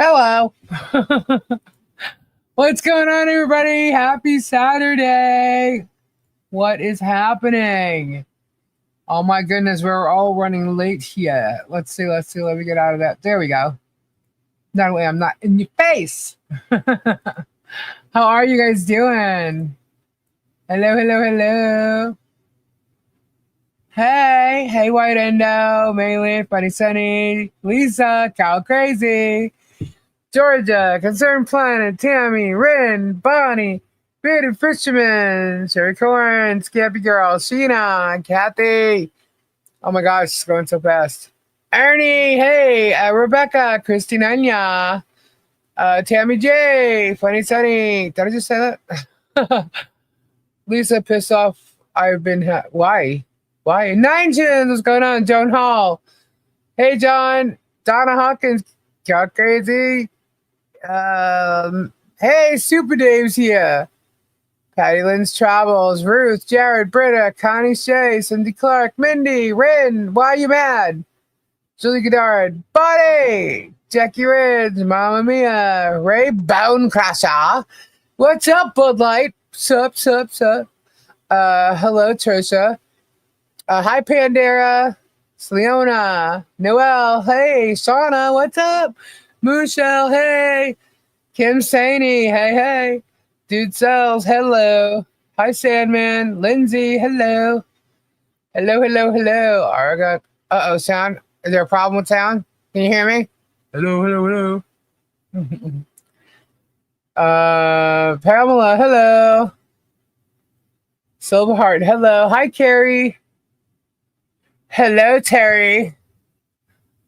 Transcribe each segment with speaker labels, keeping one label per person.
Speaker 1: Hello. What's going on, everybody? Happy Saturday. What is happening? Oh my goodness, we're all running late here. Let's see. Let me get out of that. There we go. Not only I'm not in your face. How are you guys doing? Hello. Hey, White Endo, Maylin, Funny Sunny, Lisa, Cow Crazy, Georgia, Concerned Planet, Tammy, Rin, Bonnie, Bearded Fisherman, Sherry Corn, Scampy Girl, Sheena, Kathy. Oh my gosh, it's going so fast. Ernie, hey, Rebecca, Christine Anya, Tammy J, Funny Sunny. Did I just say that? Lisa, pissed off. I've been. Why? Nine Chins, what's going on? Joan Hall. Hey, John. Donna Hawkins. Got crazy. Hey, Super Dave's here. Patty Lynn's Travels. Ruth, Jared, Britta, Connie Shea, Cindy Clark, Mindy, Rin. Why you mad? Julie Goddard. Buddy. Jackie Ridge. Mama Mia. Ray Bonecrasher. What's up, Bud Light? Sup. Hello, Trisha. Hi, Pandera. Sleona. Noelle. Hey, Shauna. What's up? Mooshell. Hey. Kim Saney. Hey. Dude Cells. Hello. Hi, Sandman. Lindsay. Hello. Hello. Argot. Uh-oh, sound. Is there a problem with sound? Can you hear me? Hello. Pamela. Hello. Silverheart. Hello. Hi, Carrie. Hello, Terry.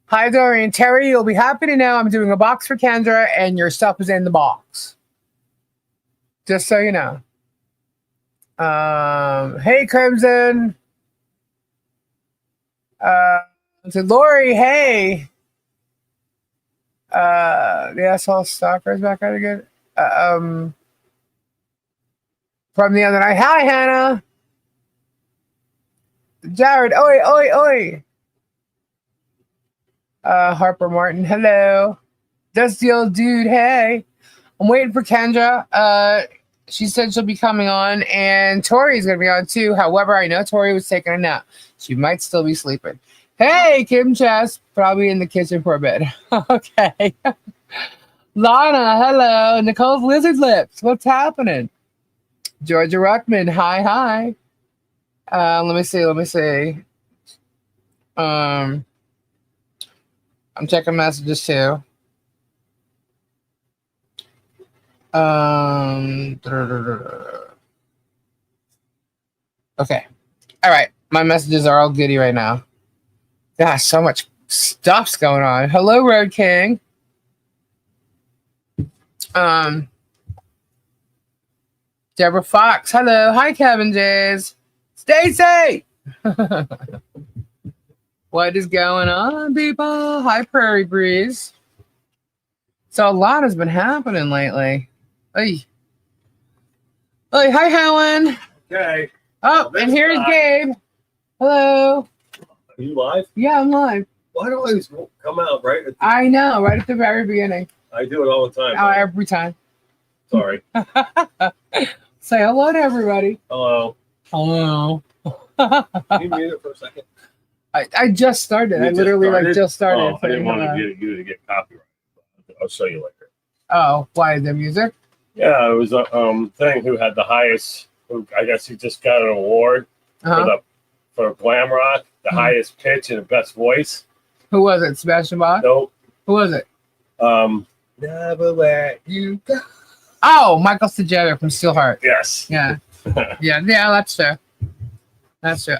Speaker 1: Hi, Dorian. Terry, you'll be happy to know I'm doing a box for Kendra, and your stuff is in the box. Just so you know. Hey, Crimson. To Lori, hey. The asshole stalker's back out again. From the other night. Hi, Hannah. Jared, oi. Harper Martin, hello. Dusty old dude, hey. I'm waiting for Kendra. She said she'll be coming on, and Tori's gonna be on too. However, I know Tori was taking a nap. She might still be sleeping. Hey, Kim Chess, probably in the kitchen for a bit. Okay. Lana, hello. Nicole's Lizard Lips, what's happening? Georgia Ruckman, hi. Let me see. I'm checking messages too. Okay. All right. My messages are all goody right now. Gosh, so much stuff's going on. Hello, Road King. Deborah Fox. Hello. Hi, Kevin Jays. Stacy! What is going on, people? Hi, Prairie Breeze. So a lot has been happening lately. Hey, hi, Helen.
Speaker 2: Okay.
Speaker 1: Oh, and here's Gabe. Hello.
Speaker 2: Are you live?
Speaker 1: Yeah, I'm live.
Speaker 2: Why do I always come out right at the...
Speaker 1: I know, right at the very beginning.
Speaker 2: I do it all the time.
Speaker 1: Oh, every time.
Speaker 2: Sorry.
Speaker 1: Say hello to everybody.
Speaker 2: Hello.
Speaker 1: Hello.
Speaker 2: Can you mute it for a second?
Speaker 1: I just started.
Speaker 2: You
Speaker 1: I literally just started.
Speaker 2: Oh, I didn't want you to get copyright. I'll show you later.
Speaker 1: Oh, why? The music?
Speaker 2: Yeah, it was a thing who had the highest. I guess he just got an award for glam rock, the highest pitch and the best voice.
Speaker 1: Who was it? Sebastian Bach?
Speaker 2: Nope.
Speaker 1: Who was it?
Speaker 2: Never let you go.
Speaker 1: Oh, Michael Stegetter from Steelheart.
Speaker 2: Yes.
Speaker 1: Yeah. Yeah, that's true. That's true.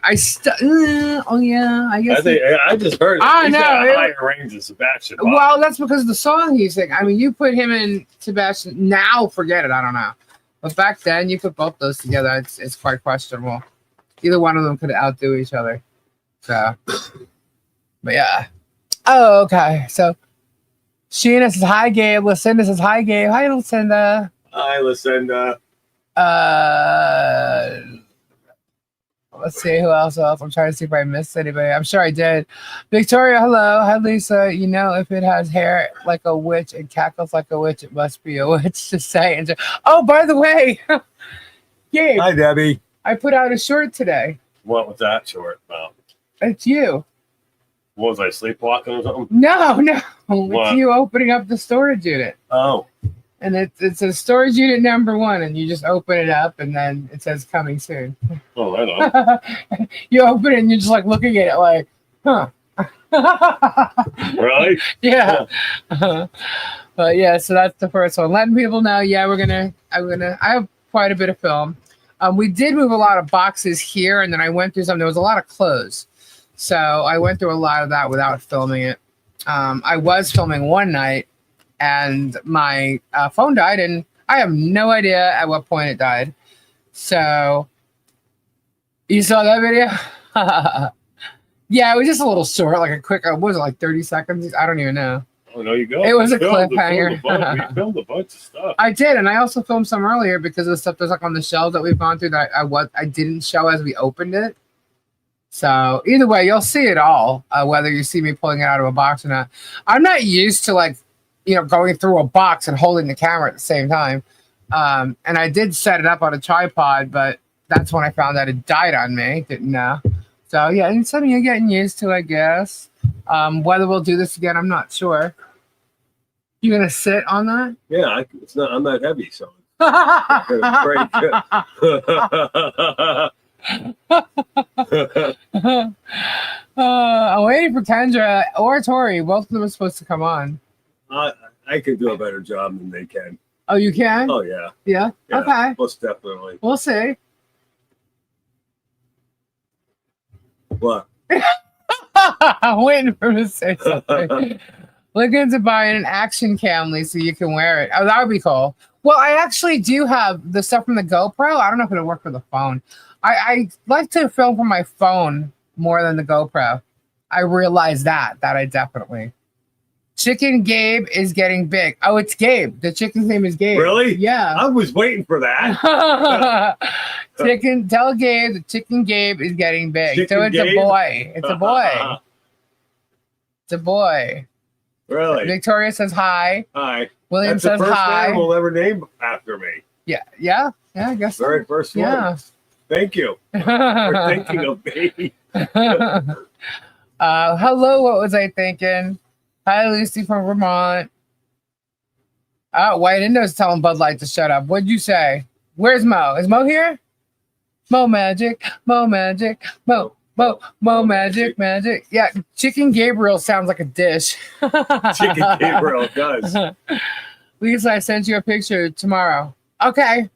Speaker 1: Oh yeah, I guess.
Speaker 2: I just heard it.
Speaker 1: I
Speaker 2: He's
Speaker 1: know.
Speaker 2: got a higher range than Sebastian Bach.
Speaker 1: Well, that's because of the song he's singing. I mean, you put him in Sebastian. Now, forget it. I don't know. But back then, you put both those together. It's quite questionable. Either one of them could outdo each other. So, but yeah. Oh, okay. So, Sheena says hi, Gabe. Lucinda says hi, Gabe. Hi, Lucinda.
Speaker 2: Hi, Lucinda.
Speaker 1: Let's see who else. I'm trying to see if I missed anybody. I'm sure I did. Victoria, hello. Hi, Lisa. You know, if it has hair like a witch and cackles like a witch, it must be a witch. Just saying. Oh, by the way, Gabe.
Speaker 2: Hi, Debbie.
Speaker 1: I put out a short today.
Speaker 2: What was that short about?
Speaker 1: It's you.
Speaker 2: What was I, sleepwalking or something?
Speaker 1: No.
Speaker 2: What?
Speaker 1: It's you opening up the storage unit.
Speaker 2: Oh.
Speaker 1: And it's a storage unit number 1, and you just open it up, and then it says coming soon.
Speaker 2: Oh, right on.
Speaker 1: You open it, and you're just like looking at it like, huh.
Speaker 2: Really?
Speaker 1: Yeah. But yeah, so that's the first one. Letting people know, yeah, I have quite a bit of film. We did move a lot of boxes here, and then I went through some. There was a lot of clothes. So I went through a lot of that without filming it. I was filming one night, and my phone died, and I have no idea at what point it died. So you saw that video? Yeah, it was just a little short, like a quick, what was it, like 30 seconds? I don't even know.
Speaker 2: Oh, no, you go.
Speaker 1: It was a
Speaker 2: cliffhanger.
Speaker 1: cliffhanger.
Speaker 2: We filmed a bunch of stuff.
Speaker 1: I did, and I also filmed some earlier because of the stuff that's like on the shelves that we've gone through that I didn't show as we opened it. So either way, you'll see it all, whether you see me pulling it out of a box or not. I'm not used to going through a box and holding the camera at the same time. And I did set it up on a tripod, but that's when I found out it died on me. Didn't know. So yeah, it's something you're getting used to, I guess. Whether we'll do this again, I'm not sure. You gonna sit on that?
Speaker 2: Yeah, I'm not heavy, so it's pretty good.
Speaker 1: I'm waiting for Kendra or Tori. Both of them are supposed to come on.
Speaker 2: I could do a better job than they can.
Speaker 1: Oh, you can?
Speaker 2: Oh, yeah.
Speaker 1: Yeah? Okay.
Speaker 2: Most definitely.
Speaker 1: We'll see.
Speaker 2: What?
Speaker 1: I'm waiting for him to say something. Look into buying an action cam, Lisa. You can wear it. Oh, that would be cool. Well, I actually do have the stuff from the GoPro. I don't know if it'll work for the phone. I like to film from my phone more than the GoPro. I realize that I definitely. Chicken Gabe is getting big. Oh, it's Gabe. The chicken's name is Gabe.
Speaker 2: Really?
Speaker 1: Yeah.
Speaker 2: I was waiting for that.
Speaker 1: Tell Gabe the Chicken Gabe is getting big.
Speaker 2: Chicken
Speaker 1: so it's
Speaker 2: Gabe?
Speaker 1: a boy. It's a boy. It's a boy.
Speaker 2: Really?
Speaker 1: Victoria says hi.
Speaker 2: Hi.
Speaker 1: William
Speaker 2: That's
Speaker 1: says
Speaker 2: the first
Speaker 1: hi.
Speaker 2: animal ever named after me.
Speaker 1: Yeah, I guess so.
Speaker 2: Very first one.
Speaker 1: Yeah.
Speaker 2: Thank you for thinking of me.
Speaker 1: Hello, what was I thinking? Hi, Lucy from Vermont. White Indo's telling Bud Light to shut up. What'd you say? Where's Mo? Is Mo here? Mo magic, Mo magic. Yeah, Chicken Gabriel sounds like a dish.
Speaker 2: Chicken Gabriel does.
Speaker 1: Lisa, I sent you a picture tomorrow. Okay.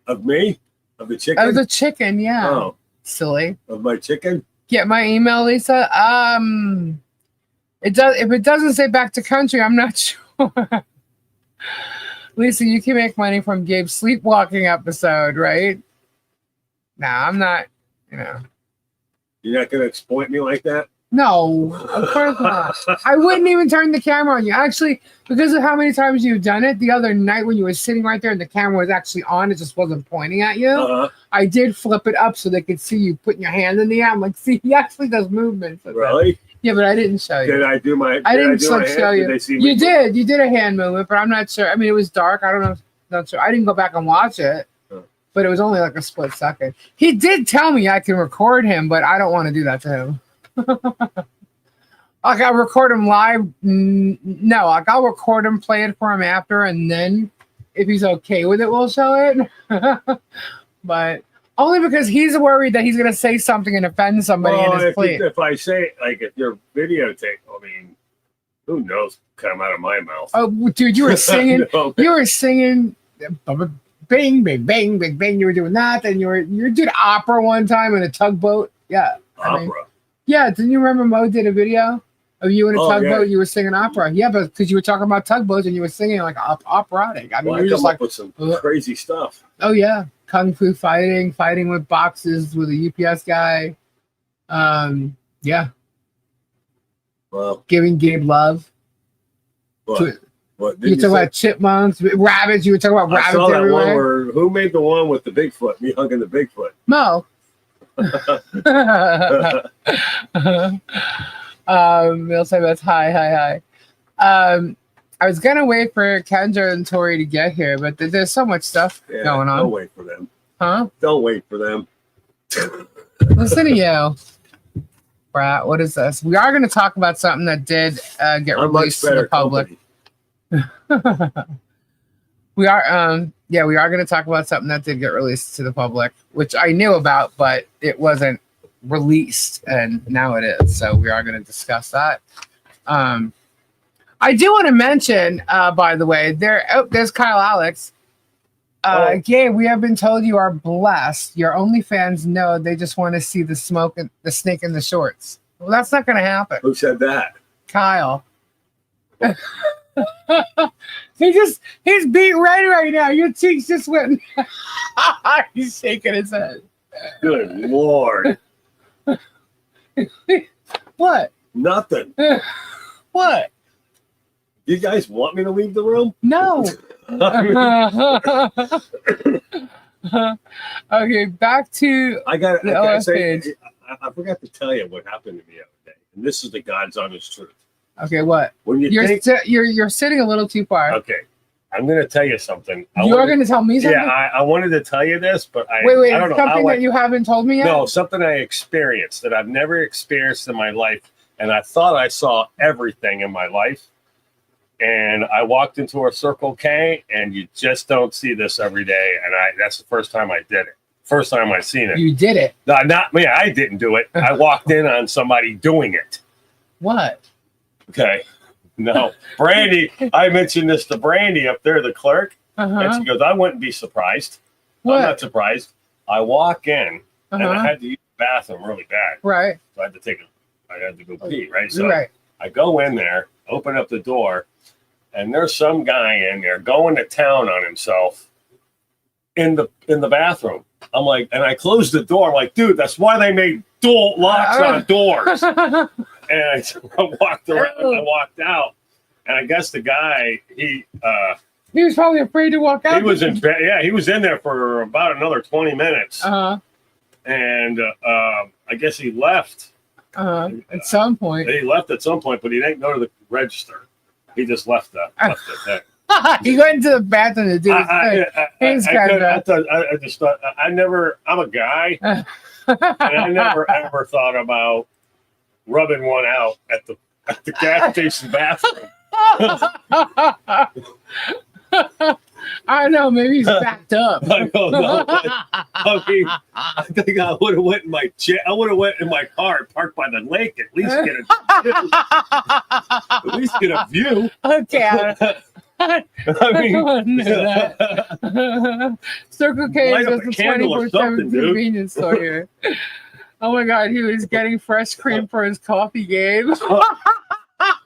Speaker 2: Of me? Of the chicken?
Speaker 1: Of the chicken, yeah.
Speaker 2: Oh.
Speaker 1: Silly.
Speaker 2: Of my chicken?
Speaker 1: Get my email, Lisa. It does. If it doesn't say back to country, I'm not sure. Lisa, you can make money from Gabe's sleepwalking episode, right? Nah, I'm not.
Speaker 2: You're not gonna exploit me like that?
Speaker 1: No, of course not. I wouldn't even turn the camera on you. Actually, because of how many times you've done it, the other night when you were sitting right there and the camera was actually on, it just wasn't pointing at you. I did flip it up so they could see you putting your hand in the air. I'm like, see, he actually does movements.
Speaker 2: Really?
Speaker 1: Yeah, but I didn't show you.
Speaker 2: Did I do my?
Speaker 1: I didn't show you.
Speaker 2: Did they see me?
Speaker 1: You did. You did a hand movement, but I'm not sure. I mean, it was dark. I don't know. Not sure. I didn't go back and watch it, but it was only like a split second. He did tell me I can record him, but I don't want to do that to him. Like I'll record him live. No, like I'll record him, play it for him after, and then if he's okay with it, we'll show it. But only because he's worried that he's gonna say something and offend somebody in his plea.
Speaker 2: If I say if you're videotaped, I mean, who knows? Come out of my mouth.
Speaker 1: Oh, dude, you were singing.
Speaker 2: No.
Speaker 1: You were singing. Bing, bing, bang, bing, bang. You were doing that, and you did opera one time in a tugboat. Yeah,
Speaker 2: Opera.
Speaker 1: Yeah, didn't you remember Mo did a video of you in a tugboat?
Speaker 2: Yeah.
Speaker 1: You were singing opera. Yeah, but because you were talking about tugboats and you were singing like operatic. I mean, you were just like
Speaker 2: with some crazy stuff.
Speaker 1: Oh yeah, kung fu fighting with boxes with a UPS guy. Yeah.
Speaker 2: Well,
Speaker 1: Giving Gabe love.
Speaker 2: what?
Speaker 3: What
Speaker 1: You talk about chipmunks, rabbits. You were talking about
Speaker 3: I
Speaker 1: rabbits
Speaker 3: saw that
Speaker 1: everywhere.
Speaker 3: one where who made the one with the Bigfoot? Me hugging the Bigfoot.
Speaker 1: Mo. They'll say that's hi. I was gonna wait for Kendra and Tori to get here, but there's so much stuff going on.
Speaker 3: Don't wait for them.
Speaker 1: Huh?
Speaker 3: Don't wait for them.
Speaker 1: Listen to you, Brat. What is this? We are going to talk about something that did get released to the public. We are going to talk about something that did get released to the public, which I knew about, but it wasn't released, and now it is. So we are going to discuss that. I do want to mention, by the way, there's Kyle Alex. Gabe, we have been told you are blessed. Your OnlyFans know they just want to see the smoke and the snake in the shorts. Well, that's not going to happen.
Speaker 3: Who said that?
Speaker 1: Kyle. He's beat red right now. Your cheeks just went. He's shaking his head.
Speaker 3: Good Lord.
Speaker 1: What?
Speaker 3: Nothing.
Speaker 1: What?
Speaker 3: You guys want me to leave the room?
Speaker 1: No. Okay, back to
Speaker 3: I gotta say,
Speaker 1: page.
Speaker 3: I forgot to tell you what happened to me the other day, and this is the God's honest truth.
Speaker 1: Okay, what?
Speaker 3: When
Speaker 1: you're sitting a little too far.
Speaker 2: Okay, I'm going to tell you something.
Speaker 1: You're going to tell me something?
Speaker 2: Yeah, I wanted to tell you this, but I
Speaker 1: wait.
Speaker 2: I don't know
Speaker 1: Something
Speaker 2: how
Speaker 1: that you haven't told me yet?
Speaker 2: No, something I experienced that I've never experienced in my life, and I thought I saw everything in my life. And I walked into a Circle K, and you just don't see this every day. And that's the first time I did it. First time I seen it.
Speaker 1: You did it.
Speaker 2: No, not me. I didn't do it. I walked in on somebody doing it.
Speaker 1: What?
Speaker 2: Okay. No. Brandy, I mentioned this to Brandy up there, the clerk. And she goes, I wouldn't be surprised.
Speaker 1: What?
Speaker 2: I'm not surprised. I walk in, and I had to use the bathroom really bad.
Speaker 1: Right.
Speaker 2: So I had to go pee, right? So
Speaker 1: right.
Speaker 2: I go in there, open up the door, and there's some guy in there going to town on himself in the bathroom. I'm like, and I closed the door. I'm like, dude, that's why they made dual locks on doors. And I walked around, I walked out, and I guess the guy, he
Speaker 1: was probably afraid to walk out.
Speaker 2: He was in bed. Yeah, he was in there for about another 20 minutes. And I guess he left.
Speaker 1: At some point.
Speaker 2: He left at some point, but he didn't go to the register. He just left the thing.
Speaker 1: He went into the bathroom to do his thing.
Speaker 2: I just thought, I'm a guy, and I never ever thought about rubbing one out at the gas station bathroom.
Speaker 1: I don't know, maybe he's backed up.
Speaker 2: I don't know. I mean, I think I would have went in my chair. I would have went in my car and parked by the lake. At least get a view.
Speaker 1: Okay.
Speaker 2: I mean,
Speaker 1: Circle K is just a
Speaker 2: candle or
Speaker 1: 24/7
Speaker 2: something, dude.
Speaker 1: convenience store here. Oh my God, he was getting fresh cream for his coffee game.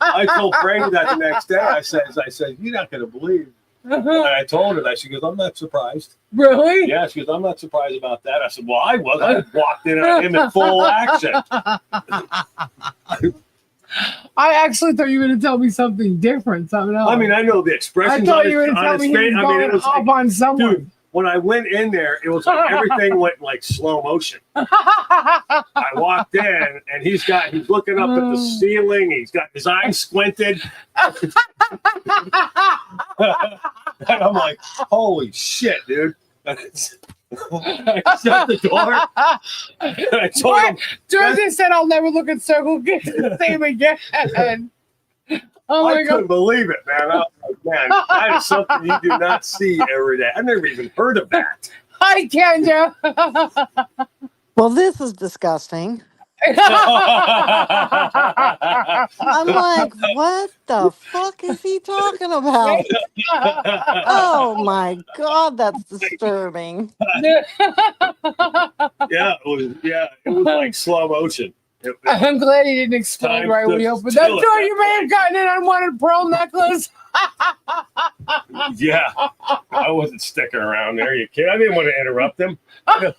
Speaker 3: I told Brandy that the next day. I said, you're not going to believe. And I told her that. She goes, I'm not surprised.
Speaker 1: Really?
Speaker 3: Yeah, she goes, I'm not surprised about that. I said, well, I was. I walked in on him in full action.
Speaker 1: I actually thought you were going to tell me something different, something else.
Speaker 3: I mean, I know the expressions.
Speaker 1: I thought you were going to tell me he was going up on someone.
Speaker 3: Dude, when I went in there, it was like everything went in like slow motion. I walked in, and he's looking up at the ceiling. He's got his eyes squinted. And I'm like, holy shit, dude. I shut the door. And I told him,
Speaker 1: Jersey said, I'll never look at Circle K the same again. Oh my
Speaker 3: I
Speaker 1: God.
Speaker 3: couldn't believe it, man. Man, that is something you do not see every day. I never even heard of that.
Speaker 1: Hi, Kendra.
Speaker 4: Well, this is disgusting. I'm like, what the fuck is he talking about? Oh my God, that's disturbing.
Speaker 3: Yeah, it was like slow motion.
Speaker 1: I'm glad he didn't explode
Speaker 2: Time
Speaker 1: right
Speaker 2: to
Speaker 1: when he opened that
Speaker 2: steal
Speaker 1: door.
Speaker 2: it.
Speaker 1: You may have gotten an unwanted pearl necklace.
Speaker 2: Yeah, I wasn't sticking around there. You kid? I didn't want to interrupt him.
Speaker 1: I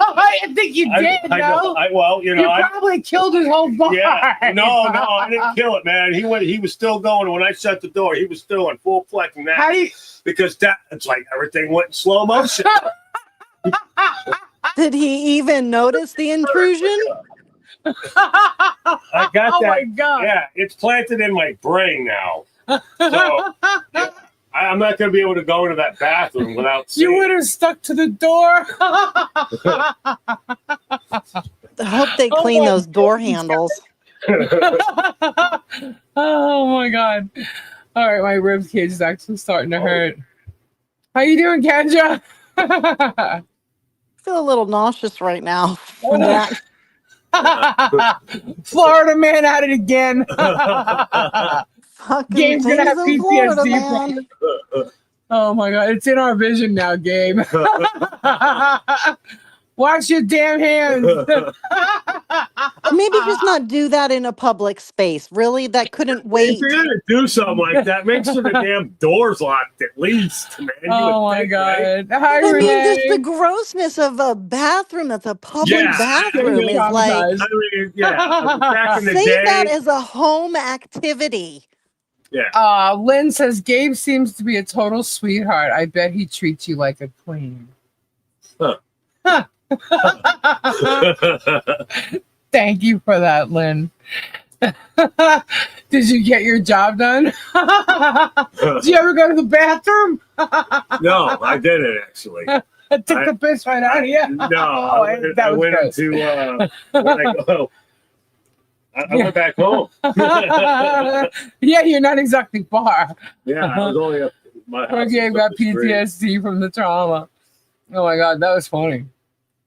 Speaker 1: think you did,
Speaker 2: I know.
Speaker 1: no?
Speaker 2: Well,
Speaker 1: You probably killed his whole bar.
Speaker 2: Yeah, no, I didn't kill it, man. He was still going. When I shut the door, he was still in full flex and that.
Speaker 1: How do you...
Speaker 2: Because it's like everything went in slow motion.
Speaker 4: Did he even notice the intrusion?
Speaker 2: I got
Speaker 1: Oh
Speaker 2: that.
Speaker 1: my God.
Speaker 2: Yeah, it's planted in my brain now. So I'm not going to be able to go into that bathroom without seeing.
Speaker 1: You would have stuck to the door.
Speaker 4: I hope they clean those door handles.
Speaker 1: Oh my God. All right, my rib cage is actually starting to hurt. How you doing, Kendra?
Speaker 4: I feel a little nauseous right now from that.
Speaker 1: Florida man at it again.
Speaker 4: Fucking
Speaker 1: Gabe's
Speaker 4: things
Speaker 1: gonna have
Speaker 4: in Florida,
Speaker 1: PTSD
Speaker 4: man.
Speaker 1: Oh my God, it's in our vision now, Gabe. Wash your damn hands.
Speaker 4: Maybe just not do that in a public space. Really? That couldn't
Speaker 2: If
Speaker 4: wait.
Speaker 2: you're going to do something like that, make sure the damn door's locked at least, man. You
Speaker 1: Oh
Speaker 2: would
Speaker 1: my
Speaker 2: think, right?
Speaker 1: God. Hi,
Speaker 4: I mean,
Speaker 1: Renee.
Speaker 4: just the grossness of a bathroom that's a public
Speaker 2: Yeah.
Speaker 4: bathroom is like,
Speaker 1: Traumatized.
Speaker 2: I mean, yeah. Back in the
Speaker 4: save
Speaker 2: day.
Speaker 4: that as a home activity.
Speaker 2: Yeah.
Speaker 1: Lynn says Gabe seems to be a total sweetheart. I bet he treats you like a queen.
Speaker 2: Huh.
Speaker 1: Thank you for that, Lynn. Did you get your job done? Did you ever go to the bathroom?
Speaker 2: No, I didn't actually.
Speaker 1: I took the piss right out of you.
Speaker 2: No,
Speaker 1: Oh,
Speaker 2: I
Speaker 1: was
Speaker 2: went
Speaker 1: gross.
Speaker 2: into I went back home.
Speaker 1: Yeah, you're not exactly far.
Speaker 2: Yeah, I was only up my
Speaker 1: Poor
Speaker 2: house.
Speaker 1: Gabe
Speaker 2: was up
Speaker 1: got
Speaker 2: the street.
Speaker 1: PTSD from the trauma. Oh my God, that was funny.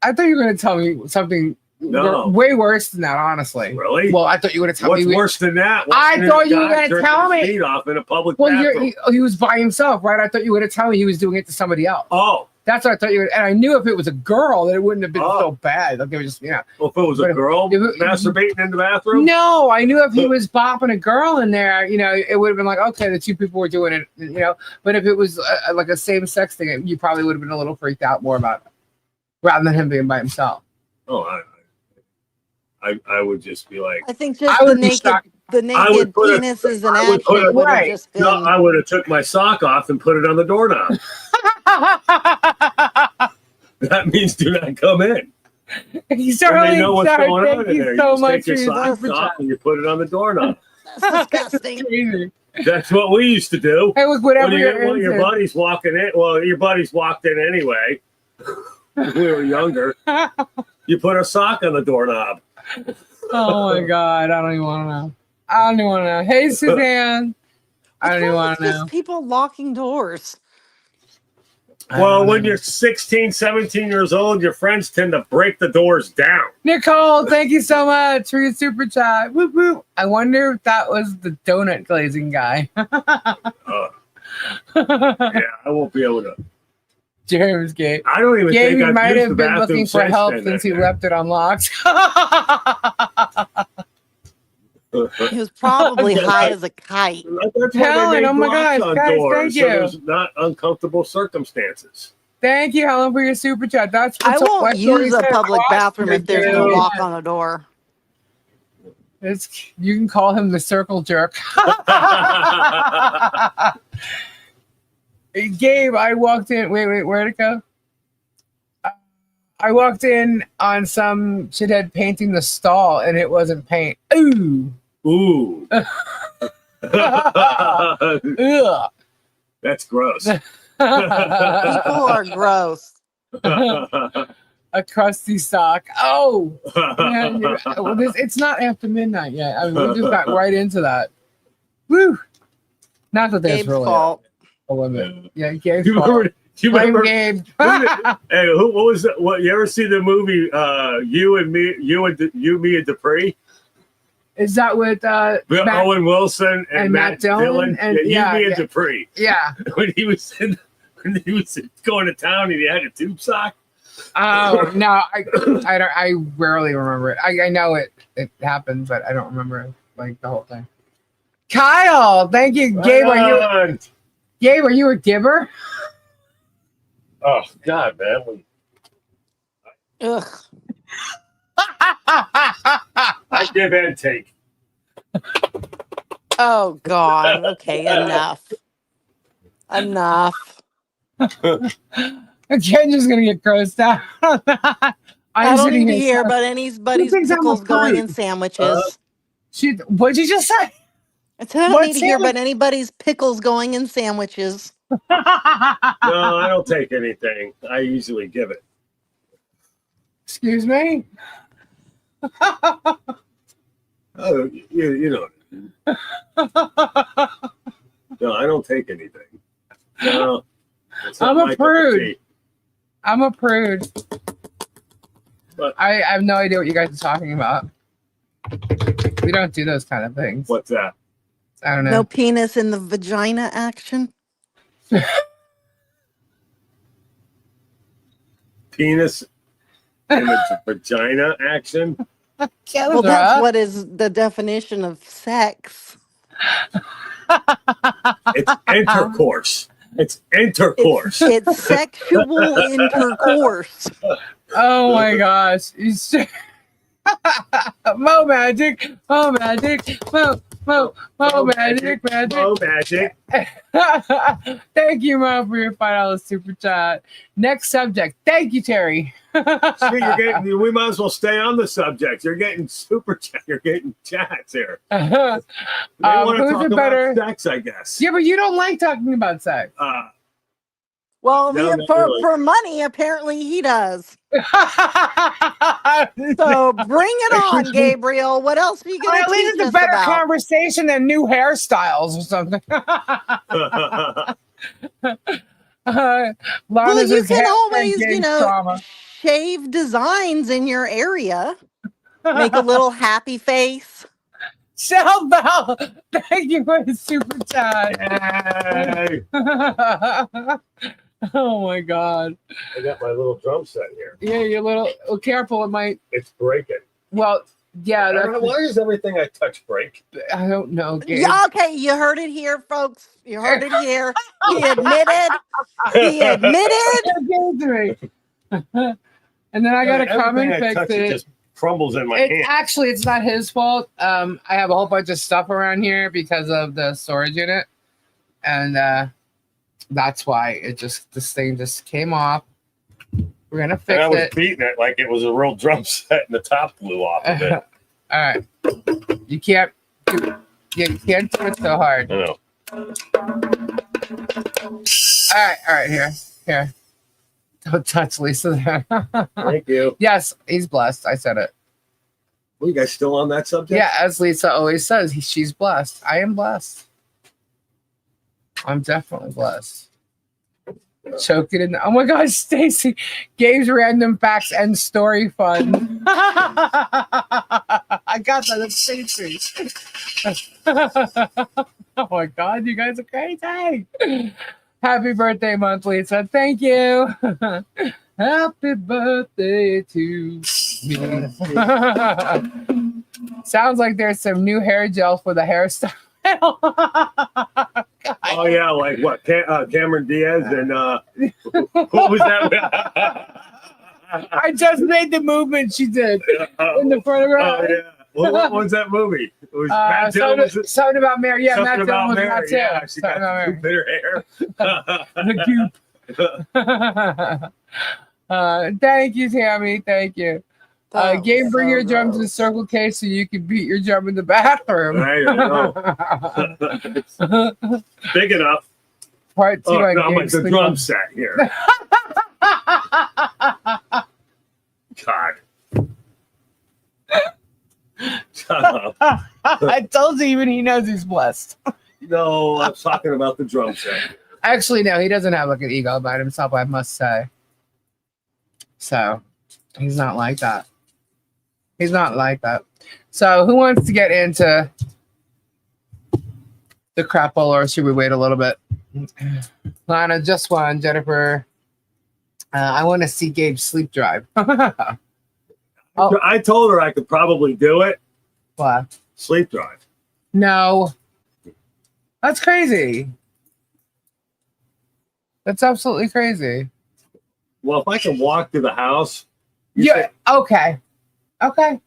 Speaker 1: I thought you were going to tell me something
Speaker 2: No.
Speaker 1: way worse than that, honestly.
Speaker 2: Really?
Speaker 1: Well, I thought you were going to tell
Speaker 2: What's
Speaker 1: me.
Speaker 2: worse than that?
Speaker 1: I thought you were
Speaker 2: Guy
Speaker 1: gonna
Speaker 2: jerking
Speaker 1: tell
Speaker 2: his
Speaker 1: me.
Speaker 2: feet off in a public
Speaker 1: Well,
Speaker 2: bathroom.
Speaker 1: he was by himself, right? I thought you were going to tell me he was doing it to somebody else.
Speaker 2: Oh,
Speaker 1: That's what I thought you were. And I knew if it was a girl, that it wouldn't have been so bad. Like it was just,
Speaker 2: well, if it was a
Speaker 1: But
Speaker 2: girl masturbating in the bathroom?
Speaker 1: No, I knew if he was bopping a girl in there, it would have been like, okay, the two people were doing it, But if it was like a same sex thing, you probably would have been a little freaked out more about it, rather than him being by himself.
Speaker 2: Oh, I would just be like,
Speaker 4: I think just
Speaker 1: I
Speaker 4: the
Speaker 1: would be
Speaker 4: naked,
Speaker 1: shocked.
Speaker 4: the
Speaker 2: I would
Speaker 4: naked
Speaker 2: put a-
Speaker 4: penises in
Speaker 2: I would put
Speaker 4: action
Speaker 2: a-
Speaker 4: would have
Speaker 1: Right.
Speaker 4: just been.
Speaker 2: no, I would have took my sock off and put it on the doorknob. That means do not come in.
Speaker 1: He's
Speaker 2: And
Speaker 1: really
Speaker 2: they know what's
Speaker 1: sorry.
Speaker 2: going on
Speaker 1: Thank
Speaker 2: in
Speaker 1: you
Speaker 2: there.
Speaker 1: so
Speaker 2: You
Speaker 1: much
Speaker 2: just
Speaker 1: for
Speaker 2: take your
Speaker 1: your
Speaker 2: socks
Speaker 1: super
Speaker 2: off
Speaker 1: chat.
Speaker 2: and you put it on the doorknob.
Speaker 4: That's disgusting.
Speaker 1: Crazy.
Speaker 2: That's what we used to do.
Speaker 1: Hey, look, whatever
Speaker 2: When
Speaker 1: you're
Speaker 2: your
Speaker 1: into.
Speaker 2: buddies walking in, well, your buddies walked in anyway. When we were younger. You put a sock on the doorknob.
Speaker 1: Oh my God, I don't even want to know. I don't even want to know. Hey, Suzanne. I don't even want
Speaker 4: It's
Speaker 1: to know.
Speaker 4: just people locking doors.
Speaker 1: I
Speaker 2: Well,
Speaker 1: don't
Speaker 2: when
Speaker 1: know.
Speaker 2: you're 16, 17 years old, your friends tend to break the doors down.
Speaker 1: Nicole, thank you so much for your super chat. Whoop, whoop. I wonder if that was the donut glazing guy.
Speaker 2: Yeah, I won't be able to.
Speaker 1: James Gate.
Speaker 2: I don't even
Speaker 1: Gabe
Speaker 2: think I've
Speaker 1: might
Speaker 2: used
Speaker 1: have
Speaker 2: the
Speaker 1: been
Speaker 2: bathroom
Speaker 1: looking for
Speaker 2: since
Speaker 1: help
Speaker 2: then,
Speaker 1: since he
Speaker 2: then.
Speaker 1: left it unlocked.
Speaker 4: He was probably high as a kite.
Speaker 2: That's why
Speaker 1: Helen,
Speaker 2: they made
Speaker 1: oh my
Speaker 2: blocks
Speaker 1: God,
Speaker 2: on
Speaker 1: guys,
Speaker 2: doors,
Speaker 1: thank
Speaker 2: so
Speaker 1: you.
Speaker 2: there's not uncomfortable circumstances.
Speaker 1: Thank you, Helen, for your super chat. That's
Speaker 4: I
Speaker 1: what
Speaker 4: won't use a public bathroom if there's no lock on the door.
Speaker 1: You can call him the circle jerk. Gabe, I walked in. Wait, where'd it go? I walked in on some shithead painting the stall, and it wasn't paint. Ooh.
Speaker 2: Ooh.
Speaker 1: Ugh.
Speaker 2: That's gross.
Speaker 4: People are gross.
Speaker 1: A crusty sock. Oh. Man, it's not after midnight yet. I mean, we just got right into that. Woo. Not that there's
Speaker 4: Gabe's
Speaker 1: really
Speaker 4: fault.
Speaker 1: a limit. Yeah, Gabe's
Speaker 2: You remember?
Speaker 1: fault.
Speaker 2: You
Speaker 1: Blame
Speaker 2: remember?
Speaker 1: Gabe.
Speaker 2: Hey, what was that? What you ever see the movie? You, Me, and Dupree?
Speaker 1: Is that with
Speaker 2: Owen Wilson and Matt Dillon?
Speaker 1: And
Speaker 2: You, Me, and Dupree.
Speaker 1: yeah.
Speaker 2: When he was going to town and he had a tube sock.
Speaker 1: Oh no, I don't. I rarely remember it. I know it happened, but I don't remember like the whole thing. Kyle, thank you, Gabe. Gabe, are you a giver?
Speaker 2: Oh God, man.
Speaker 4: Ugh.
Speaker 2: I give and take.
Speaker 4: Oh God. Okay, enough. Enough.
Speaker 1: Ken just gonna get grossed out.
Speaker 4: I don't need to
Speaker 1: here
Speaker 4: hear
Speaker 1: saying,
Speaker 4: about anybody's
Speaker 1: thinks I'm a
Speaker 4: pickles going in
Speaker 1: prude?
Speaker 4: sandwiches.
Speaker 1: What'd you just say?
Speaker 4: I said I don't
Speaker 1: What
Speaker 4: need to hear
Speaker 1: sandwich?
Speaker 4: about anybody's pickles going in sandwiches.
Speaker 2: No, I don't take anything. I usually give it.
Speaker 1: Excuse me?
Speaker 2: Oh, you know. No, I don't take anything. No, it's not
Speaker 1: I'm
Speaker 2: my
Speaker 1: a
Speaker 2: cup of
Speaker 1: prude.
Speaker 2: tea.
Speaker 1: I'm a prude.
Speaker 2: But-
Speaker 1: I have no idea what you guys are talking about. We don't do those kind of things.
Speaker 2: What's that?
Speaker 1: I don't know.
Speaker 4: No penis in the vagina action.
Speaker 2: Penis in the vagina action?
Speaker 4: Well, that's what is the definition of sex.
Speaker 2: It's intercourse. It's intercourse.
Speaker 4: It's sexual intercourse.
Speaker 1: Oh my gosh. Mo magic. Mo magic. Mo magic.
Speaker 2: Oh, magic.
Speaker 1: Thank you, Mo, for your $5 super chat. Next subject. Thank you, Terry.
Speaker 2: See, we might as well stay on the subject. You're getting super chat. You're getting chats here. They want to
Speaker 1: who's
Speaker 2: talk
Speaker 1: a better
Speaker 2: about sex, I guess.
Speaker 1: Yeah, but you don't like talking about sex.
Speaker 4: Well,
Speaker 2: No, not
Speaker 4: for,
Speaker 2: really.
Speaker 4: for money, apparently he does. So bring it on, Gabriel. What else are you going
Speaker 1: At
Speaker 4: to
Speaker 1: least
Speaker 4: teach
Speaker 1: it's a
Speaker 4: us
Speaker 1: better
Speaker 4: about?
Speaker 1: conversation than new hairstyles or something.
Speaker 4: Well,
Speaker 1: Lana's
Speaker 4: you
Speaker 1: just
Speaker 4: can
Speaker 1: hair
Speaker 4: always,
Speaker 1: game trauma.
Speaker 4: shave designs in your area. Make a little happy face.
Speaker 1: Shell Bell, thank you for the super chat.
Speaker 2: Yay.
Speaker 1: Oh my god.
Speaker 2: I got my little drum set here.
Speaker 1: Yeah, you're a little careful. It might.
Speaker 2: It's breaking.
Speaker 1: Well, yeah.
Speaker 2: Why does everything I touch break?
Speaker 1: I don't know. Gabe.
Speaker 4: Yeah, okay, you heard it here, folks. You heard it here. He admitted. He admitted.
Speaker 1: And then I got to come and
Speaker 2: Everything I
Speaker 1: fix
Speaker 2: touch,
Speaker 1: it.
Speaker 2: just crumbles in my hand.
Speaker 1: Actually, it's not his fault. I have a whole bunch of stuff around here because of the storage unit, and that's why this thing just came off. We're gonna fix
Speaker 2: And I was
Speaker 1: it.
Speaker 2: beating it like it was a real drum set, and the top blew off of it.
Speaker 1: All right, you can't do it so hard.
Speaker 2: I know.
Speaker 1: All right, here. Don't touch Lisa there.
Speaker 2: Thank you.
Speaker 1: Yes, he's blessed. I said it.
Speaker 2: Well, you guys still on that subject?
Speaker 1: Yeah, as Lisa always says, she's blessed. I am blessed. I'm definitely blessed. Choke it in. Oh my gosh, Stacy. Gabe's random facts and story fun. I got that. That's Stacy. Oh my god, you guys are crazy. Happy birthday month, Lisa. Thank you. Happy birthday to me. Sounds like there's some new hair gel for the hairstyle.
Speaker 2: Oh yeah, like what? Cameron Diaz and what was that?
Speaker 1: I just made the movement she did in the front of her.
Speaker 2: Oh yeah. Well, what was that movie? It was Matt Dillon.
Speaker 1: Something about Mary. Yeah,
Speaker 2: Something
Speaker 1: Matt Dillon was
Speaker 2: Mary.
Speaker 1: Matt too.
Speaker 2: Yeah, she got the bitter hair.
Speaker 1: The goop. Thank you, Tammy. Thank you. Gabe, bring your drum to the circle case so you can beat your drum in the bathroom.
Speaker 2: I don't know. It's big enough.
Speaker 1: Part 2.
Speaker 2: Oh, no, like the drum set here. God. Shut up.
Speaker 1: I told you, even he knows he's blessed.
Speaker 2: No, I'm talking about the drum set.
Speaker 1: Actually, no, he doesn't have like an ego about himself, I must say. So, he's not like that. He's not like that. So, who wants to get into the crap bowl, or should we wait a little bit? Lana, just one. Jennifer, I want to see Gabe sleep drive. Oh.
Speaker 3: I told her I could probably do it.
Speaker 1: What?
Speaker 3: Sleep drive.
Speaker 1: No. That's crazy. That's absolutely crazy.
Speaker 3: Well, if I can walk to the house.
Speaker 1: Yeah. Okay. Okay.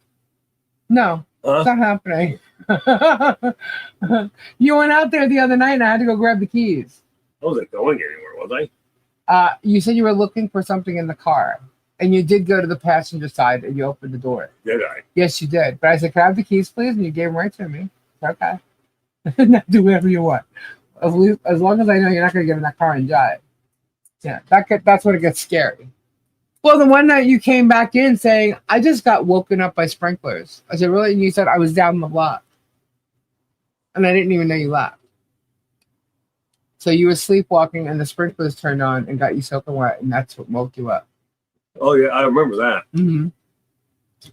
Speaker 1: No,
Speaker 3: Huh?
Speaker 1: it's not happening. You went out there the other night and I had to go grab the keys.
Speaker 3: I wasn't going anywhere, was I?
Speaker 1: You said you were looking for something in the car. And you did go to the passenger side and you opened the door.
Speaker 3: Did I?
Speaker 1: Yes, you did. But I said, can I have the keys, please? And you gave them right to me. Okay. Now do whatever you want. As long as I know you're not going to get in that car and drive. Yeah, that's when it gets scary. Well, the one night you came back in saying, I just got woken up by sprinklers. I said, really? And you said, I was down the block. And I didn't even know you left. So you were sleepwalking and the sprinklers turned on and got you soaking wet. And that's what woke you up.
Speaker 3: Oh, yeah, I remember that.
Speaker 1: Mm-hmm.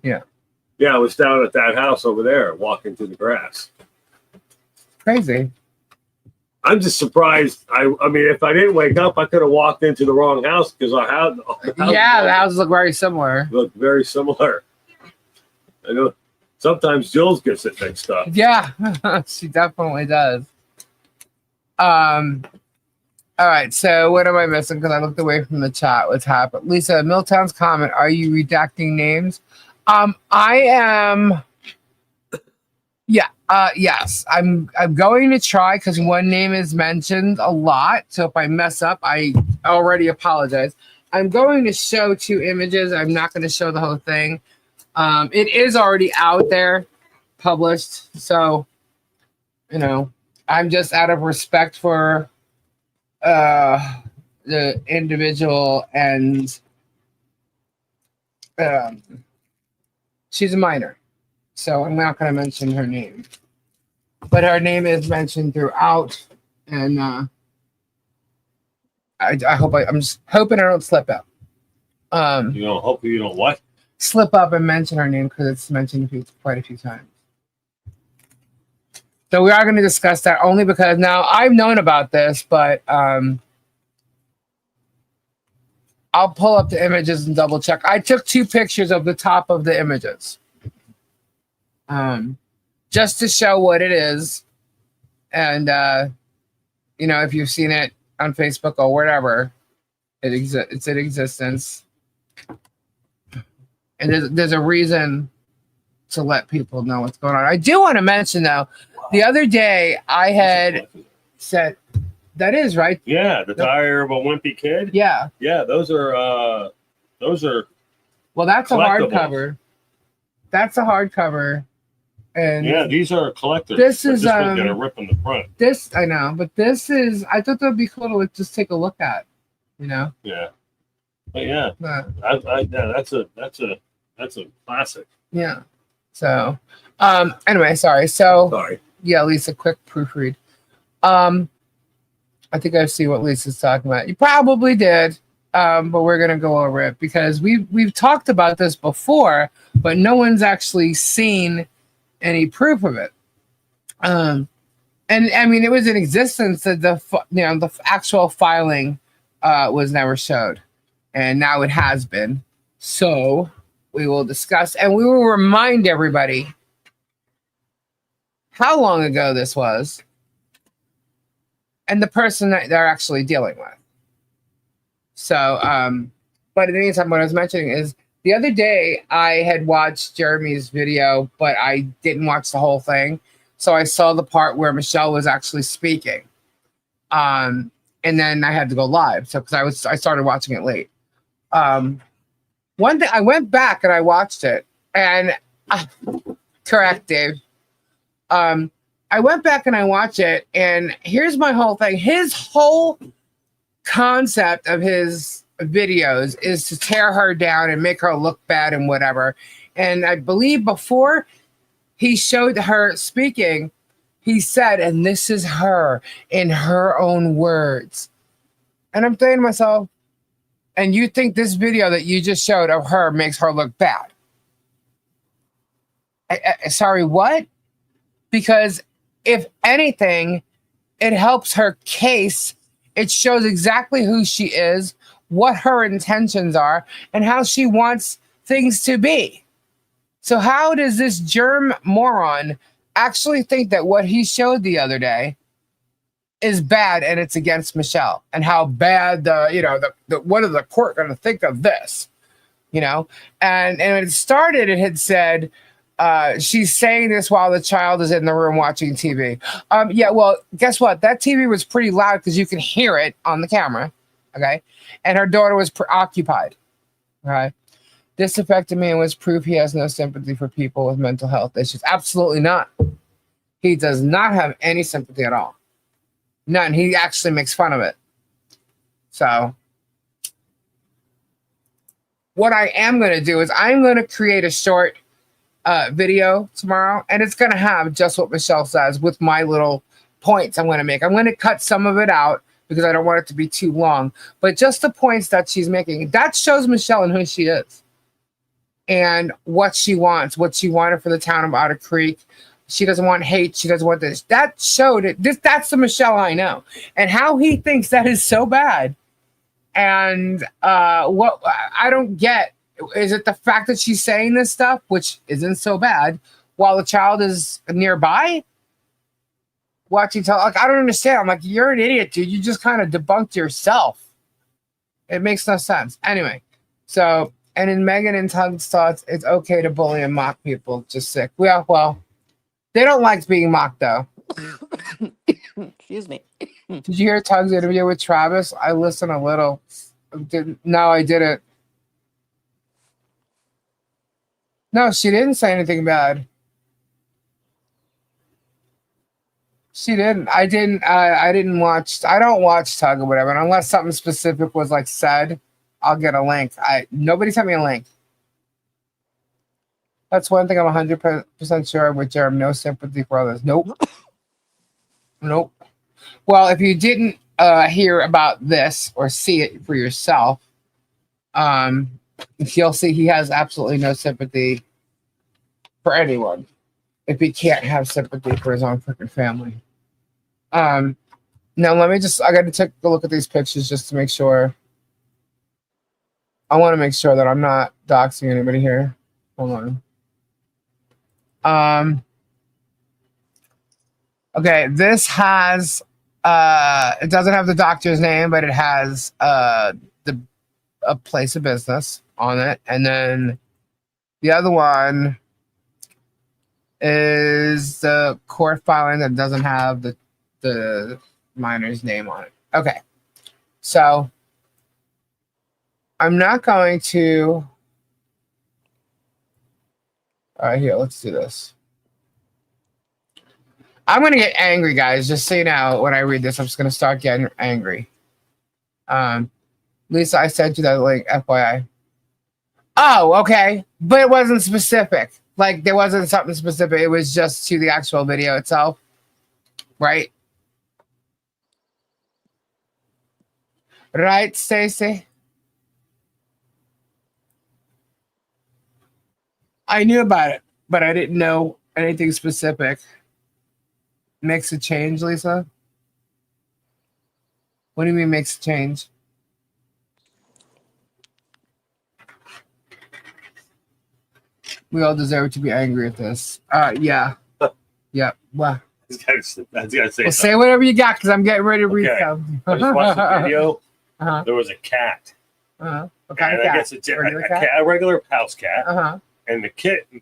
Speaker 1: Yeah.
Speaker 3: Yeah, I was down at that house over there walking through the grass.
Speaker 1: Crazy.
Speaker 3: I'm just surprised. I mean, if I didn't wake up, I could have walked into the wrong house because I had.
Speaker 1: Yeah, the houses look very similar.
Speaker 3: Look very similar. I know. Sometimes Jules gets it mixed up.
Speaker 1: Yeah, she definitely does. All right, so what am I missing? Because I looked away from the chat. What's happened? Lisa, Milltown's comment, are you redacting names? I am. Yeah, yes. I'm going to try because one name is mentioned a lot. So if I mess up, I already apologize. I'm going to show 2 images. I'm not going to show the whole thing. It is already out there, published. So, you know, I'm just out of respect for the individual, and she's a minor, so I'm not going to mention her name, but her name is mentioned throughout, and I'm just hoping I don't slip up.
Speaker 3: Hopefully you don't what?
Speaker 1: Slip up and mention her name because it's mentioned quite a few times. So we are going to discuss that only because now I've known about this, but I'll pull up the images and double check. I took 2 pictures of the top of the images, just to show what it is. And, if you've seen it on Facebook or whatever, it's in existence. And there's a reason to let people know what's going on. I do want to mention, though, the other day I had said, that is right.
Speaker 3: Yeah, the tire of a wimpy kid.
Speaker 1: Yeah.
Speaker 3: Yeah, those are.
Speaker 1: Well, that's a hardcover. That's a hardcover. And
Speaker 3: yeah, these are collectors.
Speaker 1: This is
Speaker 3: one's got a rip in the front.
Speaker 1: This I know, but this is. I thought that would be cool to just take a look at.
Speaker 3: Yeah. But yeah, that's a classic.
Speaker 1: Yeah. So, anyway, sorry. So,
Speaker 3: Sorry.
Speaker 1: Yeah, Lisa, quick proofread. I think I see what Lisa's talking about. You probably did, but we're gonna go over it because we've talked about this before, but no one's actually seen any proof of it. And I mean, it was in existence that the actual filing was never showed, and now it has been. So we will discuss, and we will remind everybody how long ago this was and the person that they're actually dealing with. So, but in the meantime, what I was mentioning is the other day I had watched Jeremy's video, but I didn't watch the whole thing. So I saw the part where Michelle was actually speaking. And then I had to go live. So, because I started watching it late. One thing, I went back and I watched it, and correct, Dave. I went back and I watched it, and here's my whole thing. His whole concept of his videos is to tear her down and make her look bad and whatever. And I believe before he showed her speaking, he said, and this is her in her own words. And I'm saying to myself, and you think this video that you just showed of her makes her look bad? Sorry, what? Because if anything, it helps her case. It shows exactly who she is, what her intentions are and how she wants things to be. So how does this germ moron actually think that what he showed the other day is bad and it's against Michelle, and how bad the what is the court going to think of this? And when it started, it had said she's saying this while the child is in the room watching TV. Yeah, well, guess what? That TV was pretty loud because you can hear it on the camera. Okay, and her daughter was preoccupied. Okay, this affected me and was proof he has no sympathy for people with mental health issues. Absolutely not. He does not have any sympathy at all. None. He actually makes fun of it. So what I am going to do is I'm going to create a short video tomorrow, and it's going to have just what Michelle says with my little points I'm going to make. I'm going to cut some of it out because I don't want it to be too long, but just the points that she's making. That shows Michelle and who she is and what she wants, what she wanted for the town of Otter Creek. She doesn't want hate. She doesn't want this. That showed it. That's the Michelle I know. And how he thinks that is so bad. And what I don't get, is it the fact that she's saying this stuff, which isn't so bad, while the child is nearby watching like, I don't understand. I'm like, you're an idiot, dude. You just kind of debunked yourself. It makes no sense. Anyway, so, and in Megan and Tug's thoughts, it's okay to bully and mock people. Just sick. Well, they don't like being mocked, though.
Speaker 4: Excuse me.
Speaker 1: Did you hear Tug's interview with Travis? I listened a little. No, I didn't. No, she didn't say anything bad. She didn't. I didn't watch. I don't watch Tug or whatever. And unless something specific was like said, I'll get a link. Nobody sent me a link. That's one thing I'm 100% sure with Jerem. No sympathy for others. Nope. Nope. Well, if you didn't hear about this or see it for yourself, you'll see he has absolutely no sympathy for anyone if he can't have sympathy for his own freaking family. Now, I got to take a look at these pictures just to make sure. I want to make sure that I'm not doxing anybody here. Hold on. Okay, this has it doesn't have the doctor's name, but it has a place of business on it, and then the other one is the court filing that doesn't have the minor's name on it. Okay, so I'm not going to. All right, here, let's do this. I'm going to get angry, guys, just so you know. When I read this, I'm just going to start getting angry. Lisa, I sent you that link, FYI. Oh, okay. But it wasn't specific. Like, there wasn't something specific. It was just to the actual video itself. Right? Right, Stacy? I knew about it, but I didn't know anything specific. Makes a change, Lisa? What do you mean makes a change? We all deserve to be angry at this. Yeah. Yeah. Well, say whatever you got, because I'm getting ready to read something.
Speaker 3: I just watched the video.
Speaker 1: Uh-huh.
Speaker 3: There was a cat.
Speaker 1: Uh-huh.
Speaker 3: Okay, and I guess a regular house cat.
Speaker 1: Uh-huh.
Speaker 3: And the kitten,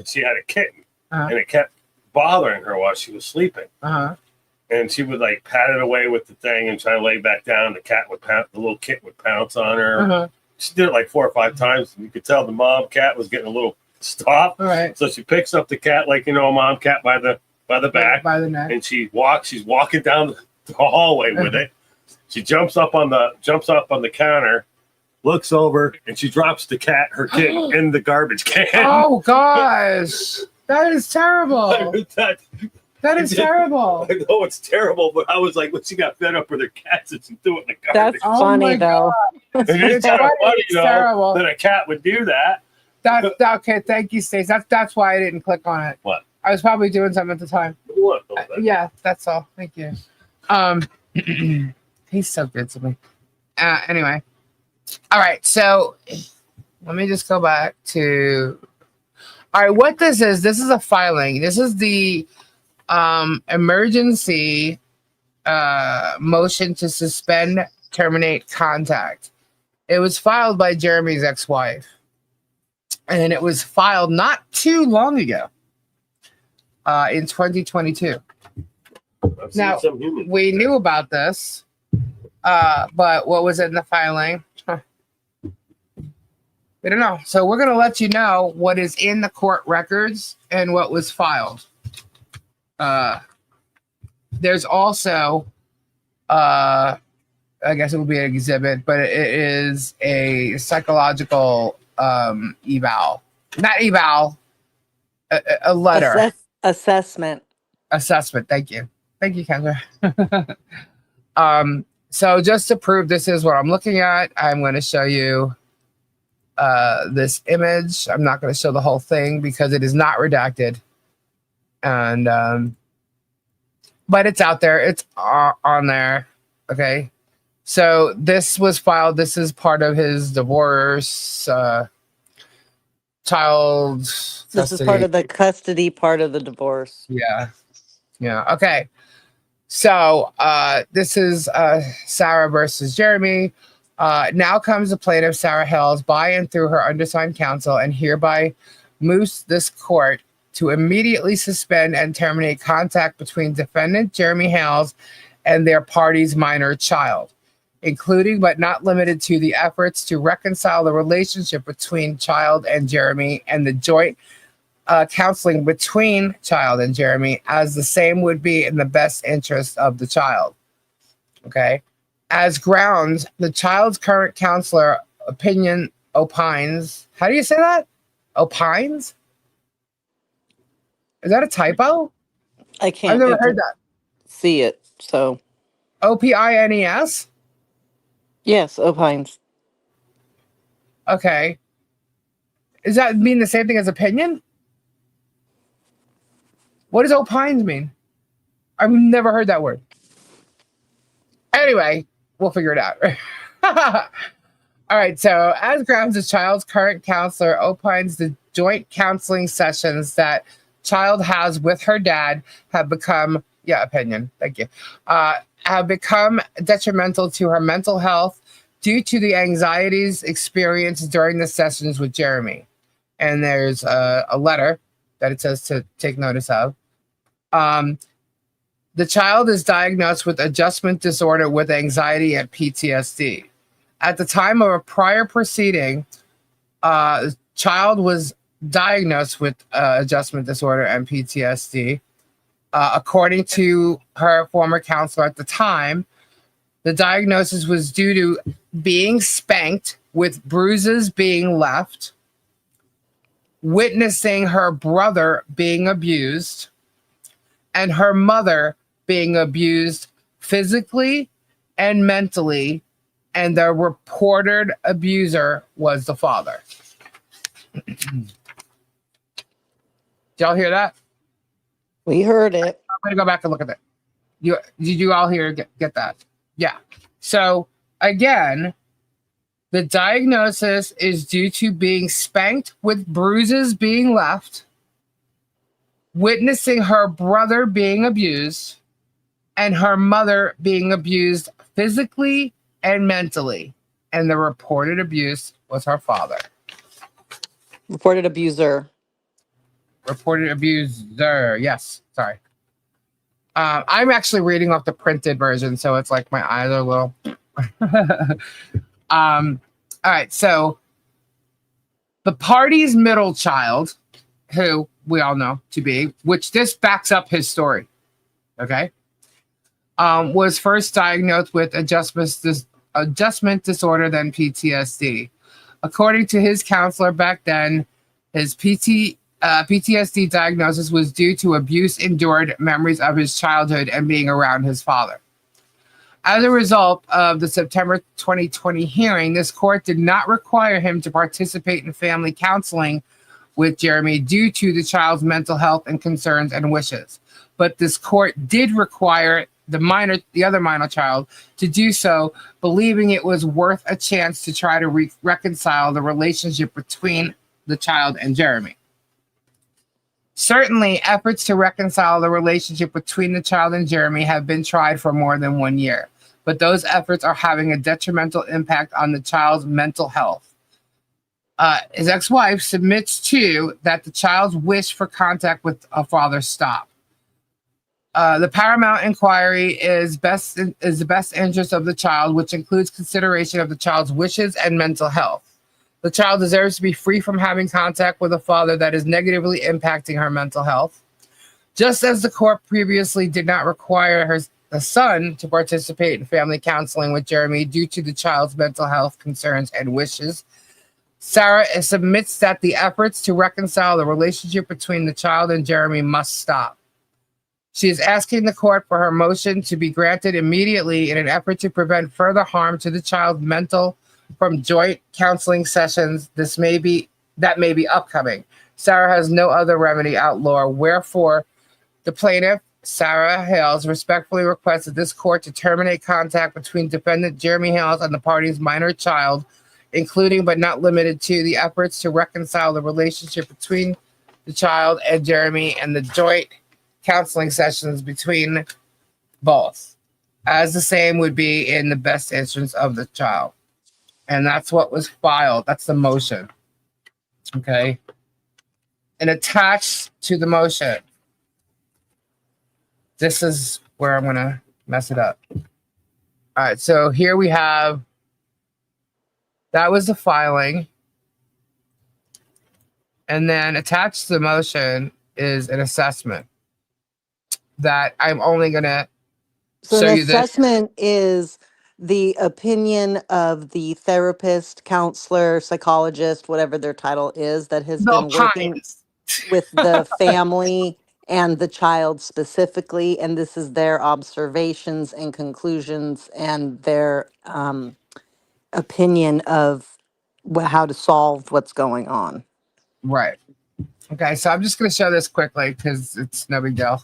Speaker 3: she had a kitten,
Speaker 1: Uh-huh.
Speaker 3: and it kept bothering her while she was sleeping.
Speaker 1: Uh-huh.
Speaker 3: And she would like pat it away with the thing and try to lay back down. The little kitten would pounce on her.
Speaker 1: Uh-huh.
Speaker 3: She did it like 4 or 5 times. And you could tell the mom cat was getting a little stopped.
Speaker 1: All right.
Speaker 3: So she picks up the cat, like, a mom cat by the back.
Speaker 1: By the neck.
Speaker 3: And she's walking down the hallway with it. She jumps up on the counter, looks over, and she drops her kitten in the garbage can.
Speaker 1: Oh gosh. That is terrible. That is terrible.
Speaker 3: I know it's terrible, but I was like, when she got fed up with her cats, and she threw it in the garbage.
Speaker 4: That's funny, though.
Speaker 3: And it's kind of funny,
Speaker 1: terrible.
Speaker 3: that a cat would do that.
Speaker 1: Okay, thank you, Stace. That's why I didn't click on it.
Speaker 3: What?
Speaker 1: I was probably doing something at the time.
Speaker 3: What?
Speaker 1: Yeah, that's all. Thank you. He's so good to me. Anyway, All right, so let me just go back to. All right, what this is a filing. This is the emergency motion to suspend, terminate contact. It was filed by Jeremy's ex-wife, and it was filed not too long ago, in 2022.
Speaker 3: I've seen
Speaker 1: Now,
Speaker 3: some humans.
Speaker 1: we knew about this, but what was in the filing? We don't know. So we're going to let you know what is in the court records and what was filed. There's also, I guess it would be an exhibit, but it is a psychological eval. Not eval, a letter.
Speaker 4: Assessment.
Speaker 1: Assessment. Thank you. Thank you, Kendra. So just to prove this is what I'm looking at, I'm going to show you this image. I'm not going to show the whole thing because it is not redacted. And but it's out there. It's on there. Okay. So this was filed. This is part of his divorce, child
Speaker 4: This
Speaker 1: custody.
Speaker 4: is part of the custody part of the divorce.
Speaker 1: Yeah. Yeah. Okay. So this is Sarah versus Jeremy. Now comes the plaintiff, Sarah Hales, by and through her undersigned counsel, and hereby moves this court to immediately suspend and terminate contact between defendant Jeremy Hales and their party's minor child, including but not limited to the efforts to reconcile the relationship between child and Jeremy and the joint counseling between child and Jeremy, as the same would be in the best interest of the child. Okay. As grounds, the child's current counselor opinion opines. How do you say that? Opines? Is that a typo?
Speaker 4: I can't
Speaker 1: I've never heard that.
Speaker 4: see it. So
Speaker 1: Opines?
Speaker 4: yes, opines.
Speaker 1: Okay. Does that mean the same thing as opinion? What does opines mean? I've never heard that word. Anyway, we'll figure it out. All right. So, as grounds, the child's current counselor opines the joint counseling sessions that child has with her dad have become, opinion. Thank you. Have become detrimental to her mental health due to the anxieties experienced during the sessions with Jeremy. And there's a letter that it says to take notice of. The child is diagnosed with adjustment disorder with anxiety and PTSD. At the time of a prior proceeding, the child was diagnosed with adjustment disorder and PTSD. According to her former counselor at the time, the diagnosis was due to being spanked with bruises being left, witnessing her brother being abused, and her mother being abused physically and mentally, and the reported abuser was the father. Did y'all hear that?
Speaker 4: We heard it.
Speaker 1: I'm going to go back and look at it. Did you all get that? Yeah. So, again, the diagnosis is due to being spanked with bruises being left, witnessing her brother being abused, and her mother being abused physically and mentally. And the reported abuse was her father.
Speaker 4: Reported abuser.
Speaker 1: Reported abuser. Yes. Sorry. I'm actually reading off the printed version, so it's like my eyes are a little. All right. So the party's middle child, who we all know to be, which this backs up his story. Okay. Was first diagnosed with adjustment disorder, then PTSD. According to his counselor back then, his PTSD diagnosis was due to abuse endured, memories of his childhood, and being around his father. As a result of the September 2020 hearing, this court did not require him to participate in family counseling with Jeremy due to the child's mental health and concerns and wishes. But this court did require the other minor child, to do so, believing it was worth a chance to try to reconcile the relationship between the child and Jeremy. Certainly, efforts to reconcile the relationship between the child and Jeremy have been tried for more than 1 year, but those efforts are having a detrimental impact on the child's mental health. His ex-wife submits to that the child's wish for contact with a father stop. The paramount inquiry is the best interest of the child, which includes consideration of the child's wishes and mental health. The child deserves to be free from having contact with a father that is negatively impacting her mental health. Just as the court previously did not require the son to participate in family counseling with Jeremy due to the child's mental health concerns and wishes, Sarah submits that the efforts to reconcile the relationship between the child and Jeremy must stop. She is asking the court for her motion to be granted immediately in an effort to prevent further harm to the child's mental from joint counseling sessions that may be upcoming. Sarah has no other remedy outlaw, wherefore the plaintiff, Sarah Hales, respectfully requests that this court to terminate contact between defendant Jeremy Hales and the party's minor child, including but not limited to the efforts to reconcile the relationship between the child and Jeremy and the joint counseling sessions between both, as the same would be in the best interest of the child. And that's what was filed. That's the motion. Okay. And attached to the motion, this is where I'm going to mess it up. All right. So here we have, that was the filing. And then attached to the motion is an assessment that I'm only going to
Speaker 4: So
Speaker 1: show
Speaker 4: an
Speaker 1: you this.
Speaker 4: assessment is the opinion of the therapist, counselor, psychologist, whatever their title is, that has
Speaker 1: The
Speaker 4: been working
Speaker 1: opines.
Speaker 4: with the family and the child specifically. And this is their observations and conclusions and their opinion of how to solve what's going on.
Speaker 1: Right. Okay, so I'm just going to show this quickly because it's no big deal.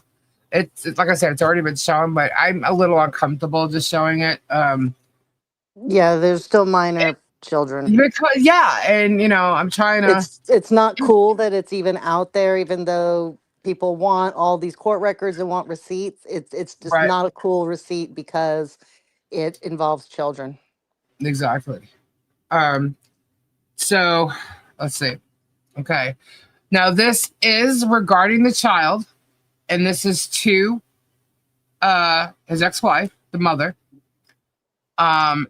Speaker 1: It's like I said, it's already been shown, but I'm a little uncomfortable just showing it.
Speaker 4: Yeah, there's still minor children.
Speaker 1: Because and I'm trying to.
Speaker 4: It's not cool that it's even out there, even though people want all these court records and want receipts. It's just
Speaker 1: Right.
Speaker 4: not a cool receipt because it involves children.
Speaker 1: Exactly. So let's see. Okay. Now this is regarding the child, and this is to his ex-wife, the mother.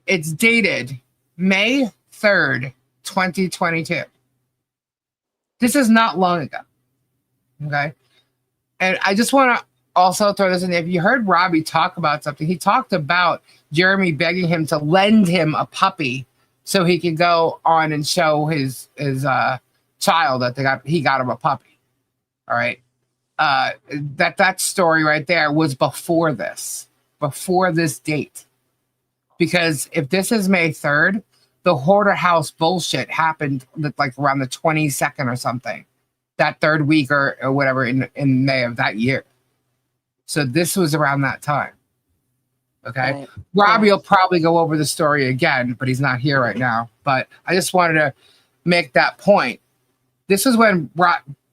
Speaker 1: It's dated May 3rd, 2022. This is not long ago. Okay. And I just want to also throw this in there. If you heard Robbie talk about something, he talked about Jeremy begging him to lend him a puppy so he could go on and show his child that he got him a puppy. All right. That story right there was before this date. Because if this is May 3rd, the Hoarder House bullshit happened like around the 22nd or something, that third week or whatever in May of that year. So this was around that time. Okay.
Speaker 4: Right.
Speaker 1: Robbie will probably go over the story again, but he's not here right now. But I just wanted to make that point. This is when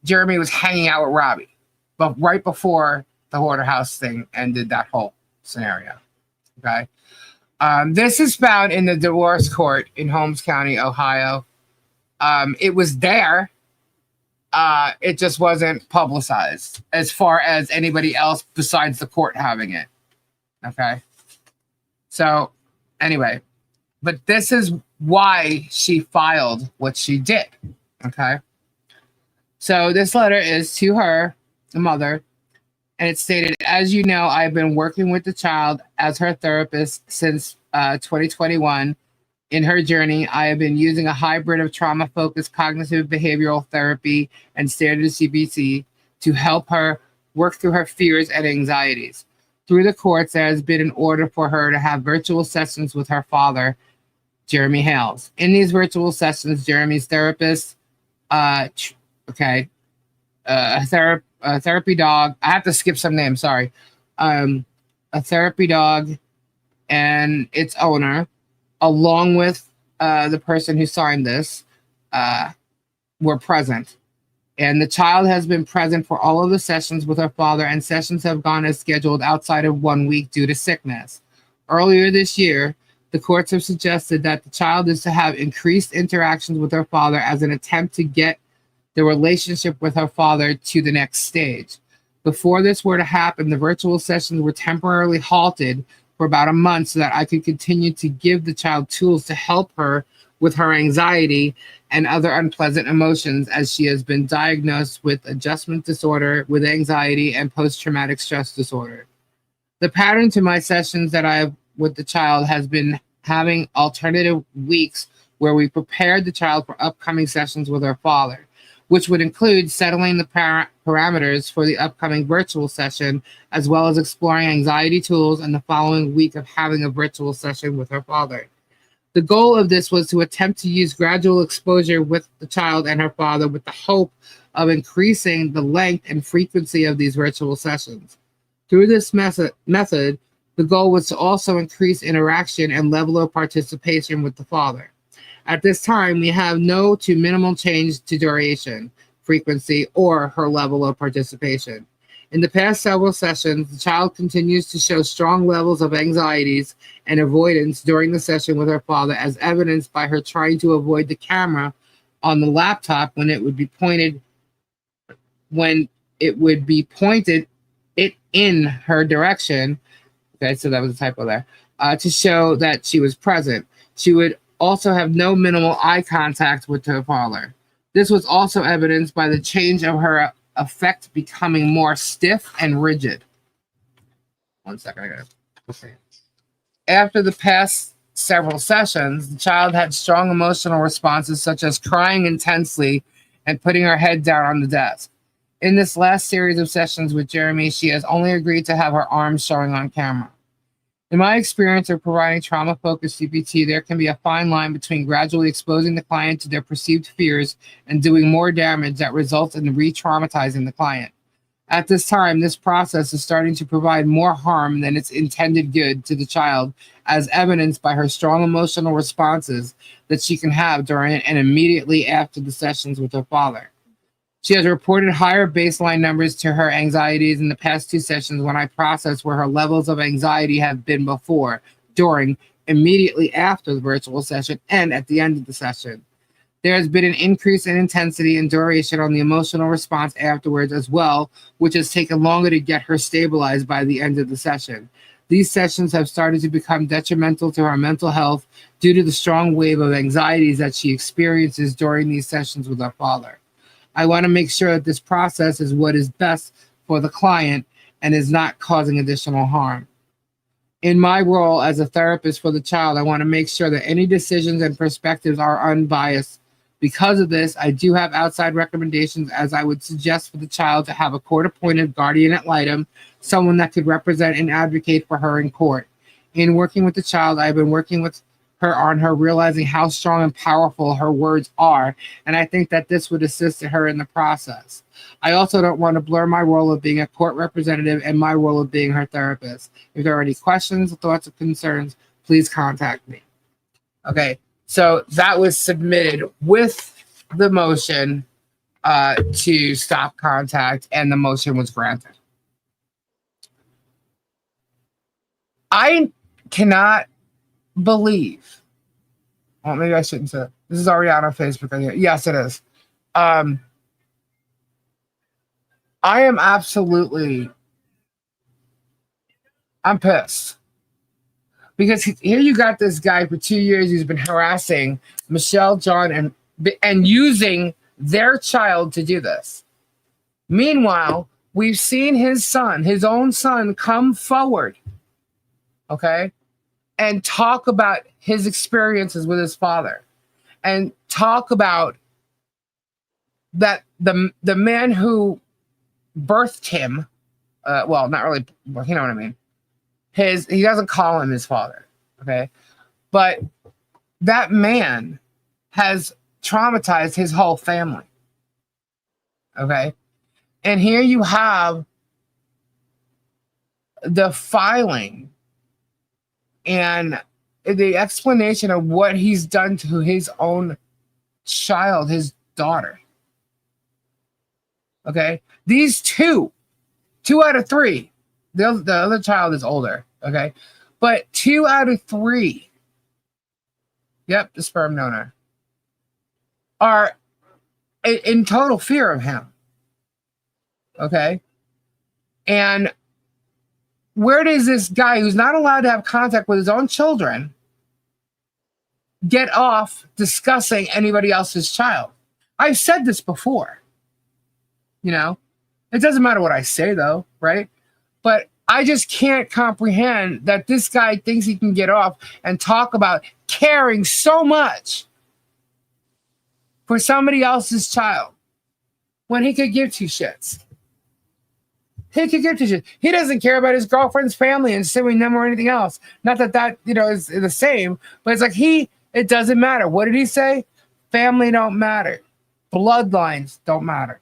Speaker 1: Jeremy was hanging out with Robbie, but right before the Hoarder House thing ended that whole scenario. Okay. This is found in the divorce court in Holmes County, Ohio. It was there. It just wasn't publicized as far as anybody else besides the court having it. Okay. So anyway, but this is why she filed what she did. Okay. So this letter is to her, the mother, and it stated, as you know, I've been working with the child as her therapist since 2021. In her journey, I have been using a hybrid of trauma-focused cognitive behavioral therapy and standard CBT to help her work through her fears and anxieties. Through the courts, there has been an order for her to have virtual sessions with her father, Jeremy Hales. In these virtual sessions, Jeremy's therapist, a therapy dog. I have to skip some names. Sorry. a therapy dog and its owner, along with the person who signed this, were present. And the child has been present for all of the sessions with her father, and sessions have gone as scheduled outside of 1 week due to sickness. Earlier this year, the courts have suggested that the child is to have increased interactions with her father as an attempt to get the relationship with her father to the next stage. Before this were to happen, the virtual sessions were temporarily halted for about a month so that I could continue to give the child tools to help her with her anxiety and other unpleasant emotions, as she has been diagnosed with adjustment disorder, with anxiety, and post-traumatic stress disorder. The pattern to my sessions that I have with the child has been having alternative weeks where we prepared the child for upcoming sessions with her father, which would include settling the parameters for the upcoming virtual session, as well as exploring anxiety tools and the following week of having a virtual session with her father. The goal of this was to attempt to use gradual exposure with the child and her father with the hope of increasing the length and frequency of these virtual sessions. Through this method, the goal was to also increase interaction and level of participation with the father. At this time, we have no to minimal change to duration, frequency, or her level of participation. In the past several sessions, the child continues to show strong levels of anxieties and avoidance during the session with her father, as evidenced by her trying to avoid the camera on the laptop when it would be pointed it in her direction. Okay, so that was a typo there. To show that she was present. She would also have no minimal eye contact with her father. This was also evidenced by the change of her affect becoming more stiff and rigid. 1 second, I got it. Okay. After the past several sessions, the child had strong emotional responses such as crying intensely and putting her head down on the desk. In this last series of sessions with Jeremy, she has only agreed to have her arms showing on camera. In my experience of providing trauma-focused CBT, there can be a fine line between gradually exposing the client to their perceived fears and doing more damage that results in re-traumatizing the client. At this time, this process is starting to provide more harm than its intended good to the child, as evidenced by her strong emotional responses that she can have during and immediately after the sessions with her father. She has reported higher baseline numbers to her anxieties in the past 2 sessions when I process where her levels of anxiety have been before, during, immediately after the virtual session, and at the end of the session. There has been an increase in intensity and duration on the emotional response afterwards as well, which has taken longer to get her stabilized by the end of the session. These sessions have started to become detrimental to her mental health due to the strong wave of anxieties that she experiences during these sessions with her father. I want to make sure that this process is what is best for the client and is not causing additional harm. In my role as a therapist for the child, I want to make sure that any decisions and perspectives are unbiased. Because of this, I do have outside recommendations, as I would suggest for the child to have a court-appointed guardian ad litem, someone that could represent and advocate for her in court. In working with the child, I've been working with her on her realizing how strong and powerful her words are, and I think that this would assist her in the process. I also don't want to blur my role of being a court representative and my role of being her therapist. If there are any questions, thoughts, or concerns, please contact me. Okay, so that was submitted with the motion to stop contact, and the motion was granted. I cannot believe, well, maybe I shouldn't say it. This is already out on Facebook. Yes, it is. I am absolutely, I'm pissed. Because here you got this guy for 2 years who's been harassing Michelle, John, and using their child to do this. Meanwhile, we've seen his son, his own son, come forward, okay, and talk about his experiences with his father, and talk about that the man who birthed him, well, not really, well, you know what I mean. He doesn't call him his father, okay? But that man has traumatized his whole family, okay? And here you have the filing and the explanation of what he's done to his own child, his daughter. Okay, these two out of three, the other child is older. Okay, but 2 out of 3, yep, the sperm donor, are in total fear of him. Okay, and where does this guy who's not allowed to have contact with his own children get off discussing anybody else's child? I've said this before. It doesn't matter what I say, though, right? But I just can't comprehend that this guy thinks he can get off and talk about caring so much for somebody else's child when he could give two shits. He could give two shits. He doesn't care about his girlfriend's family and suing them or anything else. Not that is the same, but it's like it doesn't matter. What did he say? Family don't matter. Bloodlines don't matter.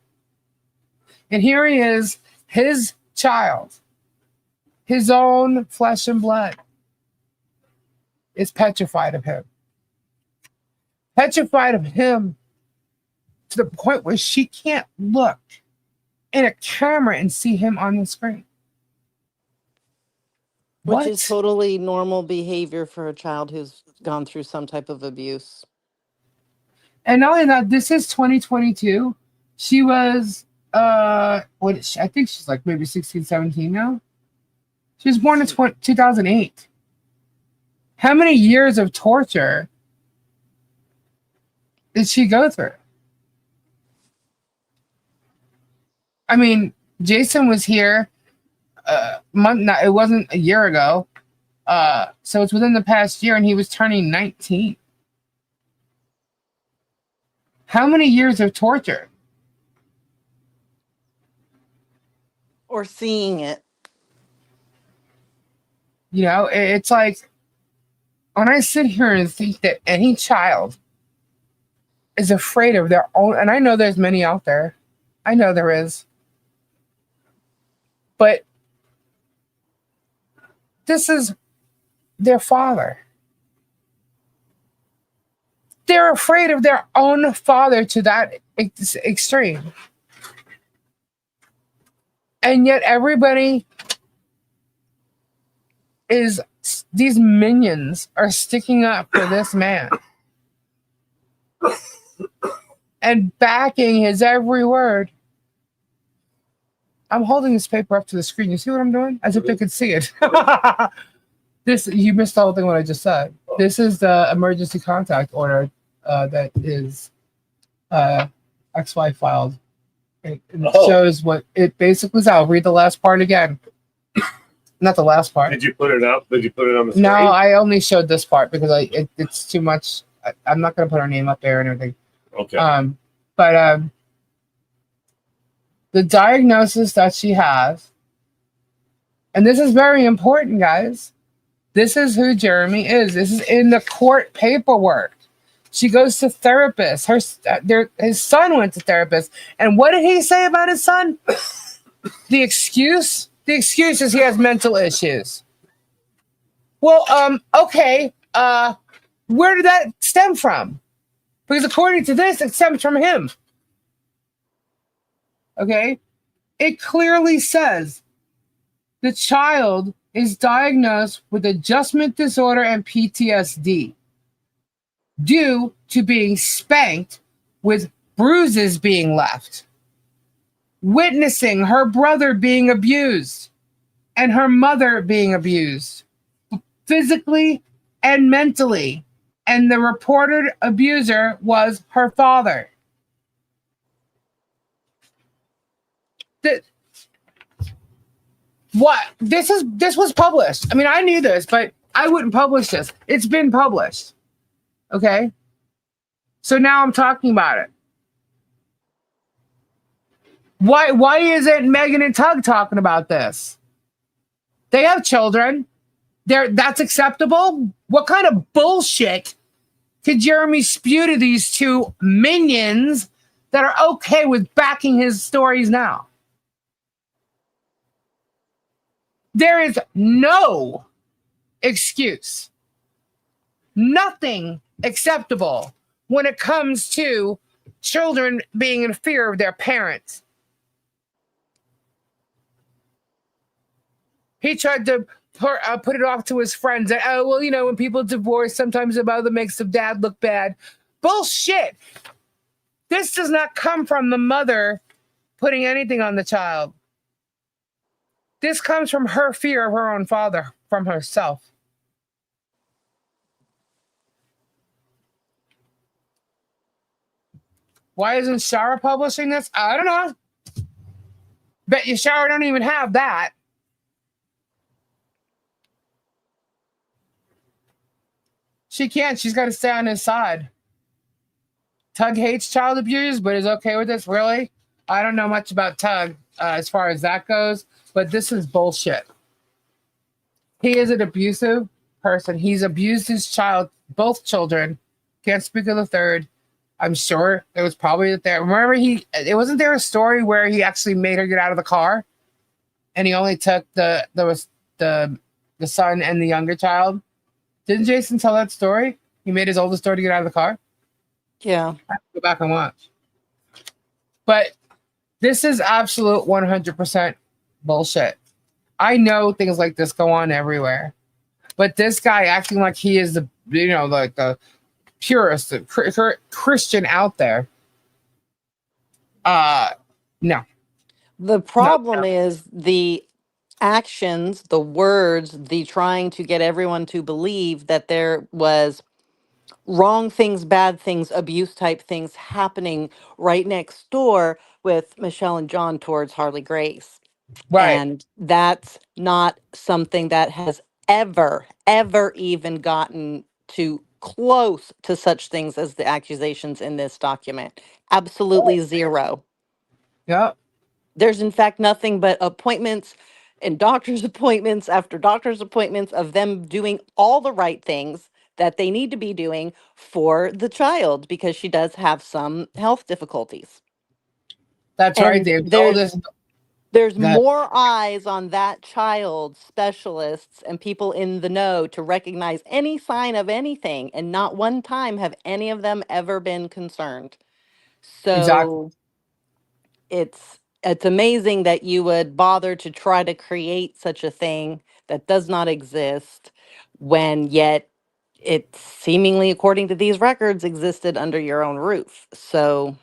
Speaker 1: And here he is, his child, his own flesh and blood, is petrified of him. Petrified of him to the point where she can't look in a camera and see him on the screen.
Speaker 4: Which is totally normal behavior for a child who's gone through some type of abuse.
Speaker 1: And not only that, this is 2022. She was, I think she's like maybe 16, 17 now. She was born in 2008. How many years of torture did she go through? I mean, Jason was here it wasn't a year ago. So it's within the past year, and he was turning 19. How many years of torture?
Speaker 4: Or seeing it.
Speaker 1: It's like when I sit here and think that any child is afraid of their own, and I know there's many out there. I know there is. But this is their father. They're afraid of their own father to that extreme. And yet everybody these minions are sticking up for this man and backing his every word. I'm holding this paper up to the screen. You see what I'm doing? As if they could see it. You missed the whole thing what I just said. This is the emergency contact order that is ex-wife filed. It shows what it basically is. I'll read the last part again. Not the last part.
Speaker 3: Did you put it up? Did you put it on the screen?
Speaker 1: No, I only showed this part because it's too much. I'm not going to put her name up there and everything.
Speaker 3: Okay.
Speaker 1: But the diagnosis that she has, and this is very important, guys. This is who Jeremy is. This is in the court paperwork. She goes to therapists. His son went to therapists. And what did he say about his son? The excuse is he has mental issues. Well, okay. Where did that stem from? Because according to this, it stems from him. Okay? It clearly says the child is diagnosed with adjustment disorder and PTSD due to being spanked with bruises being left, witnessing her brother being abused and her mother being abused physically and mentally, and the reported abuser was her father. This was published. I mean, I knew this, but I wouldn't publish this. It's been published. Okay? So now I'm talking about it. Why isn't Megan and Tug talking about this? They have children. That's acceptable? What kind of bullshit could Jeremy spew to these two minions that are okay with backing his stories now? There is no excuse, nothing acceptable when it comes to children being in fear of their parents. He tried to put it off to his friends that, oh, well, you know, when people divorce, sometimes the mother makes the dad look bad. Bullshit. This does not come from the mother putting anything on the child. This comes from her fear of her own father, from herself. Why isn't Shara publishing this? I don't know. Bet you Shara don't even have that. She can't. She's got to stay on his side. Tug hates child abuse, but is okay with this. Really? I don't know much about Tug as far as that goes, but this is bullshit. He is an abusive person. He's abused his child, both children. Can't speak of the third. I'm sure it was probably there. Remember, it wasn't there a story where he actually made her get out of the car, and he only took the son and the younger child. Didn't Jason tell that story? He made his oldest daughter get out of the car.
Speaker 4: Yeah.
Speaker 1: I have to go back and watch. But this is absolute 100% bullshit. I know things like this go on everywhere, but this guy acting like he is the, you know, like the purest Christian out there. No.
Speaker 4: The problem is the actions, the words, the trying to get everyone to believe that there was wrong things, bad things, abuse type things happening right next door with Michelle and John towards Harley Grace.
Speaker 1: Right.
Speaker 4: And that's not something that has ever even gotten to close to such things as the accusations in this document. Absolutely zero.
Speaker 1: Yep.
Speaker 4: There's in fact nothing but appointments and doctor's appointments after doctor's appointments of them doing all the right things that they need to be doing for the child because she does have some health difficulties.
Speaker 1: That's right,
Speaker 4: And
Speaker 1: Dave.
Speaker 4: there's
Speaker 1: That
Speaker 4: more eyes on that child, specialists and people in the know to recognize any sign of anything, and not one time have any of them ever been concerned.
Speaker 1: exactly.
Speaker 4: So it's amazing that you would bother to try to create such a thing that does not exist when yet it seemingly, according to these records, existed under your own roof. So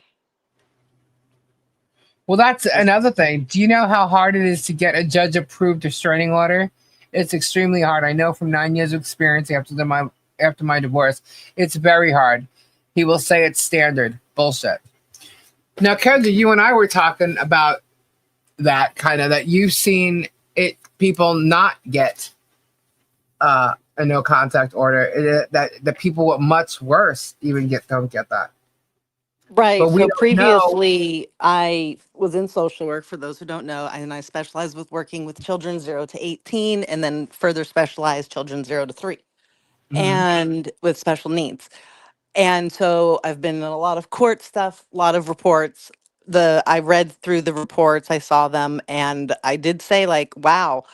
Speaker 1: Well, that's another thing. Do you know how hard it is to get a judge approved restraining order? It's extremely hard. I know from 9 years of experience after my divorce. It's very hard. He will say it's standard. Bullshit. Now, Kendra, you and I were talking about that kind of that you've seen it people not get a no contact order. That the people with much worse even don't get that.
Speaker 4: right.
Speaker 1: But we
Speaker 4: So
Speaker 1: don't know.
Speaker 4: previously, I was in social work, for those who don't know, and I specialized with working with children 0 to 18, and then further specialized children 0 to 3,
Speaker 1: Mhm.
Speaker 4: and with special needs. And so I've been in a lot of court stuff, a lot of reports. I read through the reports, I saw them, and I did say, like, wow,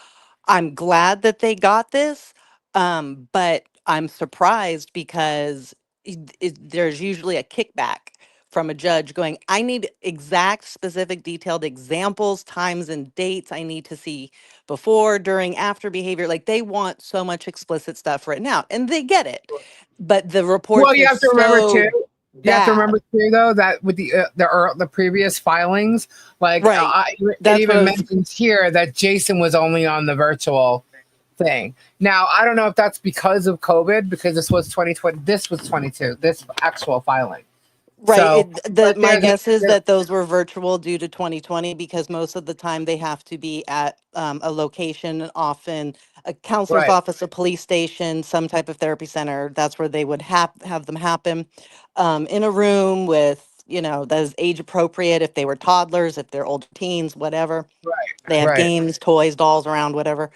Speaker 4: I'm glad that they got this, but I'm surprised because there's usually a kickback from a judge going, I need exact, specific, detailed examples, times, and dates. I need to see before, during, after behavior. Like they want so much explicit stuff written out, and they get it. But the
Speaker 1: Well,
Speaker 4: reports
Speaker 1: you
Speaker 4: are
Speaker 1: have to remember too.
Speaker 4: so
Speaker 1: You have to remember
Speaker 4: bad.
Speaker 1: too, though, that with the previous filings, like
Speaker 4: Right.
Speaker 1: it
Speaker 4: That's what I
Speaker 1: even
Speaker 4: was.
Speaker 1: mentions here that Jason was only on the virtual thing. Now, I don't know if that's because of COVID, because this was 2020. This was 22. This actual filing.
Speaker 4: Right.
Speaker 1: So, but
Speaker 4: My guess is that those were virtual due to 2020 because most of the time they have to be at a location, often a counselor's
Speaker 1: right,
Speaker 4: office, a police station, some type of therapy center. That's where they would have them happen in a room with, that is age appropriate if they were toddlers, if they're older teens, whatever. They have
Speaker 1: right,
Speaker 4: games, toys, dolls around, whatever.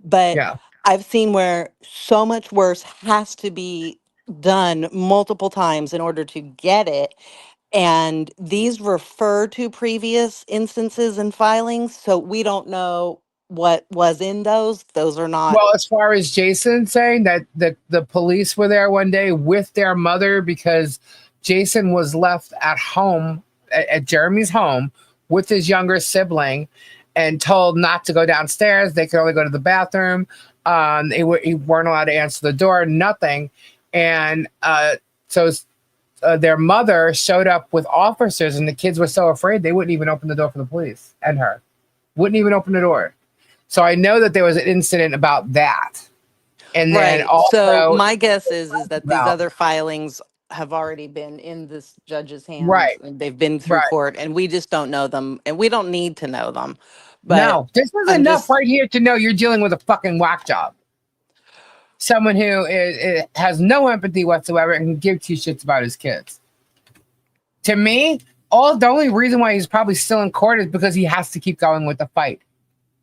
Speaker 4: But
Speaker 1: yeah.
Speaker 4: I've seen where so much worse has to be done multiple times in order to get it. And these refer to previous instances and filings. So we don't know what was in those. Those are not
Speaker 1: Well, as far as Jason saying that the police were there one day with their mother because Jason was left at home at Jeremy's home with his younger sibling and told not to go downstairs. They could only go to the bathroom. He weren't allowed to answer the door, nothing. And so their mother showed up with officers, and the kids were so afraid they wouldn't even open the door for the police and her. Wouldn't even open the door. So I know that there was an incident about that. And then
Speaker 4: right. So
Speaker 1: also
Speaker 4: my guess is that these
Speaker 1: about
Speaker 4: other filings have already been in this judge's hands
Speaker 1: right,
Speaker 4: and they've been through
Speaker 1: right.
Speaker 4: court, and we just don't know them, and we don't need to know them. But
Speaker 1: No, this is
Speaker 4: I'm
Speaker 1: enough
Speaker 4: just
Speaker 1: right here to know you're dealing with a fucking whack job. Someone who has no empathy whatsoever and can give two shits about his kids. To me, the only reason why he's probably still in court is because he has to keep going with the fight.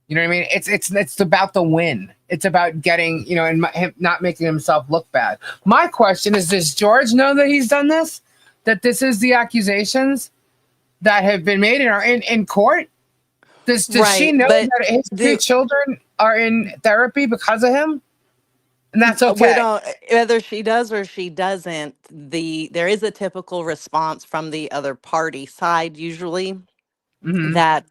Speaker 1: You know what I mean? It's about the win. It's about getting, and him not making himself look bad. My question is, does George know that he's done this? That this is the accusations that have been made and are in court? Does she
Speaker 4: right.
Speaker 1: know
Speaker 4: But
Speaker 1: that his two children are in therapy because of him? And that's
Speaker 4: we
Speaker 1: okay.
Speaker 4: don't, whether she does or she doesn't, there is a typical response from the other party side usually
Speaker 1: Hmm.
Speaker 4: that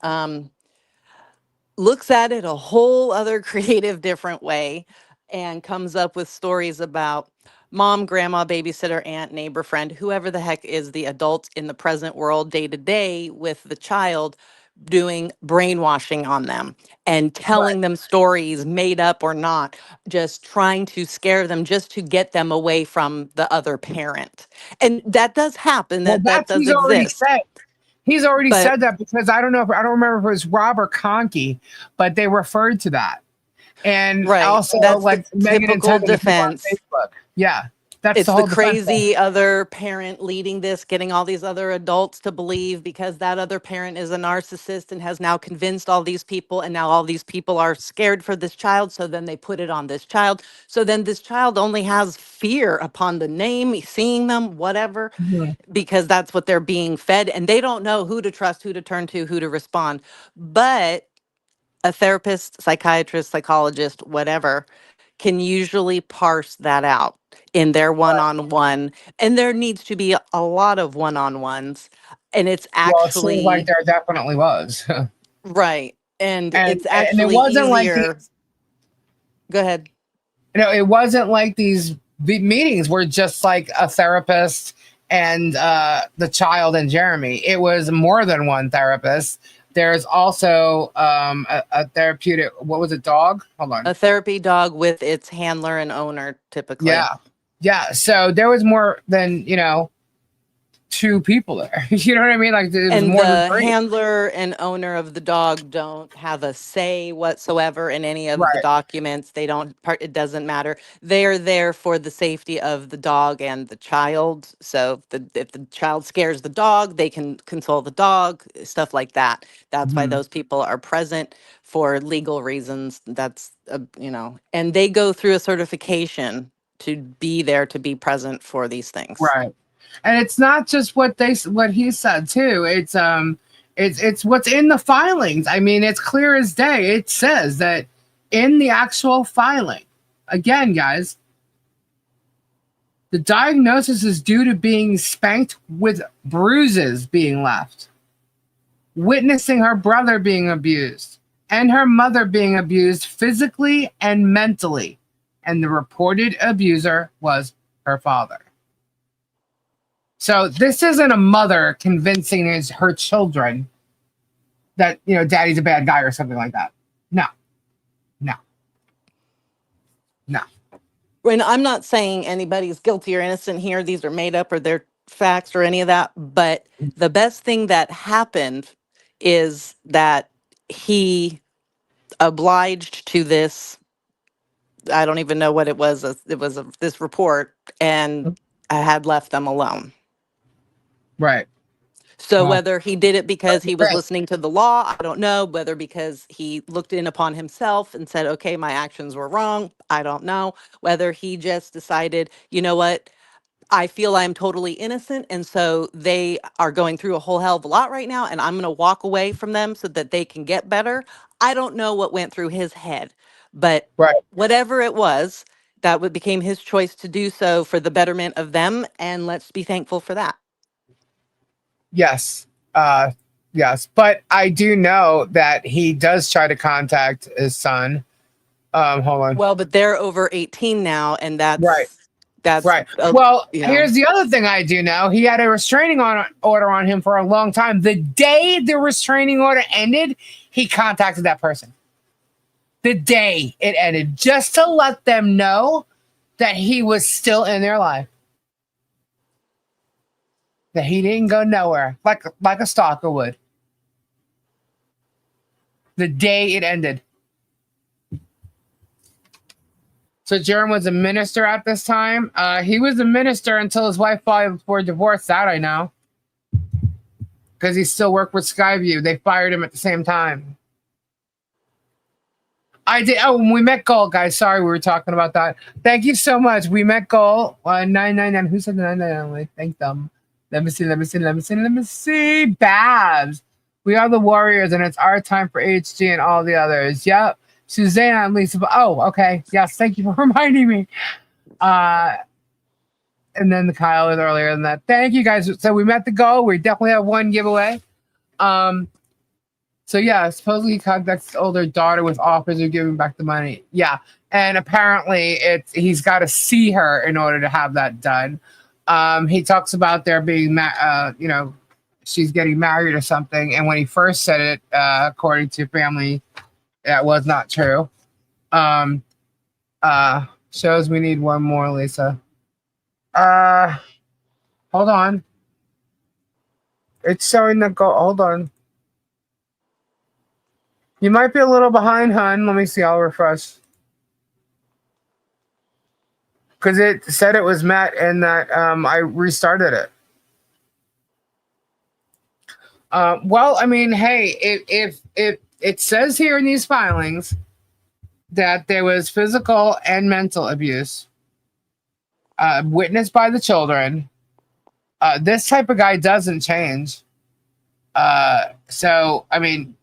Speaker 4: looks at it a whole other creative different way and comes up with stories about mom, grandma, babysitter, aunt, neighbor, friend, whoever the heck is the adult in the present world day to day with the child, doing brainwashing on them and
Speaker 1: Right.
Speaker 4: telling them stories, made up or not, just trying to scare them just to get them away from the other parent. And that does happen,
Speaker 1: Well,
Speaker 4: that
Speaker 1: that's
Speaker 4: does
Speaker 1: he's already
Speaker 4: exist.
Speaker 1: said. He's already
Speaker 4: But
Speaker 1: said that because I don't know. I don't remember if it was Rob or Conkey, but they referred to that. And
Speaker 4: right,
Speaker 1: also,
Speaker 4: that's the
Speaker 1: like Megan and
Speaker 4: typical
Speaker 1: Tevin, the people on
Speaker 4: defense.
Speaker 1: Facebook. Yeah, that's the
Speaker 4: It's the
Speaker 1: whole defense thing.
Speaker 4: crazy other parent leading this, getting all these other adults to believe because that other parent is a narcissist and has now convinced all these people. And now all these people are scared for this child. So then they put it on this child. So then this child only has fear upon the name, seeing them, whatever,
Speaker 1: Mhm.
Speaker 4: because that's what they're being fed. And they don't know who to trust, who to turn to, who to respond. But a therapist, psychiatrist, psychologist, whatever, can usually parse that out in their one
Speaker 1: Right.
Speaker 4: on one. And there needs to be a lot of one on ones. And it's
Speaker 1: Well, it seems like
Speaker 4: actually
Speaker 1: there definitely was,
Speaker 4: right. And
Speaker 1: and
Speaker 4: it's
Speaker 1: and it
Speaker 4: actually
Speaker 1: wasn't like
Speaker 4: easier.
Speaker 1: these.
Speaker 4: Go ahead.
Speaker 1: It wasn't like these meetings were just like a therapist and the child and Jeremy. It was more than one therapist. There's also a therapeutic. What was it? Dog. Hold on.
Speaker 4: A therapy dog with its handler and owner typically.
Speaker 1: Yeah, yeah. So there was more than two people there. You know what I mean? Like it was
Speaker 4: And
Speaker 1: more than
Speaker 4: the
Speaker 1: three.
Speaker 4: handler and owner of the dog don't have a say whatsoever in any of the
Speaker 1: Right.
Speaker 4: documents. They don't part, it doesn't matter. They are there for the safety of the dog and the child. So if the child scares the dog, they can console the dog, stuff like that. That's why
Speaker 1: Mhm.
Speaker 4: those people are present for legal reasons. That's, and they go through a certification to be there to be present for these things.
Speaker 1: Right. And it's not just what he said too. It's what's in the filings. I mean, it's clear as day. It says that in the actual filing. Again, guys, the diagnosis is due to being spanked with bruises being left, witnessing her brother being abused, and her mother being abused physically and mentally. And the reported abuser was her father. So this isn't a mother convincing her children that daddy's a bad guy or something like that. No, no, no.
Speaker 4: And I'm not saying anybody's guilty or innocent here. These are made up or they're facts or any of that. But the best thing that happened is that he obliged to this. I don't even know what it was. It was this report, and I had left them alone.
Speaker 1: Right.
Speaker 4: So
Speaker 1: Well,
Speaker 4: whether he did it because he was
Speaker 1: right.
Speaker 4: listening to the law, I don't know. Whether because he looked in upon himself and said, okay, my actions were wrong, I don't know. Whether he just decided, you know what, I feel I'm totally innocent. And so they are going through a whole hell of a lot right now. And I'm going to walk away from them so that they can get better. I don't know what went through his head, but
Speaker 1: Right.
Speaker 4: whatever it was, that became his choice to do so for the betterment of them. And let's be thankful for that.
Speaker 1: Yes. Yes. But I do know that he does try to contact his son. Hold on.
Speaker 4: Well, but they're over 18 now. And
Speaker 1: Right.
Speaker 4: that's,
Speaker 1: Right. Well,
Speaker 4: you know,
Speaker 1: here's the other thing I do know. He had a restraining order on him for a long time. The day the restraining order ended, he contacted that person. The day it ended, just to let them know that he was still in their life. That he didn't go nowhere, like a stalker would. The day it ended. So Jerem was a minister at this time. He was a minister until his wife filed for divorce. That I know, because he still worked with Skyview. They fired him at the same time. I did. Oh, we met Gold, guys. Sorry, we were talking about that. Thank you so much. We met Gold. 999. Who said 999? Thank them. Let me see. Babs. We are the Warriors, and it's our time for HG and all the others. Yep. Suzanne and Lisa. Oh, okay. Yes, thank you for reminding me. And then the Kyle was earlier than that. Thank you, guys. So we met the goal. We definitely have one giveaway. So yeah, supposedly he contacts his older daughter with offers of giving back the money. Yeah, and apparently he's got to see her in order to have that done. He talks about there being, she's getting married or something. And when he first said it, according to family, that was not true. Shows we need one more, Lisa. Hold on. It's showing the goal. Hold on. You might be a little behind, hon. Let me see. I'll refresh. Because it said it was met and that I restarted it. Well, I mean, hey, if it says here in these filings that there was physical and mental abuse witnessed by the children, this type of guy doesn't change. So, I mean,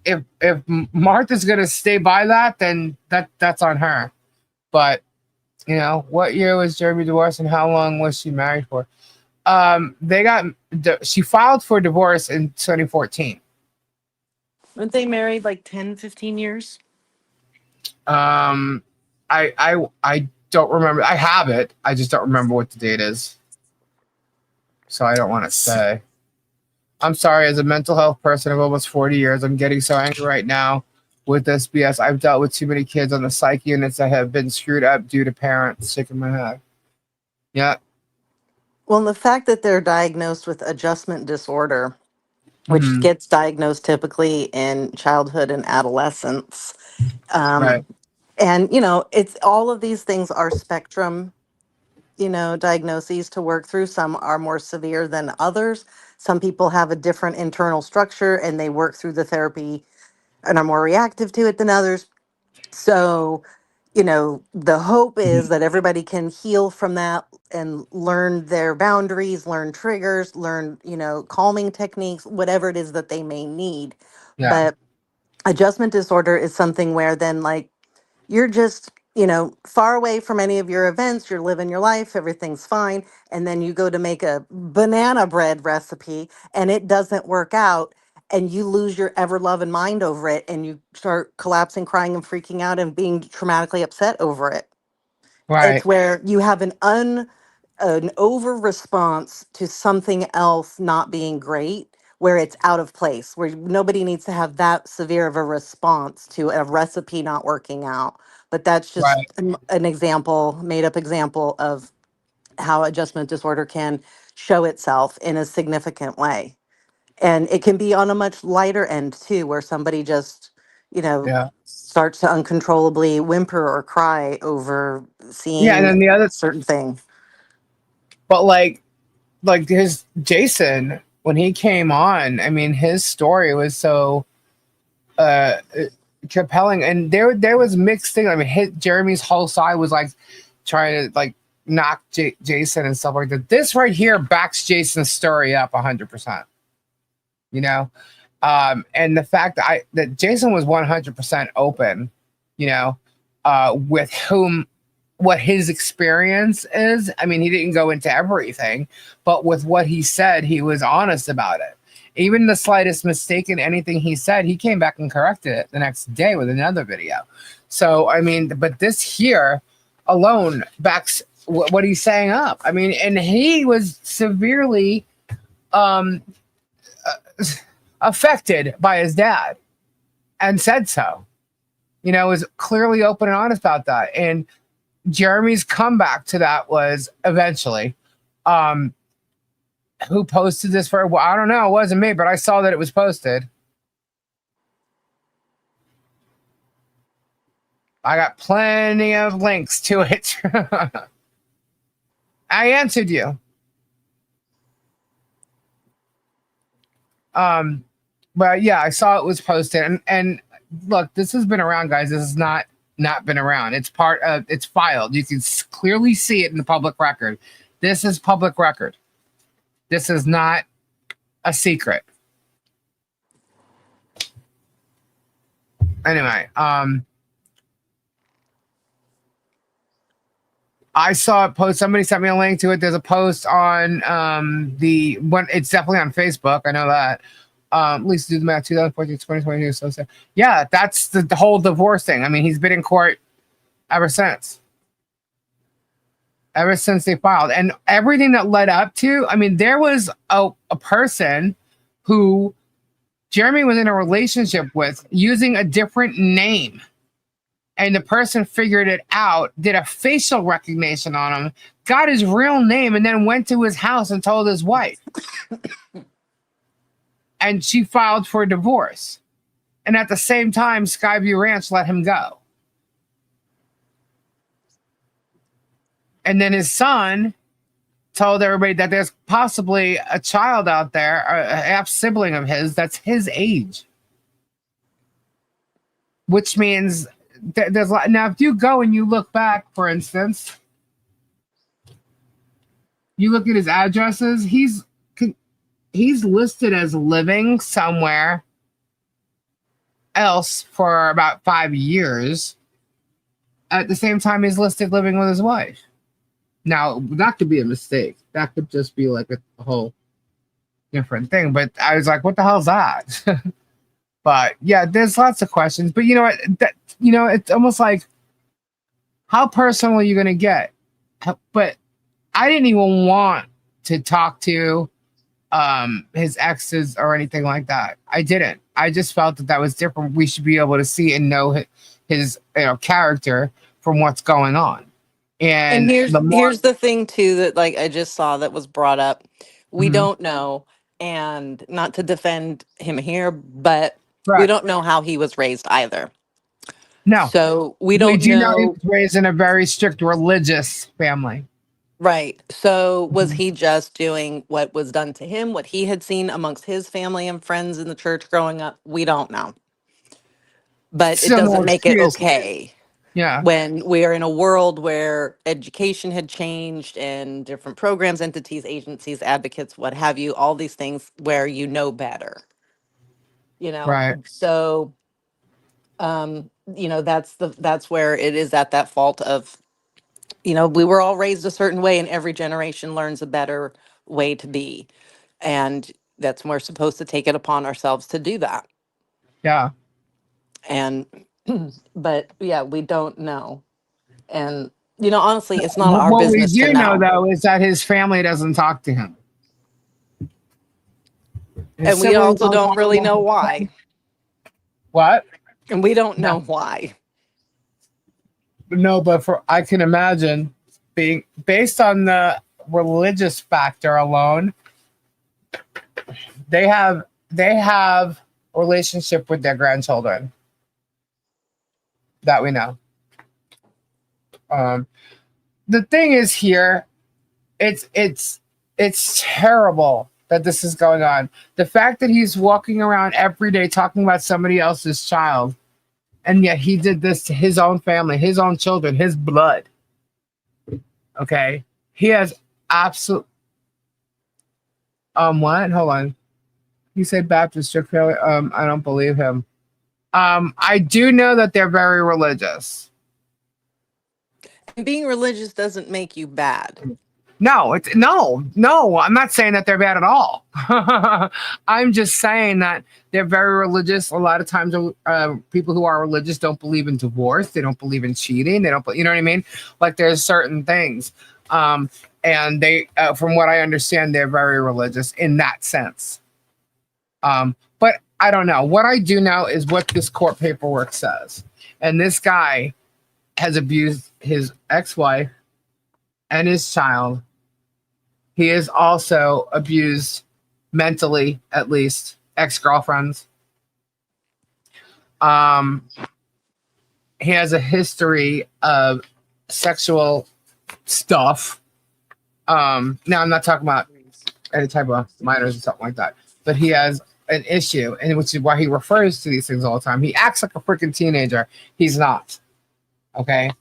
Speaker 1: if Martha's gonna stay by that, then that's on her. But what year was Jeremy divorced and how long was she married for? She filed for divorce in 2014.
Speaker 4: weren't they married like 10, 15 years?
Speaker 1: I don't remember. I have it. I just don't remember what the date is. So I don't want to say. I'm sorry, as a mental health person of almost 40 years, I'm getting so angry right now with this BS. I've dealt with too many kids on the psych units that have been screwed up due to parents shaking my head. Yeah.
Speaker 4: Well, the fact that they're diagnosed with adjustment disorder, which gets diagnosed typically in childhood and adolescence.
Speaker 1: Right.
Speaker 4: And, it's all of these things are spectrum, diagnoses to work through. Some are more severe than others. Some people have a different internal structure and they work through the therapy and are more reactive to it than others. So, the hope is that everybody can heal from that and learn their boundaries, learn triggers, learn, calming techniques, whatever it is that they may need.
Speaker 1: Yeah.
Speaker 4: But adjustment disorder is something where then, like, you're just, far away from any of your events, you're living your life, everything's fine. And then you go to make a banana bread recipe and it doesn't work out and you lose your ever loving mind over it and you start collapsing, crying and freaking out and being traumatically upset over it. It's
Speaker 1: Right.
Speaker 4: where you have an over response to something else not being great, where it's out of place, where nobody needs to have that severe of a response to a recipe not working out. But that's just
Speaker 1: Right.
Speaker 4: an example, made up example of how adjustment disorder can show itself in a significant way. And it can be on a much lighter end too, where somebody just,
Speaker 1: Yeah.
Speaker 4: starts to uncontrollably whimper or cry over
Speaker 1: Yeah. And
Speaker 4: seeing
Speaker 1: then the
Speaker 4: a
Speaker 1: other,
Speaker 4: certain thing.
Speaker 1: but like his Jason, when he came on, I mean, his story was so uh compelling, and there was mixed things. I mean, Jeremy's whole side was like trying to knock Jason and stuff like that. This right here backs Jason's story up 100%. You know, and the fact that Jason was 100% open, you know, with what his experience is. I mean, he didn't go into everything, but with what he said, he was honest about it. Even the slightest mistake in anything he said, he came back and corrected it the next day with another video. So, I mean, but this here alone backs what he's saying up. I mean, and he was severely affected by his dad and said so. You know, was clearly open and honest about that. And Jeremy's comeback to that was eventually, who posted this for? Well, I don't know. It wasn't me, but I saw that it was posted. I got plenty of links to it. I answered you. But yeah, I saw it was posted, and look, this has been around, guys. This has not been around. It's it's filed. You can clearly see it in the public record. This is public record. This is not a secret. Anyway, I saw a post. Somebody sent me a link to it. There's a post on the one. It's definitely on Facebook. I know that. At least do the math. 2014, 2022. So yeah, that's the whole divorce thing. I mean, he's been in court ever since. Ever since they filed, and everything that led up to. I mean, there was a person who Jeremy was in a relationship with using a different name. And the person figured it out, did a facial recognition on him, got his real name, and then went to his house and told his wife. And she filed for divorce. And at the same time, Skyview Ranch let him go. And then his son told everybody that there's possibly a child out there, a half sibling of his, that's his age. Which means there's a lot. Now, if you go and you look back, for instance, you look at his addresses, he's listed as living somewhere else for about 5 years. At the same time, he's listed living with his wife. Now, that could be a mistake. That could just be like a whole different thing. But I was like, what the hell is that? But yeah, there's lots of questions. But you know what? It's almost like, how personal are you going to get? But I didn't even want to talk to his exes or anything like that. I didn't. I just felt that was different. We should be able to see and know his character from what's going on. And
Speaker 4: here's the thing too that like I just saw that was brought up. We don't know, and not to defend him here, but we don't know how he was raised either.
Speaker 1: No.
Speaker 4: So we don't
Speaker 1: know. We do know he
Speaker 4: know.
Speaker 1: was raised in a very strict religious family.
Speaker 4: Right. So was he just doing what was done to him, what he had seen amongst his family and friends in the church growing up? We don't know. But it doesn't make it okay.
Speaker 1: Yeah.
Speaker 4: When we are in a world where education had changed and different programs, entities, agencies, advocates, what have you, all these things where you know better.
Speaker 1: Right.
Speaker 4: So that's where it is at that fault of, we were all raised a certain way and every generation learns a better way to be. And that's when we're supposed to take it upon ourselves to do that.
Speaker 1: Yeah.
Speaker 4: And, but yeah, we don't know. And, honestly, it's not our business to know.
Speaker 1: What we do know, though, is that his family doesn't talk to him.
Speaker 4: And we also don't really know why.
Speaker 1: What?
Speaker 4: And we don't know why.
Speaker 1: No, but I can imagine being based on the religious factor alone, they have a relationship with their grandchildren that we know. The thing is here, it's terrible that this is going on. The fact that he's walking around every day talking about somebody else's child, and yet he did this to his own family, his own children, his blood. Okay, he has absolute. What? Hold on. He said Baptist church failure. I don't believe him. I do know that they're very religious.
Speaker 4: And being religious doesn't make you bad.
Speaker 1: No, it's no. I'm not saying that they're bad at all. I'm just saying that they're very religious. A lot of times, people who are religious don't believe in divorce. They don't believe in cheating. They don't. You know what I mean? Like there's certain things, and they, from what I understand, they're very religious in that sense. But I don't know. What I do know is what this court paperwork says, and this guy has abused his ex-wife and his child. He is also abused mentally, at least, ex-girlfriends. He has a history of sexual stuff. Now I'm not talking about any type of minors or something like that, but he has an issue, and which is why he refers to these things all the time. He acts like a freaking teenager. He's not. Okay.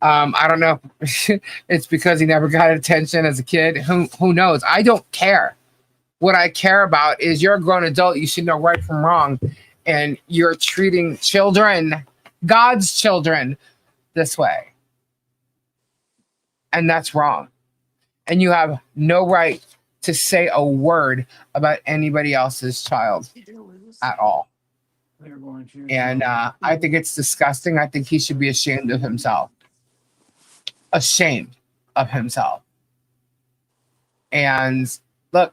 Speaker 1: I don't know. It's because he never got attention as a kid. Who knows? I don't care. What I care about is you're a grown adult. You should know right from wrong, and you're treating children, God's children, this way, and that's wrong. And you have no right to say a word about anybody else's child at all. And I think it's disgusting. I think he should be ashamed of himself. Ashamed of himself. And look,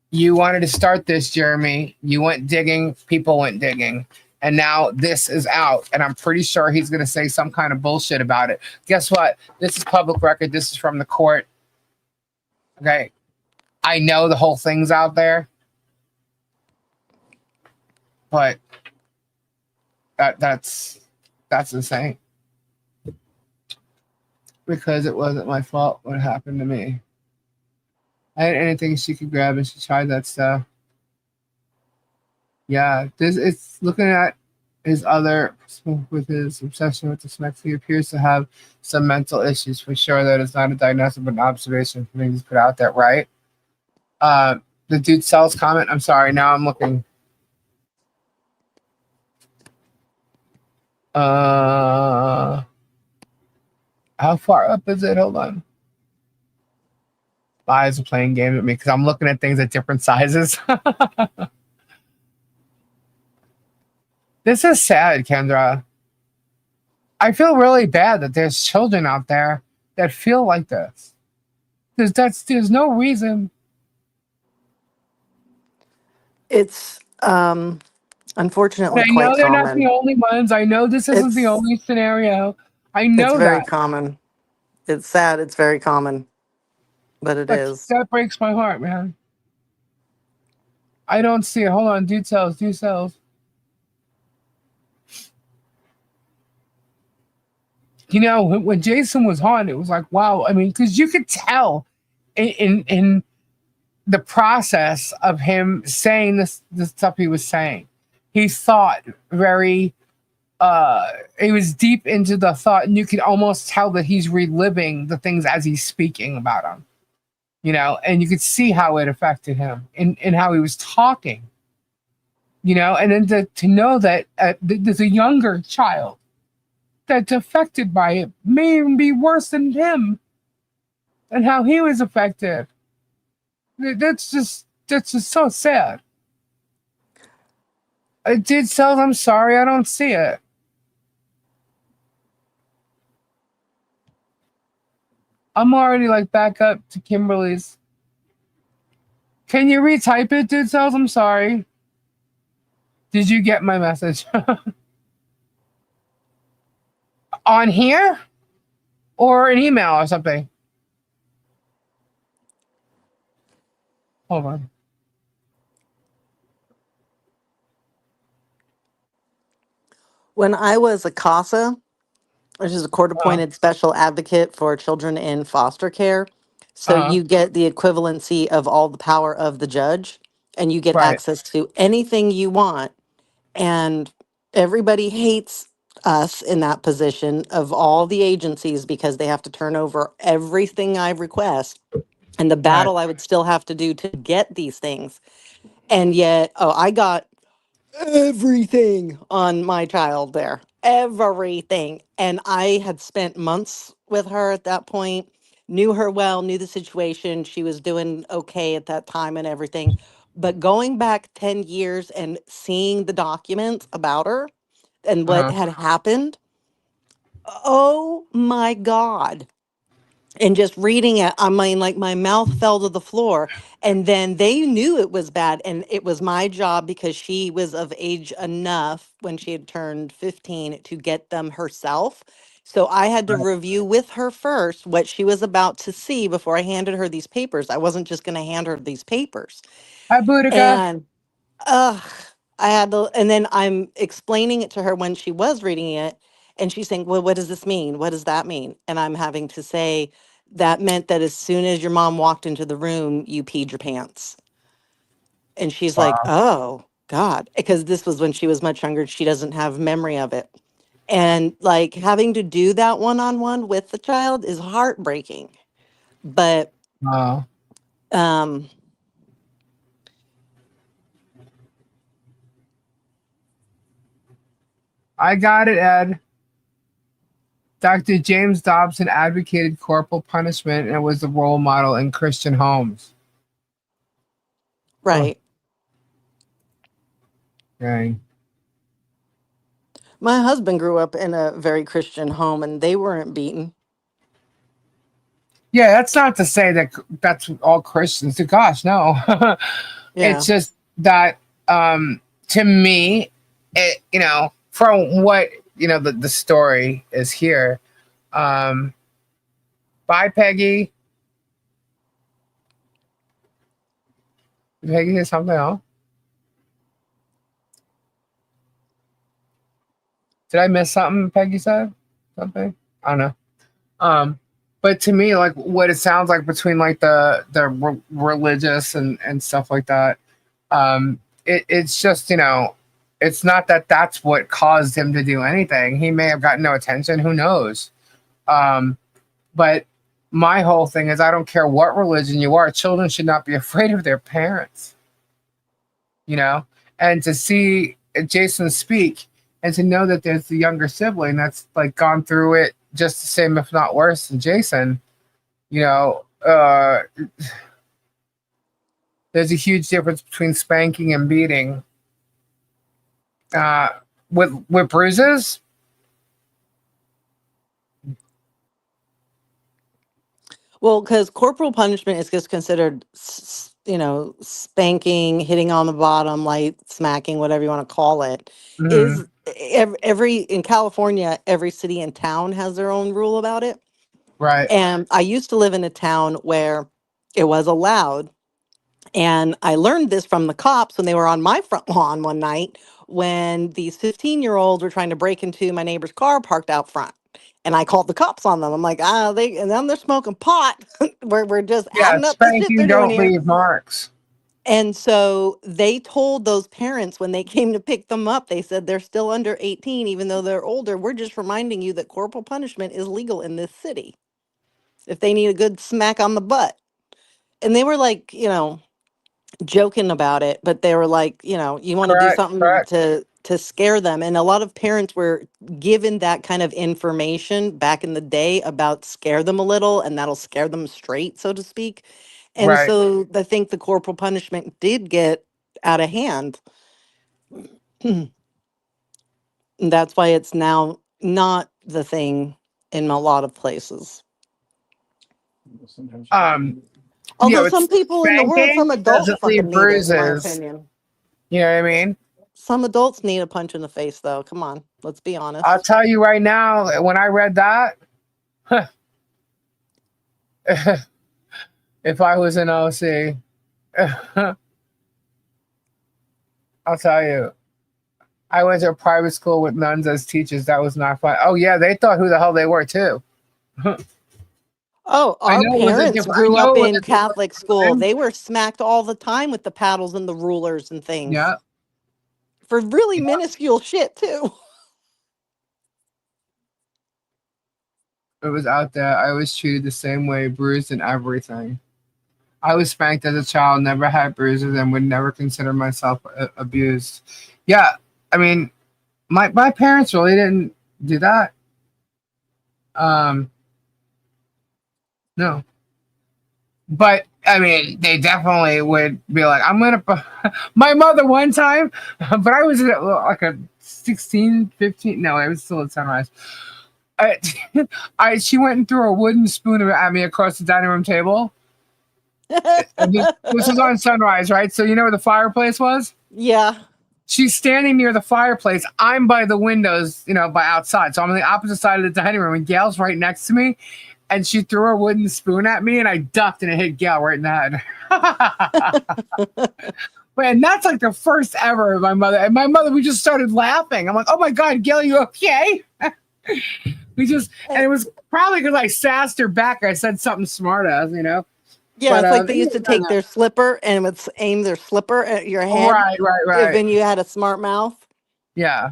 Speaker 1: you wanted to start this, Jeremy. You went digging, people went digging. And now this is out. And I'm pretty sure he's going to say some kind of bullshit about it. Guess what? This is public record. This is from the court. Okay. I know the whole thing's out there. But that's insane. Because it wasn't my fault what happened to me. I had anything she could grab and she tried that stuff. Yeah, it's looking at his other with his obsession with the sex. He appears to have some mental issues for sure. That is not a diagnosis but an observation for me to put out there, right? The dude sells comment. I'm sorry, now I'm looking. How far up is it? Hold on. My eyes are playing games with me because I'm looking at things at different sizes. This is sad, Kendra. I feel really bad that there's children out there that feel like this. There's no reason.
Speaker 4: It's unfortunately
Speaker 1: I
Speaker 4: quite
Speaker 1: know they're not the
Speaker 4: common.
Speaker 1: only ones. I know this isn't the
Speaker 4: It's
Speaker 1: only scenario. I
Speaker 4: it's
Speaker 1: know
Speaker 4: very
Speaker 1: that.
Speaker 4: common. It's sad. It's very common, but it is.
Speaker 1: That breaks my heart, man. I don't see it. Hold on. Dude sells. You know, when Jason was on, it was like, wow. I mean, because you could tell in the process of him saying this stuff he was saying. He thought very he was deep into the thought, and you could almost tell that he's reliving the things as he's speaking about them. You know, and you could see how it affected him and how he was talking. You know, and then to know that there's a younger child that's affected by it may even be worse than him and how he was affected. That's just so sad. I did sell. I'm sorry, I don't see it. I'm already like back up to Kimberly's. Can you retype it, dude cells? I'm sorry. Did you get my message? On here? Or an email or something? Hold on.
Speaker 4: When I was a CASA, which is a court-appointed special advocate for children in foster care, so
Speaker 1: Uh-huh.
Speaker 4: you get the equivalency of all the power of the judge, and you get
Speaker 1: Right.
Speaker 4: access to anything you want. And everybody hates us in that position of all the agencies because they have to turn over everything I request and the
Speaker 1: Right.
Speaker 4: battle I would still have to do to get these things. And yet, oh, I got everything on my child there. Everything. And I had spent months with her at that point, knew her well, knew the situation. She was doing okay at that time and everything. But going back 10 years and seeing the documents about her and what
Speaker 1: Uh-huh.
Speaker 4: had happened, oh my God. And just reading it, I mean, like my mouth fell to the floor. And then they knew it was bad. And it was my job because she was of age enough when she had turned 15 to get them herself. So I had to
Speaker 1: Right.
Speaker 4: review with her first what she was about to see before I handed her these papers. I wasn't just going to hand her these papers.
Speaker 1: Hi, Boudica.
Speaker 4: And ugh, I had to, and then I'm explaining it to her when she was reading it, and she's saying, "Well, what does this mean? What does that mean?" And I'm having to say, that meant that as soon as your mom walked into the room, you peed your pants. And she's like,
Speaker 1: Wow.
Speaker 4: "Oh, God," because this was when she was much younger. She doesn't have memory of it. And like having to do that one on one with the child is heartbreaking. But
Speaker 1: Wow.
Speaker 4: um,
Speaker 1: I got it, Ed. Dr. James Dobson advocated corporal punishment and was the role model in Christian homes. Oh,
Speaker 4: right.
Speaker 1: dang.
Speaker 4: My husband grew up in a very Christian home and they weren't beaten.
Speaker 1: Yeah, that's not to say that that's all Christians. Gosh, no.
Speaker 4: Yeah.
Speaker 1: It's just that to me, from what the story is here. Um, bye, Peggy. Did Peggy say something else? Did I miss something? Peggy said something. I don't know. But to me, like what it sounds like between like the religious and stuff like that, it's just it's not that that's what caused him to do anything. He may have gotten no attention. Who knows? Um, but my whole thing is I don't care what religion you are. Children should not be afraid of their parents. You know, and to see Jason speak and to know that there's the younger sibling that's like gone through it just the same, if not worse, than Jason. You know, there's a huge difference between spanking and beating. Uh, with bruises,
Speaker 4: Well, because corporal punishment is just considered, spanking, hitting on the bottom, like smacking, whatever you want to call it,
Speaker 1: hmm
Speaker 4: is every in California, every city and town has their own rule about it.
Speaker 1: right?
Speaker 4: And I used to live in a town where it was allowed. And I learned this from the cops when they were on my front lawn one night when these 15-year-olds were trying to break into my neighbor's car parked out front. And I called the cops on them. I'm like, and then they're smoking pot. we're just
Speaker 1: Yeah,
Speaker 4: adding up the shit
Speaker 1: spanking
Speaker 4: they're doing
Speaker 1: don't
Speaker 4: here.
Speaker 1: leave marks.
Speaker 4: And so they told those parents when they came to pick them up, they said they're still under 18, even though they're older. We're just reminding you that corporal punishment is legal in this city if they need a good smack on the butt. And they were like, joking about it, but they were like, you want to do
Speaker 1: Correct,
Speaker 4: something
Speaker 1: correct,
Speaker 4: to scare them. And a lot of parents were given that kind of information back in the day about scare them a little and that'll scare them straight, so to speak. And
Speaker 1: right.
Speaker 4: so I think the corporal punishment did get out of hand. And that's why it's now not the thing in a lot of places.
Speaker 1: Um,
Speaker 4: Although
Speaker 1: it's
Speaker 4: some people in the world,
Speaker 1: spanking
Speaker 4: some adults
Speaker 1: doesn't
Speaker 4: fucking
Speaker 1: leave
Speaker 4: need it, in my
Speaker 1: bruises.
Speaker 4: opinion.
Speaker 1: You know what I mean?
Speaker 4: Some adults need a punch in the face, though. Come on, let's be
Speaker 1: I'll
Speaker 4: honest.
Speaker 1: tell you right now, when I read that, if I was an OC, I'll tell you, I went to a private school with nuns as teachers. That was not fun. Oh yeah, they thought who the hell they were too.
Speaker 4: Oh,
Speaker 1: I
Speaker 4: our
Speaker 1: know it was a
Speaker 4: parents
Speaker 1: different. I
Speaker 4: grew
Speaker 1: know
Speaker 4: up
Speaker 1: it was
Speaker 4: in
Speaker 1: a different
Speaker 4: Catholic school.
Speaker 1: time.
Speaker 4: They were smacked all the time with the paddles and the rulers and things
Speaker 1: Yeah,
Speaker 4: for really
Speaker 1: yeah,
Speaker 4: minuscule shit, too.
Speaker 1: it was out there, I was treated the same way, bruised and everything. I was spanked as a child, never had bruises, and would never consider myself abused. Yeah, I mean, my parents really didn't do that. Um, no, but I mean, they definitely would be like, "I'm gonna." My mother one time, but I was like a 16, 15. No, I was still at Sunrise. I, she went and threw a wooden spoon at me across the dining room table. And this was on Sunrise, right? So you know where the fireplace was?
Speaker 4: Yeah.
Speaker 1: She's standing near the fireplace. I'm by the windows, by outside. So I'm on the opposite side of the dining room, and Gail's right next to me. And she threw a wooden spoon at me, and I ducked, and it hit Gail right in the head. Man, that's like the first ever of my mother. And my mother, we just started laughing. I'm like, oh my God, Gail, you okay? And it was probably because I sassed her back. I said something smart ass,
Speaker 4: Yeah,
Speaker 1: But
Speaker 4: it's like they used to take their slipper and would aim their slipper at your head.
Speaker 1: Right.
Speaker 4: When you had a smart mouth.
Speaker 1: Yeah.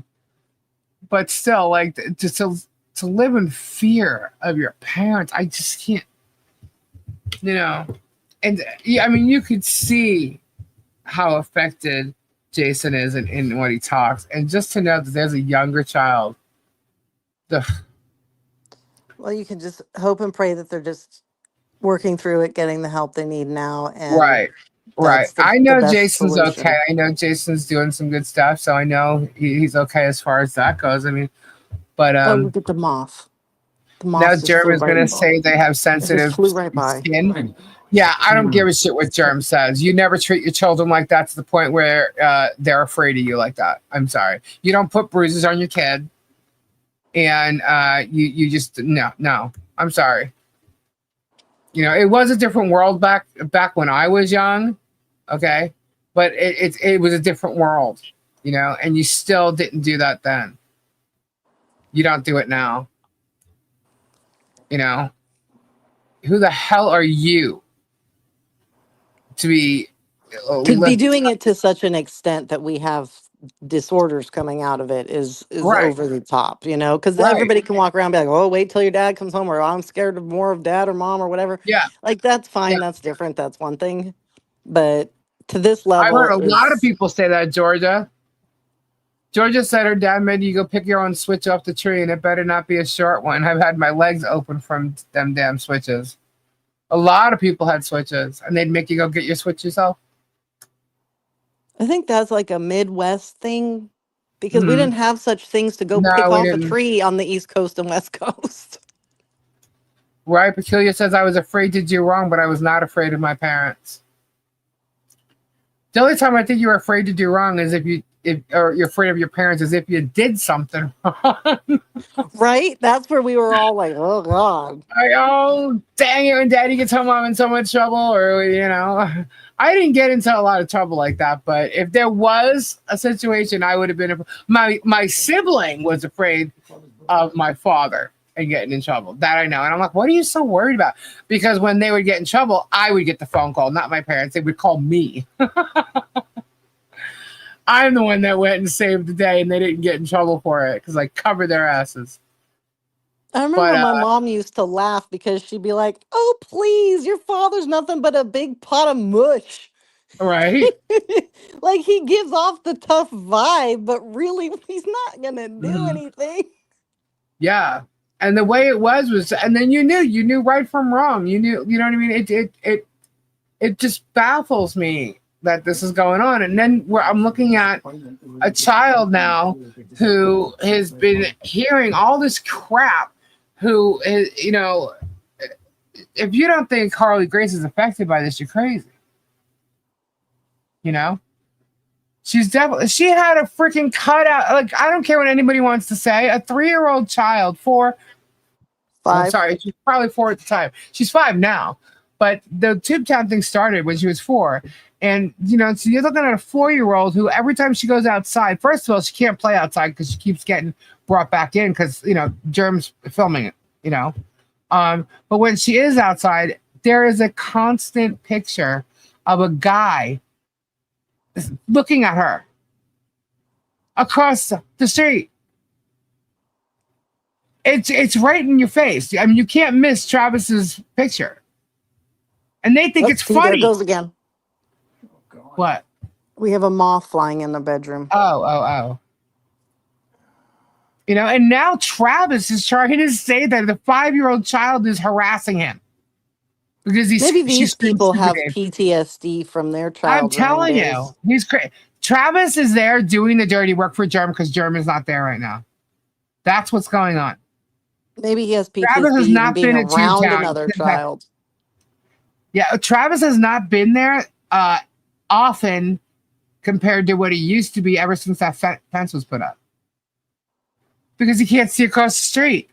Speaker 1: But still, like, to live in fear of your parents, I just can't, And yeah, I mean, you could see how affected Jason is in what he talks. And just to know that there's a younger child.
Speaker 4: Well, you can just hope and pray that they're just working through it, getting the help they need now. And
Speaker 1: Right. I know Jason's okay. I know Jason's doing some good stuff, so I know he's okay as far as that goes. I mean, but
Speaker 4: look at the moth. The moth
Speaker 1: now Germ is going to say they have sensitive skin. Yeah, I don't give a shit what Germ says. You never treat your children like that to the point where they're afraid of you like that. I'm sorry. You don't put bruises on your kid, and you just no. I'm sorry. It was a different world back when I was young, okay? But it was a different world, and you still didn't do that then. You don't do it now. Who the hell are you to be
Speaker 4: doing it to such an extent that we have disorders coming out of it is
Speaker 1: right.
Speaker 4: over the top, because everybody can walk around and be like, oh, wait till your dad comes home, or I'm scared of more of dad or mom or whatever.
Speaker 1: Yeah.
Speaker 4: Like, that's fine. Yeah. That's different. That's one thing. But to this level,
Speaker 1: I've heard a lot of people say that, Georgia. Georgia said her dad made you go pick your own switch off the tree, and it better not be a short one. I've had my legs open from them damn switches. A lot of people had switches, and they'd make you go get your switch yourself.
Speaker 4: I think that's like a Midwest thing, because we didn't have such things to go pick off a tree on the East Coast and West Coast.
Speaker 1: Right. Peculiar says, I was afraid to do wrong, but I was not afraid of my parents. The only time I think you were afraid to do wrong is if you're afraid of your parents is if you did something wrong.
Speaker 4: Right? That's where we were all like, oh God.
Speaker 1: Oh, dang it, when daddy gets home, I'm in so much trouble. Or, I didn't get into a lot of trouble like that. But if there was a situation, I would have been, my sibling was afraid of my father and getting in trouble. That I know. And I'm like, what are you so worried about? Because when they would get in trouble, I would get the phone call, not my parents. They would call me. I'm the one that went and saved the day, and they didn't get in trouble for it because I covered their asses.
Speaker 4: I remember my mom used to laugh because she'd be like, oh, please, your father's nothing but a big pot of mush.
Speaker 1: Right.
Speaker 4: Like, he gives off the tough vibe, but really, he's not going to do anything.
Speaker 1: Yeah. And the way it was, and then you knew right from wrong. You knew, you know what I mean? It just baffles me that this is going on. And then I'm looking at a child now who has been hearing all this crap, who is, if you don't think Harley Grace is affected by this, you're crazy. She had a freaking cutout. Like, I don't care what anybody wants to say. A 3-year-old child, 4.
Speaker 4: 5.
Speaker 1: I'm sorry, she's probably 4 at the time. She's 5 now. But the tube count thing started when she was 4. And, so you're looking at a 4-year-old who every time she goes outside, first of all, she can't play outside because she keeps getting brought back in because, germs filming it, But when she is outside, there is a constant picture of a guy looking at her across the street. It's right in your face. I mean, you can't miss Travis's picture, and they think it's
Speaker 4: See, there it
Speaker 1: funny.
Speaker 4: goes again.
Speaker 1: What?
Speaker 4: We have a moth flying in the bedroom.
Speaker 1: Oh. You know, and now Travis is trying to say that the 5-year-old child is harassing him because
Speaker 4: Maybe these people have
Speaker 1: stupid.
Speaker 4: PTSD from their
Speaker 1: I'm
Speaker 4: child running
Speaker 1: telling
Speaker 4: days.
Speaker 1: you, he's crazy. Travis is there doing the dirty work for Germ because Germ is not there right now. That's what's going on.
Speaker 4: Maybe he has
Speaker 1: Travis
Speaker 4: PTSD
Speaker 1: has
Speaker 4: even
Speaker 1: not
Speaker 4: being
Speaker 1: been at
Speaker 4: around
Speaker 1: Tubetown
Speaker 4: another
Speaker 1: since that-
Speaker 4: child.
Speaker 1: Yeah, Travis has not been there often compared to what he used to be ever since that fence was put up. Because he can't see across the street.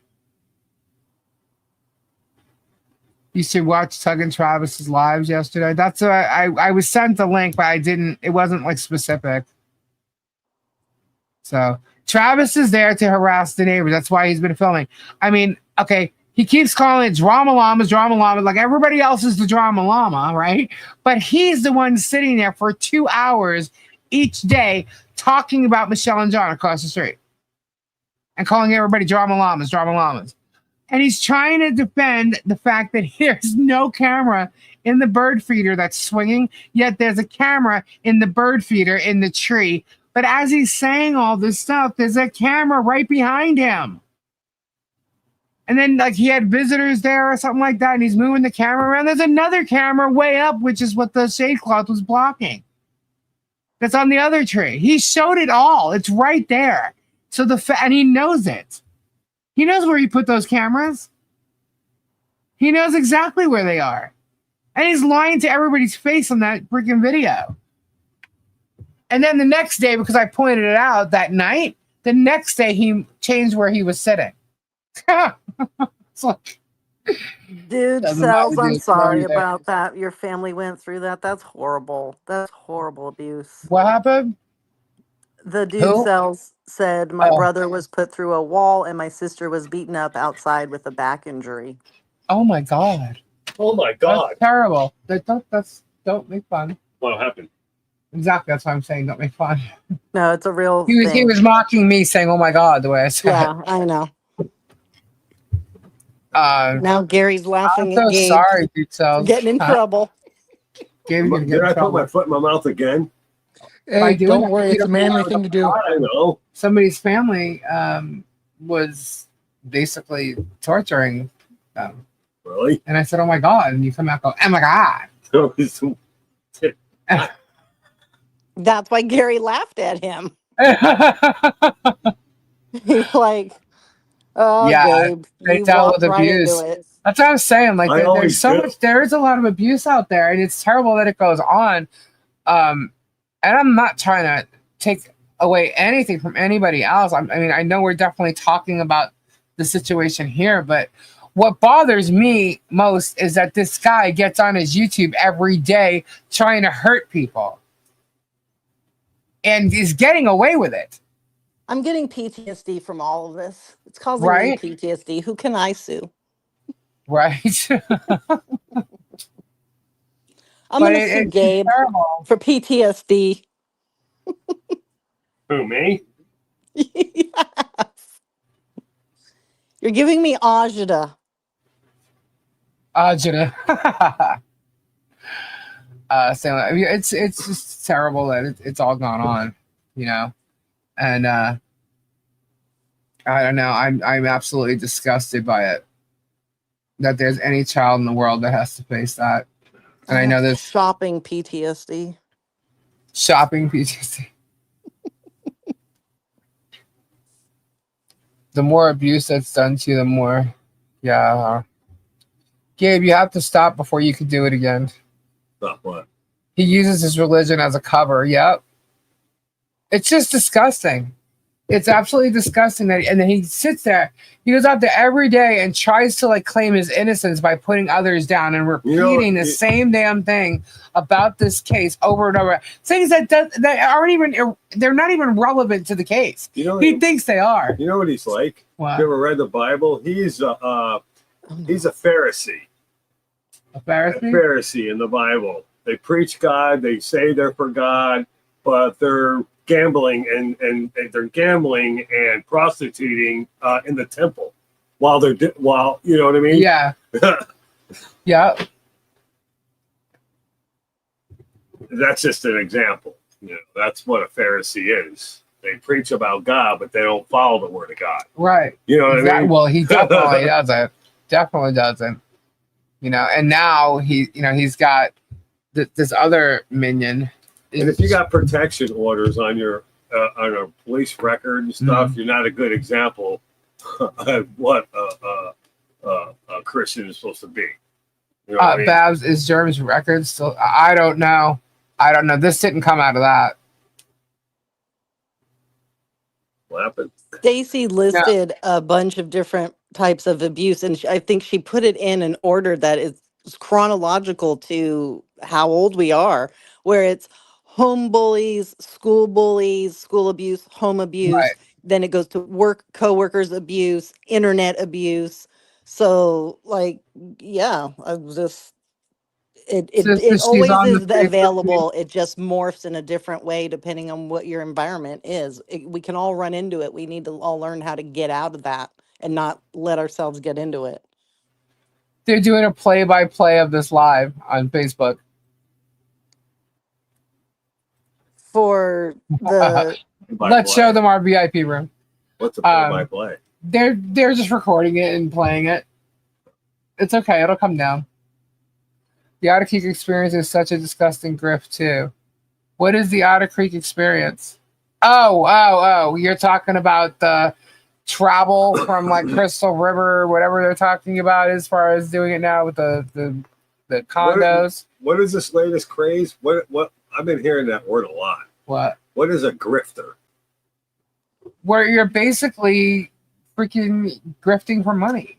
Speaker 1: You should watch Tug and Travis's lives yesterday. That's what I was sent the link, but I didn't. It wasn't like specific. So Travis is there to harass the neighbors. That's why he's been filming. I mean, okay, he keeps calling it drama llamas, like everybody else is the drama llama, right? But he's the one sitting there for 2 hours each day talking about Michelle and John across the street and calling everybody drama llamas. And he's trying to defend the fact that there's no camera in the bird feeder that's swinging, yet there's a camera in the bird feeder in the tree. But as he's saying all this stuff, there's a camera right behind him. And then, like, he had visitors there or something like that, and he's moving the camera around. There's another camera way up, which is what the shade cloth was blocking. That's on the other tree. He showed it all. It's right there. So and he knows it. He knows where he put those cameras. He knows exactly where they are. And he's lying to everybody's face on that freaking video. And then the next day, because I pointed it out that night, the next day he changed where he was sitting. It's like,
Speaker 4: Dude,
Speaker 1: doesn't matter,
Speaker 4: Cells, I'm
Speaker 1: dude.
Speaker 4: sorry
Speaker 1: Sorry there.
Speaker 4: about that. Your family went through that. That's horrible. That's horrible abuse.
Speaker 1: what happened?
Speaker 4: The dude
Speaker 1: Who?
Speaker 4: Cells said my
Speaker 1: Oh.
Speaker 4: brother was put through a wall and my sister was beaten up outside with a back injury.
Speaker 1: Oh my God.
Speaker 3: Oh my God.
Speaker 1: That's terrible. Don't make fun.
Speaker 3: What happened?
Speaker 1: Exactly. That's what I'm saying. Don't make fun.
Speaker 4: No, it's a real
Speaker 1: He
Speaker 4: thing.
Speaker 1: was mocking me, saying, "Oh my God," the way I said
Speaker 4: Yeah, I know.
Speaker 1: it.
Speaker 4: Now Gary's
Speaker 1: I'm
Speaker 4: laughing
Speaker 1: so
Speaker 4: at Gabe.
Speaker 1: sorry, dude. So
Speaker 4: Getting in trouble.
Speaker 1: Gabe's gonna get
Speaker 3: Did
Speaker 1: in
Speaker 3: I put
Speaker 1: trouble.
Speaker 3: my foot in my mouth again?
Speaker 1: By
Speaker 5: Hey,
Speaker 1: doing
Speaker 5: don't
Speaker 1: that,
Speaker 5: worry.
Speaker 1: you
Speaker 5: It's a
Speaker 1: don't
Speaker 5: manly
Speaker 1: know
Speaker 5: thing to do.
Speaker 3: I know.
Speaker 1: Somebody's family was basically torturing them,
Speaker 3: Really?
Speaker 1: and I said, "Oh my God!" And you come out, and go, "Oh my God!"
Speaker 4: That's why Gary laughed at him. He's like, oh,
Speaker 1: Yeah,
Speaker 4: Gabe,
Speaker 1: they
Speaker 4: you
Speaker 1: dealt
Speaker 4: walked
Speaker 1: with
Speaker 4: right
Speaker 1: abuse.
Speaker 4: into it.
Speaker 1: That's what I was saying. Like,
Speaker 3: I
Speaker 1: there's
Speaker 3: always
Speaker 1: so
Speaker 3: do.
Speaker 1: much. There is a lot of abuse out there, and it's terrible that it goes on. And I'm not trying to take away anything from anybody else. I mean, I know we're definitely talking about the situation here, but what bothers me most is that this guy gets on his YouTube every day trying to hurt people, and is getting away with it.
Speaker 4: I'm getting PTSD from all of this. It's causing
Speaker 1: Right?
Speaker 4: me PTSD. Who can I sue?
Speaker 1: Right?
Speaker 4: I'm going to sue
Speaker 1: it's
Speaker 4: Gabe
Speaker 1: terrible.
Speaker 4: for PTSD.
Speaker 3: Who, me?
Speaker 4: Yes. You're giving me agita.
Speaker 1: Ajita. So I mean, it's just terrible that it's all gone on, you know, and I don't know. I'm absolutely disgusted by it. That there's any child in the world that has to face that, and I know there's
Speaker 4: shopping PTSD.
Speaker 1: shopping PTSD. The more abuse that's done to you, the more, yeah. Gabe, you have to stop before you can do it again.
Speaker 3: Not what?
Speaker 1: He uses his religion as a cover. Yep. It's just disgusting. It's absolutely disgusting that, and then he sits there. He goes out there every day and tries to like claim his innocence by putting others down and repeating the same damn thing about this case over and over. Things that aren't even, they're not even relevant to the case.
Speaker 3: You know,
Speaker 1: He thinks they are.
Speaker 3: you know what he's like?
Speaker 1: What?
Speaker 3: You ever read the Bible? He's a Pharisee.
Speaker 1: A
Speaker 3: A
Speaker 1: Pharisee?
Speaker 3: Pharisee in the Bible. They preach God. They say they're for God, but they're gambling and they're gambling and prostituting in the temple. while while you know what I mean.
Speaker 1: Yeah. Yeah.
Speaker 3: That's just an example. You know, that's what a Pharisee is. They preach about God, but they don't follow the word of God.
Speaker 1: Right.
Speaker 3: You know what I mean?
Speaker 1: Well, he definitely doesn't. Definitely doesn't. You know, and now he's got this other minion.
Speaker 3: And if you got protection orders on your on a police record and stuff, you're not a good example of what a Christian is supposed to be. You know what I mean?
Speaker 1: Babs, is Jeremy's record still? I don't know. This didn't come out of that.
Speaker 3: What happened?
Speaker 4: Stacy listed a bunch of different types of abuse, and I think she put it in an order that is chronological to how old we are, where it's home bullies, school abuse, home abuse.
Speaker 1: Right.
Speaker 4: Then it goes to work, coworkers abuse, internet abuse. So, like, yeah, I was just it
Speaker 1: She's
Speaker 4: always
Speaker 1: on the
Speaker 4: is
Speaker 1: Facebook
Speaker 4: available. It just morphs in a different way depending on what your environment is. We can all run into it. We need to all learn how to get out of that and not let ourselves get into it.
Speaker 1: They're doing a play-by-play of this live on Facebook.
Speaker 4: For the
Speaker 1: Let's show them our VIP room.
Speaker 3: What's a play-by-play?
Speaker 1: They're just recording it and playing it. It's okay. It'll come down. The Otter Creek experience is such a disgusting grift too. What is the Otter Creek experience? Oh! You're talking about the travel from like Crystal River, whatever they're talking about, as far as doing it now with the condos.
Speaker 3: What is this latest craze? What? I've been hearing that word a lot. What is a grifter?
Speaker 1: Where you're basically freaking grifting for money.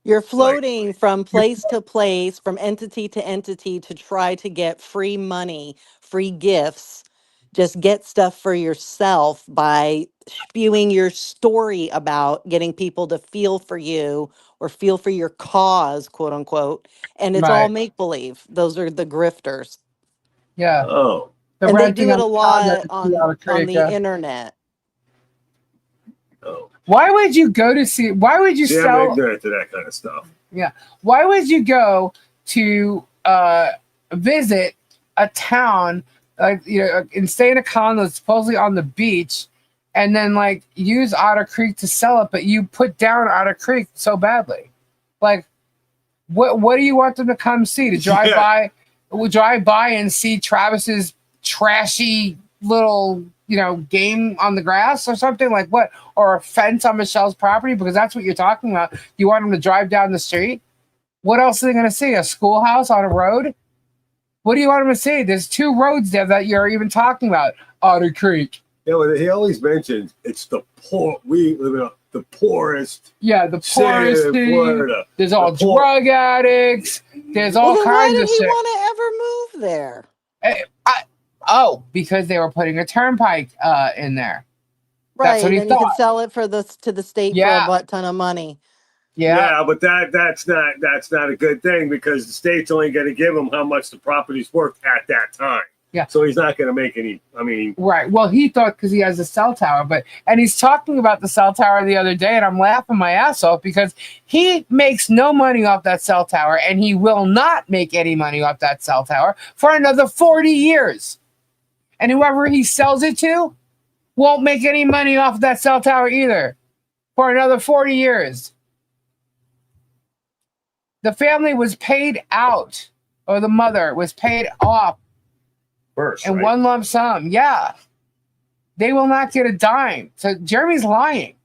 Speaker 4: You're floating from place to place, from entity to entity to try to get free money, free gifts. Just get stuff for yourself by spewing your story about getting people to feel for you or feel for your cause, quote unquote. And it's all make believe. Those are the grifters.
Speaker 1: Yeah.
Speaker 3: Oh.
Speaker 4: And they do it a lot on the internet.
Speaker 3: Oh.
Speaker 1: Why would you go to see? Why would you sell?
Speaker 3: I'm ignorant to that kind of stuff.
Speaker 1: Yeah. Why would you go to visit a town and stay in a condo supposedly on the beach, and then like use Otter Creek to sell it, but you put down Otter Creek so badly? Like, what do you want them to come see? To drive by? Will drive by and see Travis's trashy little game on the grass or something, like what? Or a fence on Michelle's property, because that's what you're talking about. You want them to drive down the street? What else are they going to see? A schoolhouse on a road? What do you want them to see? There's 2 roads there that you're even talking about. Otter Creek.
Speaker 3: Yeah, well, he always mentions it's the poor. We live in the poorest.
Speaker 1: Yeah, the poorest in Florida. There's all drug addicts. There's all kinds of shit.
Speaker 4: Why did he want to ever move there?
Speaker 1: Because they were putting a turnpike in there.
Speaker 4: Right,
Speaker 1: that's what he
Speaker 4: and
Speaker 1: thought.
Speaker 4: You could sell it to the state for a butt ton of money.
Speaker 3: Yeah, but that's not a good thing, because the state's only going to give him how much the property's worth at that time.
Speaker 1: Yeah.
Speaker 3: So he's not going to make any. I mean,
Speaker 1: right. Well, he thought because he has a cell tower, and he's talking about the cell tower the other day, and I'm laughing my ass off because he makes no money off that cell tower, and he will not make any money off that cell tower for another 40 years. And whoever he sells it to won't make any money off of that cell tower either for another 40 years. The family was paid out, or the mother was paid off
Speaker 3: first
Speaker 1: in one lump sum. Yeah. They will not get a dime. So Jeremy's lying.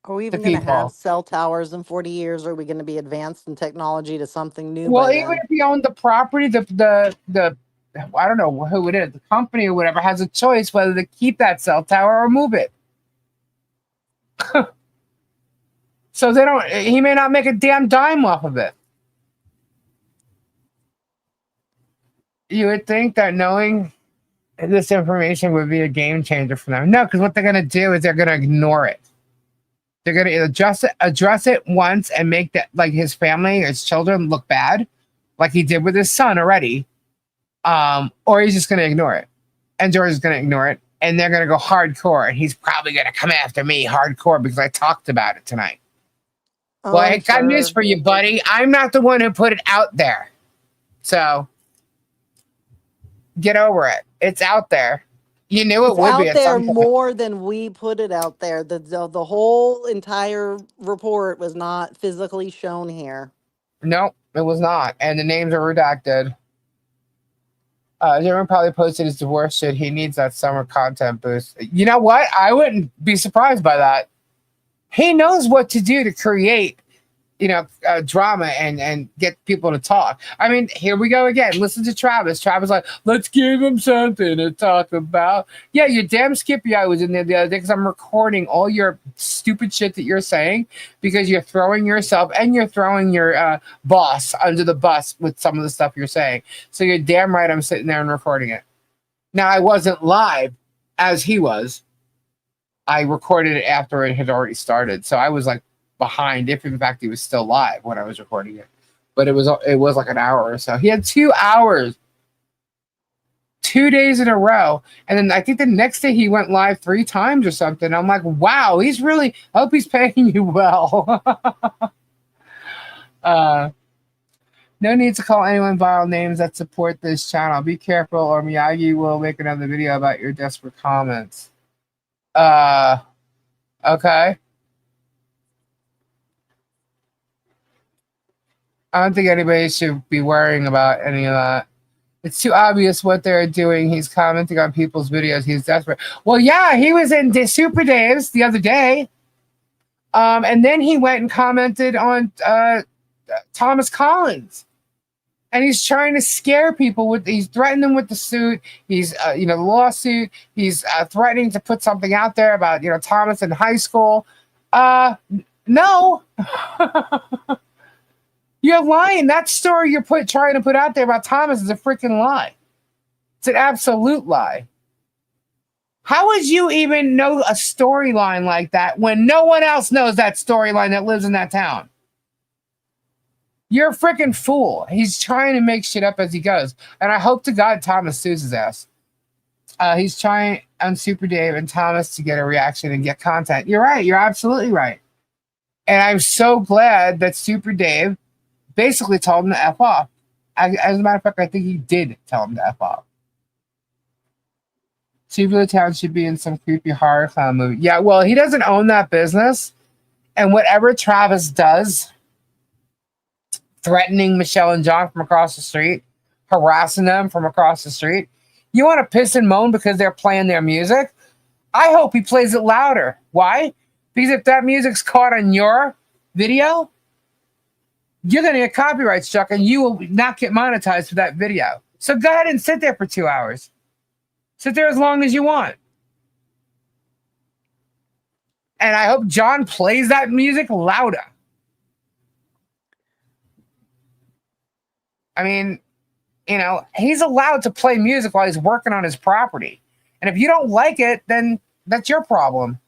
Speaker 4: Are we even going to have cell towers in 40 years? Or are we going to be advanced in technology to something new?
Speaker 1: Well, even if you own the property, the I don't know who it is, the company or whatever has a choice whether to keep that cell tower or move it. So he may not make a damn dime off of it. You would think that knowing this information would be a game changer for them. No, because what they're going to do is they're going to ignore it. They're going to address it once and make that, like, his family, his children look bad, like he did with his son already. Or he's just going to ignore it. And George is going to ignore it. And they're going to go hardcore. And he's probably going to come after me hardcore because I talked about it tonight.
Speaker 4: Oh,
Speaker 1: Well, I
Speaker 4: I'm
Speaker 1: got news
Speaker 4: sure.
Speaker 1: for you, buddy. I'm not the one who put it out there. So get over it. It's out there. You knew it
Speaker 4: It's
Speaker 1: would be
Speaker 4: out
Speaker 1: at
Speaker 4: there
Speaker 1: some point.
Speaker 4: more than we put it out there. The whole entire report was not physically shown here.
Speaker 1: No, it was not. And the names are redacted. Jeremy probably posted his divorce shit. He needs that summer content boost. You know what? I wouldn't be surprised by that. He knows what to do to create, drama and get people to talk. I mean, here we go again. Listen to Travis. Travis like, let's give him something to talk about. Yeah, you damn Skippy. I was in there the other day because I'm recording all your stupid shit that you're saying because you're throwing yourself and you're throwing your boss under the bus with some of the stuff you're saying. So you're damn right I'm sitting there and recording it. Now, I wasn't live as he was. I recorded it after it had already started. So I was like, behind if in fact he was still live when I was recording it, but it was like an hour or so. He had 2 hours 2 days in a row, and then I think the next day he went live 3 times or something. I'm like, wow, he's really, I hope he's paying you well. No need to call anyone vile names that support this channel. Be careful or Miyagi will make another video about your desperate comments. Okay. I don't think anybody should be worrying about any of that. It's too obvious what they're doing. He's commenting on people's videos. He's desperate. Well, yeah, he was in Super Dave's the other day. And then he went and commented on Thomas Collins. And he's trying to scare people he's threatening them with the suit. He's, the lawsuit. He's threatening to put something out there about, Thomas in high school. No. You're lying. That story you're trying to put out there about Thomas is a freaking lie. It's an absolute lie. How would you even know a storyline like that when no one else knows that storyline that lives in that town? You're a freaking fool. He's trying to make shit up as he goes. And I hope to God Thomas sues his ass. He's trying on Super Dave and Thomas to get a reaction and get content. You're right. You're absolutely right. And I'm so glad that Super Dave basically told him to F off. As a matter of fact, I think he did tell him to F off. Super Town should be in some creepy horror clown movie. Yeah, well, he doesn't own that business. And whatever Travis does, threatening Michelle and John from across the street, harassing them from across the street, you want to piss and moan because they're playing their music? I hope he plays it louder. Why? Because if that music's caught on your video, you're going to get copyright struck and you will not get monetized for that video. So go ahead and sit there for 2 hours. Sit there as long as you want. And I hope John plays that music louder. I mean, he's allowed to play music while he's working on his property. And if you don't like it, then that's your problem.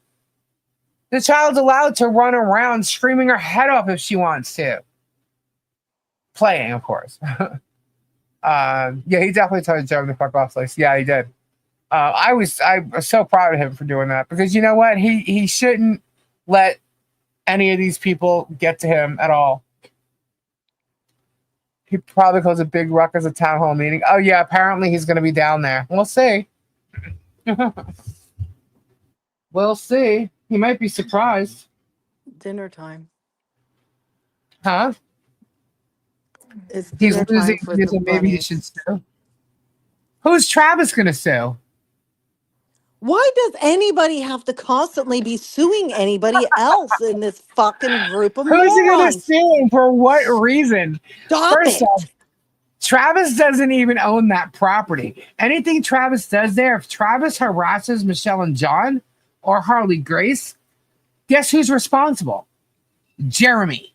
Speaker 1: The child's allowed to run around screaming her head off if she wants to. Playing, of course. Yeah, he definitely told Joe to fuck off. Like, yeah, he did. I was so proud of him for doing that because you know what? He shouldn't let any of these people get to him at all. He probably calls a big ruckus a town hall meeting. Oh yeah, apparently he's going to be down there. We'll see. We'll see. He might be surprised.
Speaker 4: Dinner time.
Speaker 1: Huh?
Speaker 4: It's
Speaker 1: He's
Speaker 4: dinner
Speaker 1: losing.
Speaker 4: time for the
Speaker 1: So maybe he
Speaker 4: bunnies.
Speaker 1: should sue. Who's Travis going to sue?
Speaker 4: Why does anybody have to constantly be suing anybody else in this fucking group of
Speaker 1: Who's he going to
Speaker 4: morons?
Speaker 1: sue and for what reason?
Speaker 4: Stop
Speaker 1: First
Speaker 4: it.
Speaker 1: off, Travis doesn't even own that property. Anything Travis does there, if Travis harasses Michelle and John or Harley Grace, guess who's responsible? Jeremy.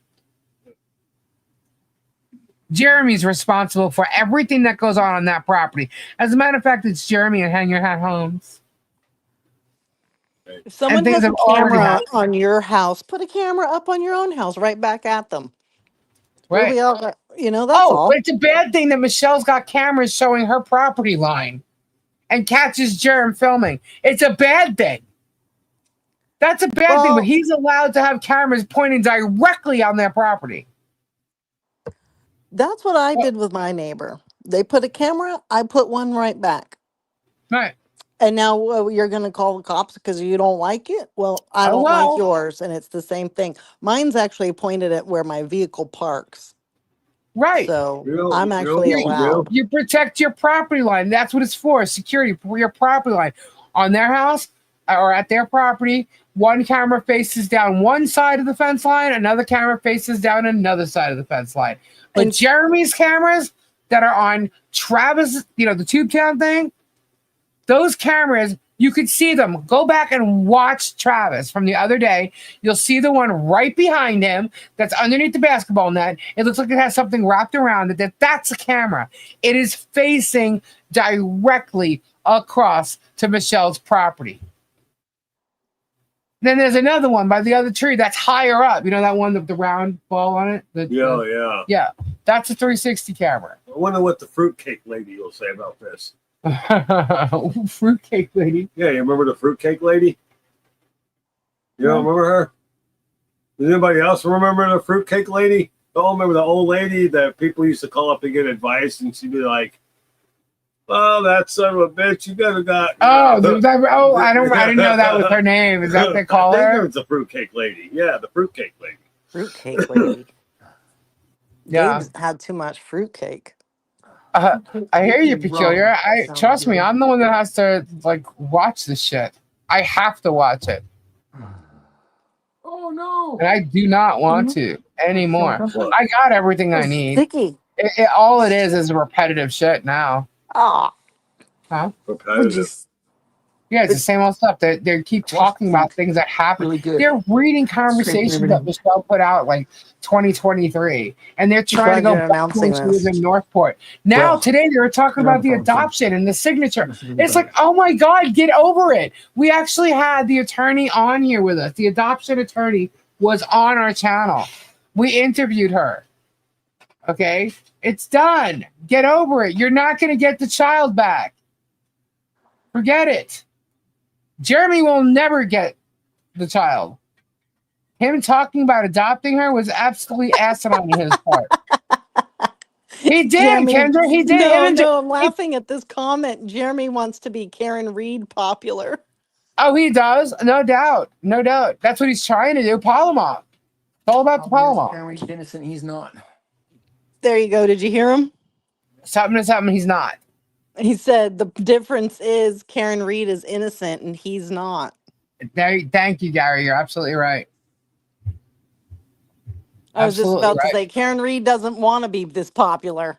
Speaker 1: Jeremy's responsible for everything that goes on that property. As a matter of fact, it's Jeremy and Hang Your Hat Homes.
Speaker 4: If someone
Speaker 1: things
Speaker 4: has a
Speaker 1: have already
Speaker 4: camera
Speaker 1: happened.
Speaker 4: on your house, put a camera up on your own house, right back at them. We'll
Speaker 1: Right.
Speaker 4: be all, that's all.
Speaker 1: But it's a bad thing that Michelle's got cameras showing her property line and catches Jerem filming. It's a bad thing. That's a bad thing,
Speaker 4: Well-
Speaker 1: but he's allowed to have cameras pointing directly on their property.
Speaker 4: That's what I did with my neighbor. They put a camera, I put one right back.
Speaker 1: Right.
Speaker 4: And now you're going to call the cops because you don't like it? Well, I
Speaker 1: Oh,
Speaker 4: don't
Speaker 1: well.
Speaker 4: like yours. And it's the same thing. Mine's actually pointed at where my vehicle parks.
Speaker 1: Right.
Speaker 4: So
Speaker 3: You know-
Speaker 4: I'm
Speaker 3: you know
Speaker 4: actually
Speaker 3: what you do?
Speaker 4: allowed.
Speaker 1: You protect your property line. That's what it's for. Security for your property line. On their house or at their property, one camera faces down one side of the fence line, another camera faces down another side of the fence line. But
Speaker 4: And-
Speaker 1: Jeremy's cameras that are on Travis, the tube cam thing, those cameras, you could see them. Go back and watch Travis from the other day. You'll see the one right behind him that's underneath the basketball net. It looks like it has something wrapped around it. That's a camera. It is facing directly across to Michelle's property. Then there's another one by the other tree that's higher up. You know that one with the round ball on it?
Speaker 3: Yeah.
Speaker 1: Yeah. That's a 360 camera.
Speaker 3: I wonder what the fruitcake lady will say about this.
Speaker 1: Fruitcake lady.
Speaker 3: Yeah, you remember the fruitcake lady? You don't remember her? Does anybody else remember the fruitcake lady? Oh, remember the old lady that people used to call up to get advice, and she'd be like, "Oh, that son of a bitch, you gotta got."
Speaker 1: I didn't know that was her name. Is that what they call
Speaker 3: I think
Speaker 1: her?
Speaker 3: it's the fruitcake lady. Yeah, the fruitcake lady.
Speaker 4: Fruitcake lady.
Speaker 1: Yeah.
Speaker 4: Gabe's had too much fruitcake.
Speaker 1: I hear you, Peculiar. Trust me, I'm the one that has to watch this shit. I have to watch it.
Speaker 5: Oh no!
Speaker 1: And I do not want to anymore. I got everything I need.
Speaker 4: Sticky.
Speaker 1: All it is repetitive shit now.
Speaker 4: Ah.
Speaker 3: Repetitive.
Speaker 1: Yeah, it's the same old stuff. They keep talking about things that happen.
Speaker 5: Really good.
Speaker 1: They're reading conversations that Michelle put out 2023, and they're trying to
Speaker 4: Glad
Speaker 1: go
Speaker 4: you're
Speaker 1: back to when
Speaker 4: announcing
Speaker 1: she was
Speaker 4: this.
Speaker 1: in Northport. Now,
Speaker 5: Well,
Speaker 1: today, they were talking about the adoption and the signature. It's like, oh my God, get over it. We actually had the attorney on here with us. The adoption attorney was on our channel. We interviewed her. Okay? It's done. Get over it. You're not going to get the child back. Forget it. Jeremy will never get the child. Him talking about adopting her was absolutely asinine on his part. He did,
Speaker 4: Jeremy,
Speaker 1: Kendra. He did.
Speaker 4: No, I'm laughing at this comment. Jeremy wants to be Karen Reed popular.
Speaker 1: Oh, he does. No doubt. No doubt. That's what he's trying to do. Palomar. It's all about the Palomar.
Speaker 5: He's innocent. He's not.
Speaker 4: There you go. Did you hear him?
Speaker 1: Something is something he's not.
Speaker 4: He said the difference is Karen Reed is innocent and he's not.
Speaker 1: Thank you, Gary. You're absolutely right.
Speaker 4: I was just
Speaker 1: Absolutely
Speaker 4: about
Speaker 1: right.
Speaker 4: to say Karen Reed doesn't want to be this popular.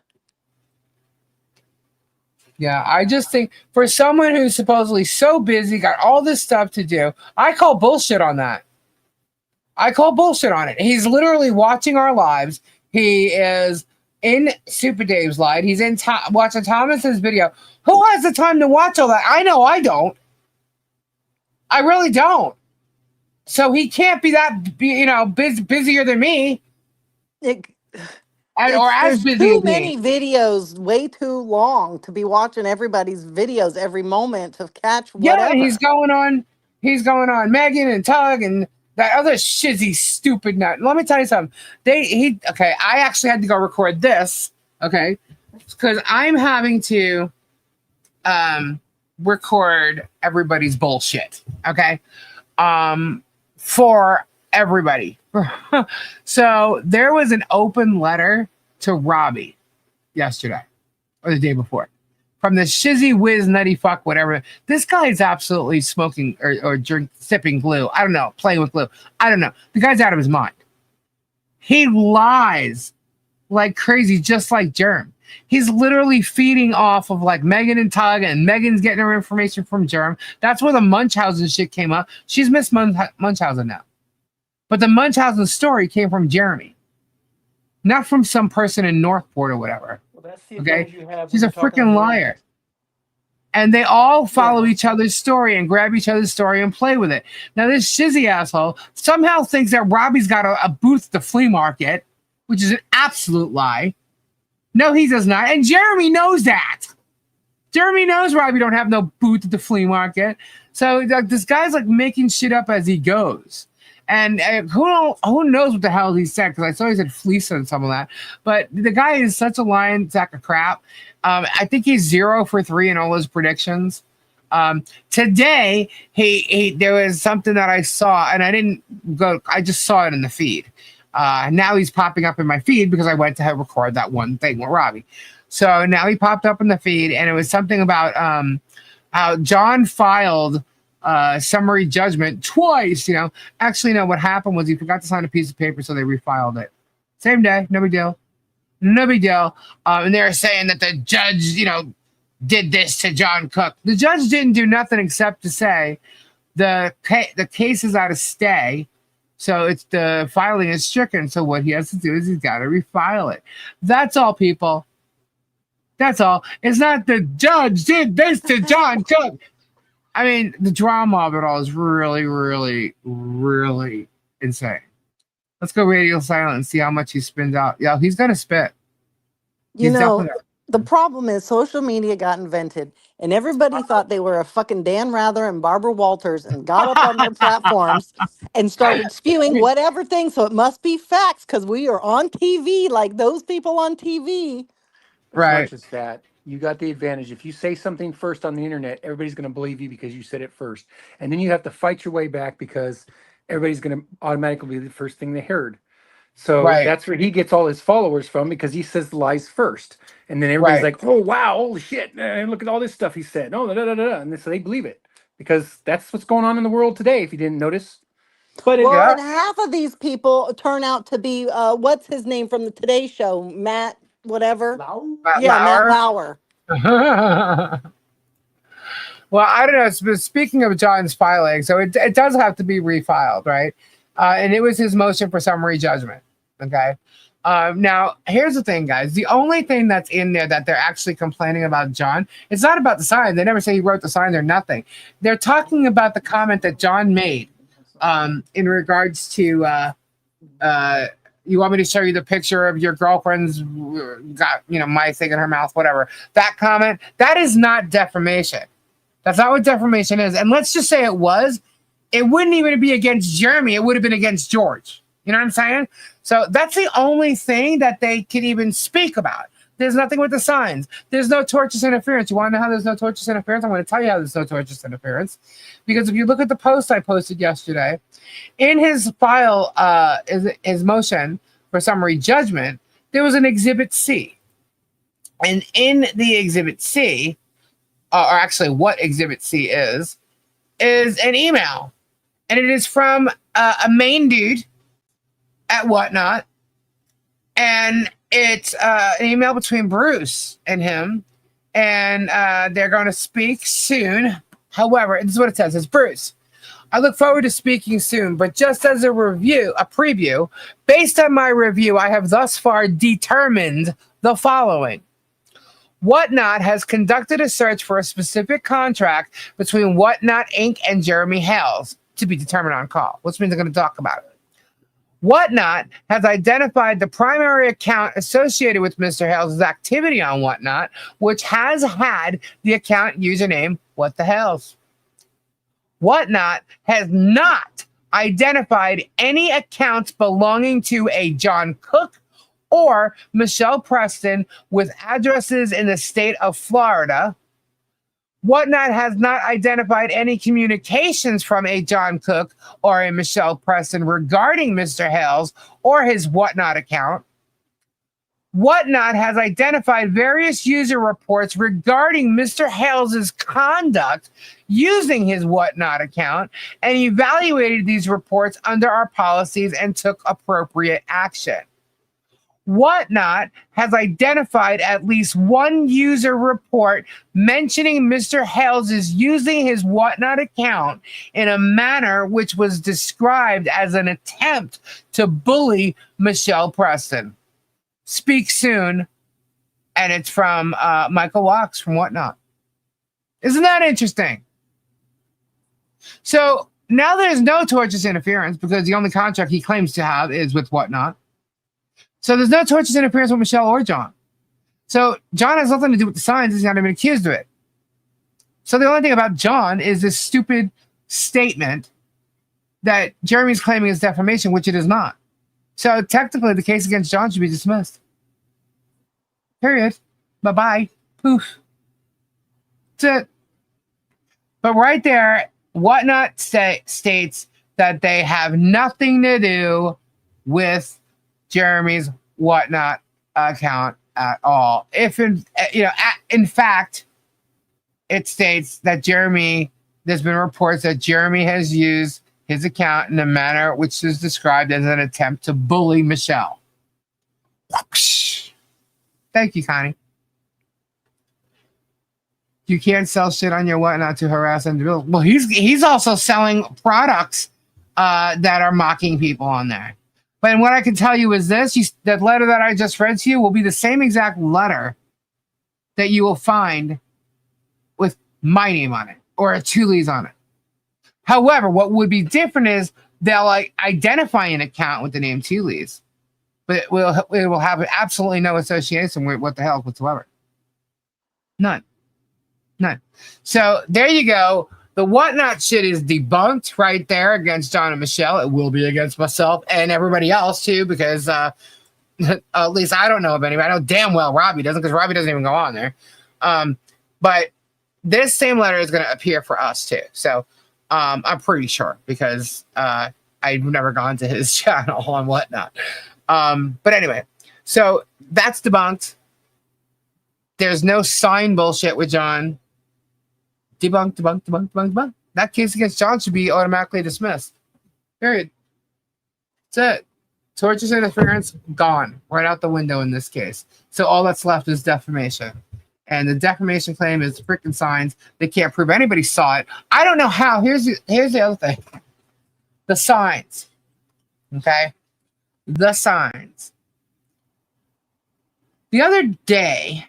Speaker 1: Yeah, I just think for someone who's supposedly so busy, got all this stuff to do, I call bullshit on that. I call bullshit on it. He's literally watching our lives. He is in Super Dave's live. He's in watching Thomas's video. Who has the time to watch all that? I know I don't. I really don't. So he can't be that busier than me, or as
Speaker 4: There's
Speaker 1: busy
Speaker 4: too
Speaker 1: as
Speaker 4: many
Speaker 1: me.
Speaker 4: videos, way too long to be watching everybody's videos every moment to catch whatever.
Speaker 1: Yeah, he's going on Megan and Tug and that other shizzy stupid nut. Let me tell you something. I actually had to go record this, okay, because I'm having to record everybody's bullshit, okay, for everybody. So there was an open letter to Robbie yesterday or the day before from the shizzy whiz nutty fuck whatever. This guy is absolutely smoking or sipping glue. I don't know, playing with glue. I don't know. The guy's out of his mind. He lies like crazy, just like Germ. He's literally feeding off of Megan and Tug, and Megan's getting her information from Germ. That's where the Munchausen shit came up. She's Miss Munchausen now. But the Munchausen story came from Jeremy, not from some person in Northport or whatever.
Speaker 5: Well, that's the
Speaker 1: Okay?
Speaker 5: advantage you have
Speaker 1: She's
Speaker 5: when
Speaker 1: a
Speaker 5: you're talking
Speaker 1: freaking
Speaker 5: to
Speaker 1: liar. And they all follow
Speaker 5: Yeah.
Speaker 1: each other's story and grab each other's story and play with it. Now, this shizzy asshole somehow thinks that Robbie's got a booth at the flea market, which is an absolute lie. No, he does not. And Jeremy knows that. Jeremy knows Robbie don't have no booth at the flea market. So like, this guy's like making shit up as he goes. And who knows what the hell he said, because I saw he said fleece and some of that. But the guy is such a lying sack of crap. I think he's 0 for 3 in all his predictions. Today, he there was something that I saw, and I didn't go. I just saw it in the feed. Now he's popping up in my feed because I went to record that one thing with Robbie. So now he popped up in the feed, and it was something about how John filed summary judgment twice. Actually, no. What happened was he forgot to sign a piece of paper, so they refiled it. Same day, no big deal. No big deal. And they're saying that the judge, did this to John Cook. The judge didn't do nothing except to say the case is out of stay, so it's the filing is stricken. So what he has to do is he's got to refile it. That's all, people. That's all. It's not the judge did this to John Cook. I mean, the drama of it all is really, really, really insane. Let's go radio silent and see how much he spins out. Yeah, he's gonna spit.
Speaker 4: The problem is social media got invented and everybody thought they were a fucking Dan Rather and Barbara Walters and got up on their platforms and started spewing whatever thing. So it must be facts because we are on TV like those people on TV.
Speaker 1: Right.
Speaker 5: It's not just that. You got the advantage. If you say something first on the internet, everybody's going to believe you because you said it first. And then you have to fight your way back because everybody's going to automatically be the first thing they heard. So that's where he gets all his followers from because he says the lies first. And then everybody's like, oh, wow, holy shit. Man, look at all this stuff he said. Oh, and so they believe it because that's what's going on in the world today, if you didn't notice.
Speaker 4: But and half of these people turn out to be, what's his name from the Today Show? Matt, whatever. Matt Lauer.
Speaker 1: Well, I don't know. Speaking of John's filing, so it does have to be refiled, right? And it was his motion for summary judgment. Okay. Now, here's the thing, guys. The only thing that's in there that they're actually complaining about John, it's not about the sign. They never say he wrote the sign or nothing. They're talking about the comment that John made in regards to, you want me to show you the picture of your girlfriend's got, my thing in her mouth, whatever. That comment, that is not defamation. That's not what defamation is. And let's just say it was. It wouldn't even be against Jeremy. It would have been against George. You know what I'm saying? So that's the only thing that they can even speak about. There's nothing with the signs. There's no tortious interference. You want to know how there's no tortious interference? I'm going to tell you how there's no tortious interference. Because if you look at the post I posted yesterday, in his file, his motion for summary judgment, there was an Exhibit C. And in the Exhibit C, or actually what Exhibit C is an email. And it is from a main dude at Whatnot. And it's an email between Bruce and him. And they're going to speak soon. However, this is what it says. It's Bruce. I look forward to speaking soon, but just as a preview, based on my review, I have thus far determined the following. Whatnot has conducted a search for a specific contract between Whatnot Inc. and Jeremy Hales to be determined on call, which means they're going to talk about it. Whatnot has identified the primary account associated with Mr. Hales' activity on Whatnot, which has had the account username What the Hells. Whatnot has not identified any accounts belonging to a John Cook or Michelle Preston with addresses in the state of Florida. Whatnot has not identified any communications from a John Cook or a Michelle Preston regarding Mr. Hales or his Whatnot account. Whatnot has identified various user reports regarding Mr. Hales' conduct using his Whatnot account and evaluated these reports under our policies and took appropriate action. Whatnot has identified at least one user report mentioning Mr. Hales is using his Whatnot account in a manner which was described as an attempt to bully Michelle Preston. Speak soon. And it's from Michael Walks from Whatnot. Isn't that interesting? So now there's no tortious interference because the only contract he claims to have is with Whatnot. So there's no tortious interference with Michelle or John. So John has nothing to do with the signs. He's not even accused of it. So the only thing about John is this stupid statement that Jeremy's claiming is defamation, which it is not. So technically, the case against John should be dismissed. Period. Bye-bye. Poof. That's it. But right there, Whatnot states that they have nothing to do with Jeremy's Whatnot account at all. If in fact, it states that there's been reports that Jeremy has used his account in a manner which is described as an attempt to bully Michelle. Thank you, Connie. You can't sell shit on your Whatnot to harass individuals. Well, he's also selling products that are mocking people on there. But what I can tell you is this: that letter that I just read to you will be the same exact letter that you will find with my name on it or a Thule's on it. However, what would be different is they'll identify an account with the name Thule's, but it will have absolutely no association with what the hell whatsoever. None. So there you go. The Whatnot shit is debunked right there against John and Michelle. It will be against myself and everybody else too, because at least I don't know of anybody. I know damn well Robbie doesn't, because Robbie doesn't even go on there. But this same letter is going to appear for us too. So I'm pretty sure, because I've never gone to his channel on Whatnot. But anyway, so that's debunked. There's no sign bullshit with John. Debunked. That case against John should be automatically dismissed. Period. That's it. Tortious interference, gone. Right out the window in this case. So all that's left is defamation. And the defamation claim is freaking signs. They can't prove anybody saw it. I don't know how. Here's the other thing. The signs. Okay? The signs. The other day,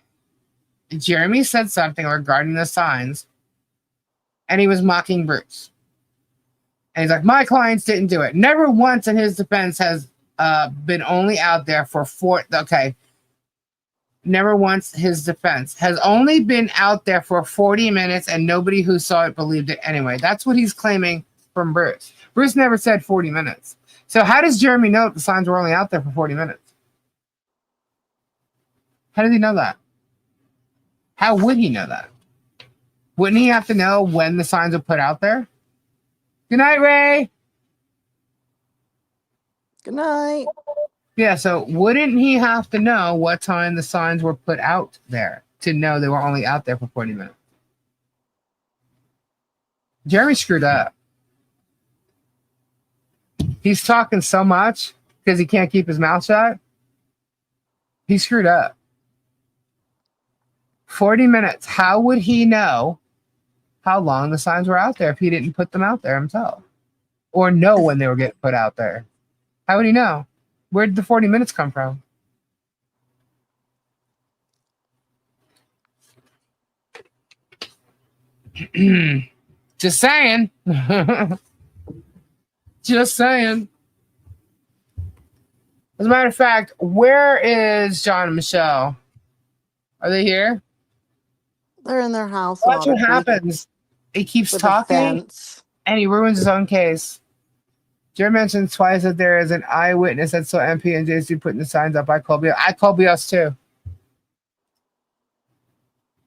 Speaker 1: Jeremy said something regarding the signs, and he was mocking Bruce. And he's like, my clients didn't do it. Never once in his defense has been only out there for never once his defense has only been out there for 40 minutes, and nobody who saw it believed it anyway. That's what he's claiming from Bruce. Bruce never said 40 minutes. So how does Jeremy know the signs were only out there for 40 minutes? How did he know that? How would he know that? Wouldn't he have to know when the signs were put out there? Good night, Ray.
Speaker 4: Good night.
Speaker 1: Yeah, so wouldn't he have to know what time the signs were put out there to know they were only out there for 40 minutes? Jeremy screwed up. He's talking so much because he can't keep his mouth shut. He screwed up. 40 minutes. How would he know how long the signs were out there if he didn't put them out there himself? Or know when they were getting put out there? How would he know? Where did the 40 minutes come from? Just saying. Just saying. As a matter of fact, where is John and Michelle? Are they here?
Speaker 4: They're in their house.
Speaker 1: Watch what happens. He keeps talking and he ruins his own case. Jerry mentioned twice that there is an eyewitness that saw MP and JC putting the signs up. I call BS too.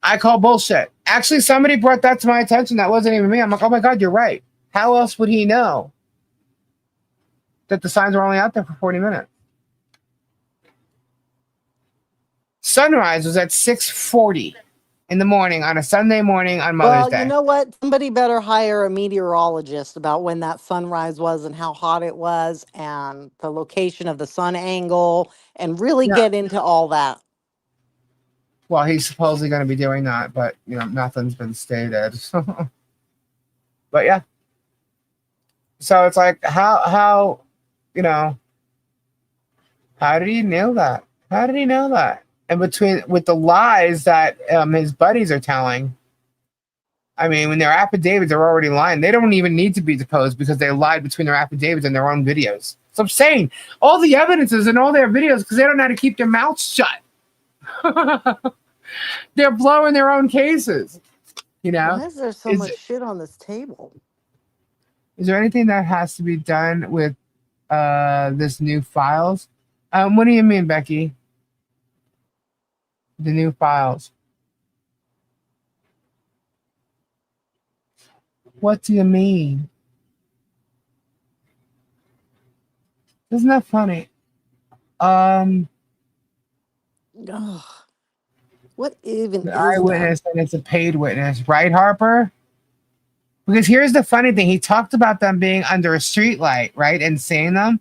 Speaker 1: I call bullshit. Actually, somebody brought that to my attention. That wasn't even me. I'm like, oh my God, you're right. How else would he know that the signs were only out there for 40 minutes? Sunrise was at 6:40 in the morning on a Sunday morning on Mother's Day.
Speaker 4: Well, you know what? Somebody better hire a meteorologist about when that sunrise was and how hot it was and the location of the sun angle and really get into all that.
Speaker 1: Well, he's supposedly going to be doing that, but nothing's been stated. But yeah. So it's like, how did he know that? How did he know that? And with the lies that his buddies are telling, I mean, when their affidavits are already lying, they don't even need to be deposed because they lied between their affidavits and their own videos. So I'm saying all the evidence is in all their videos because they don't know how to keep their mouths shut. They're blowing their own cases. You know,
Speaker 4: Why is there so
Speaker 1: is
Speaker 4: much shit on this table?
Speaker 1: is there anything that has to be done with this new files? What do you mean, Becky? The new files. What do you mean? Isn't that funny?
Speaker 4: Ugh, what even
Speaker 1: The
Speaker 4: is that?
Speaker 1: eyewitness and it's a paid witness, right, Harper? Because here's the funny thing: he talked about them being under a street light, right, and seeing them.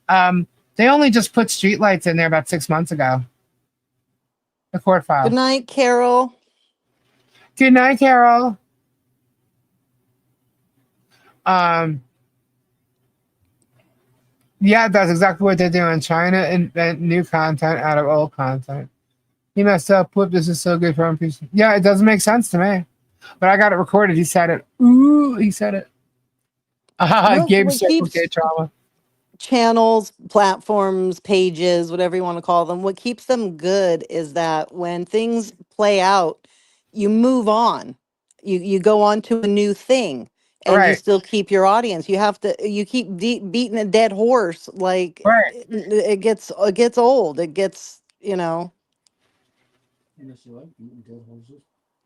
Speaker 1: They only just put street lights in there about 6 months ago. The court
Speaker 4: Good
Speaker 1: file.
Speaker 4: night, Carol.
Speaker 1: Good night, Carol. Um, yeah, that's exactly what they're doing. Trying to invent new content out of old content. He messed up. Whoop, this is so good for him. Yeah, it doesn't make sense to me. But I got it recorded. He said it. Ooh, he said it.
Speaker 4: No,
Speaker 1: Gabe
Speaker 4: what
Speaker 1: Circle
Speaker 4: keeps
Speaker 1: K trauma.
Speaker 4: channels, platforms, pages, whatever you want to call them, what keeps them good is that when things play out, you move on. You go on to a new thing and you
Speaker 1: Right,
Speaker 4: still keep your audience. You keep beating a dead horse like
Speaker 1: right.
Speaker 4: it gets old. It gets,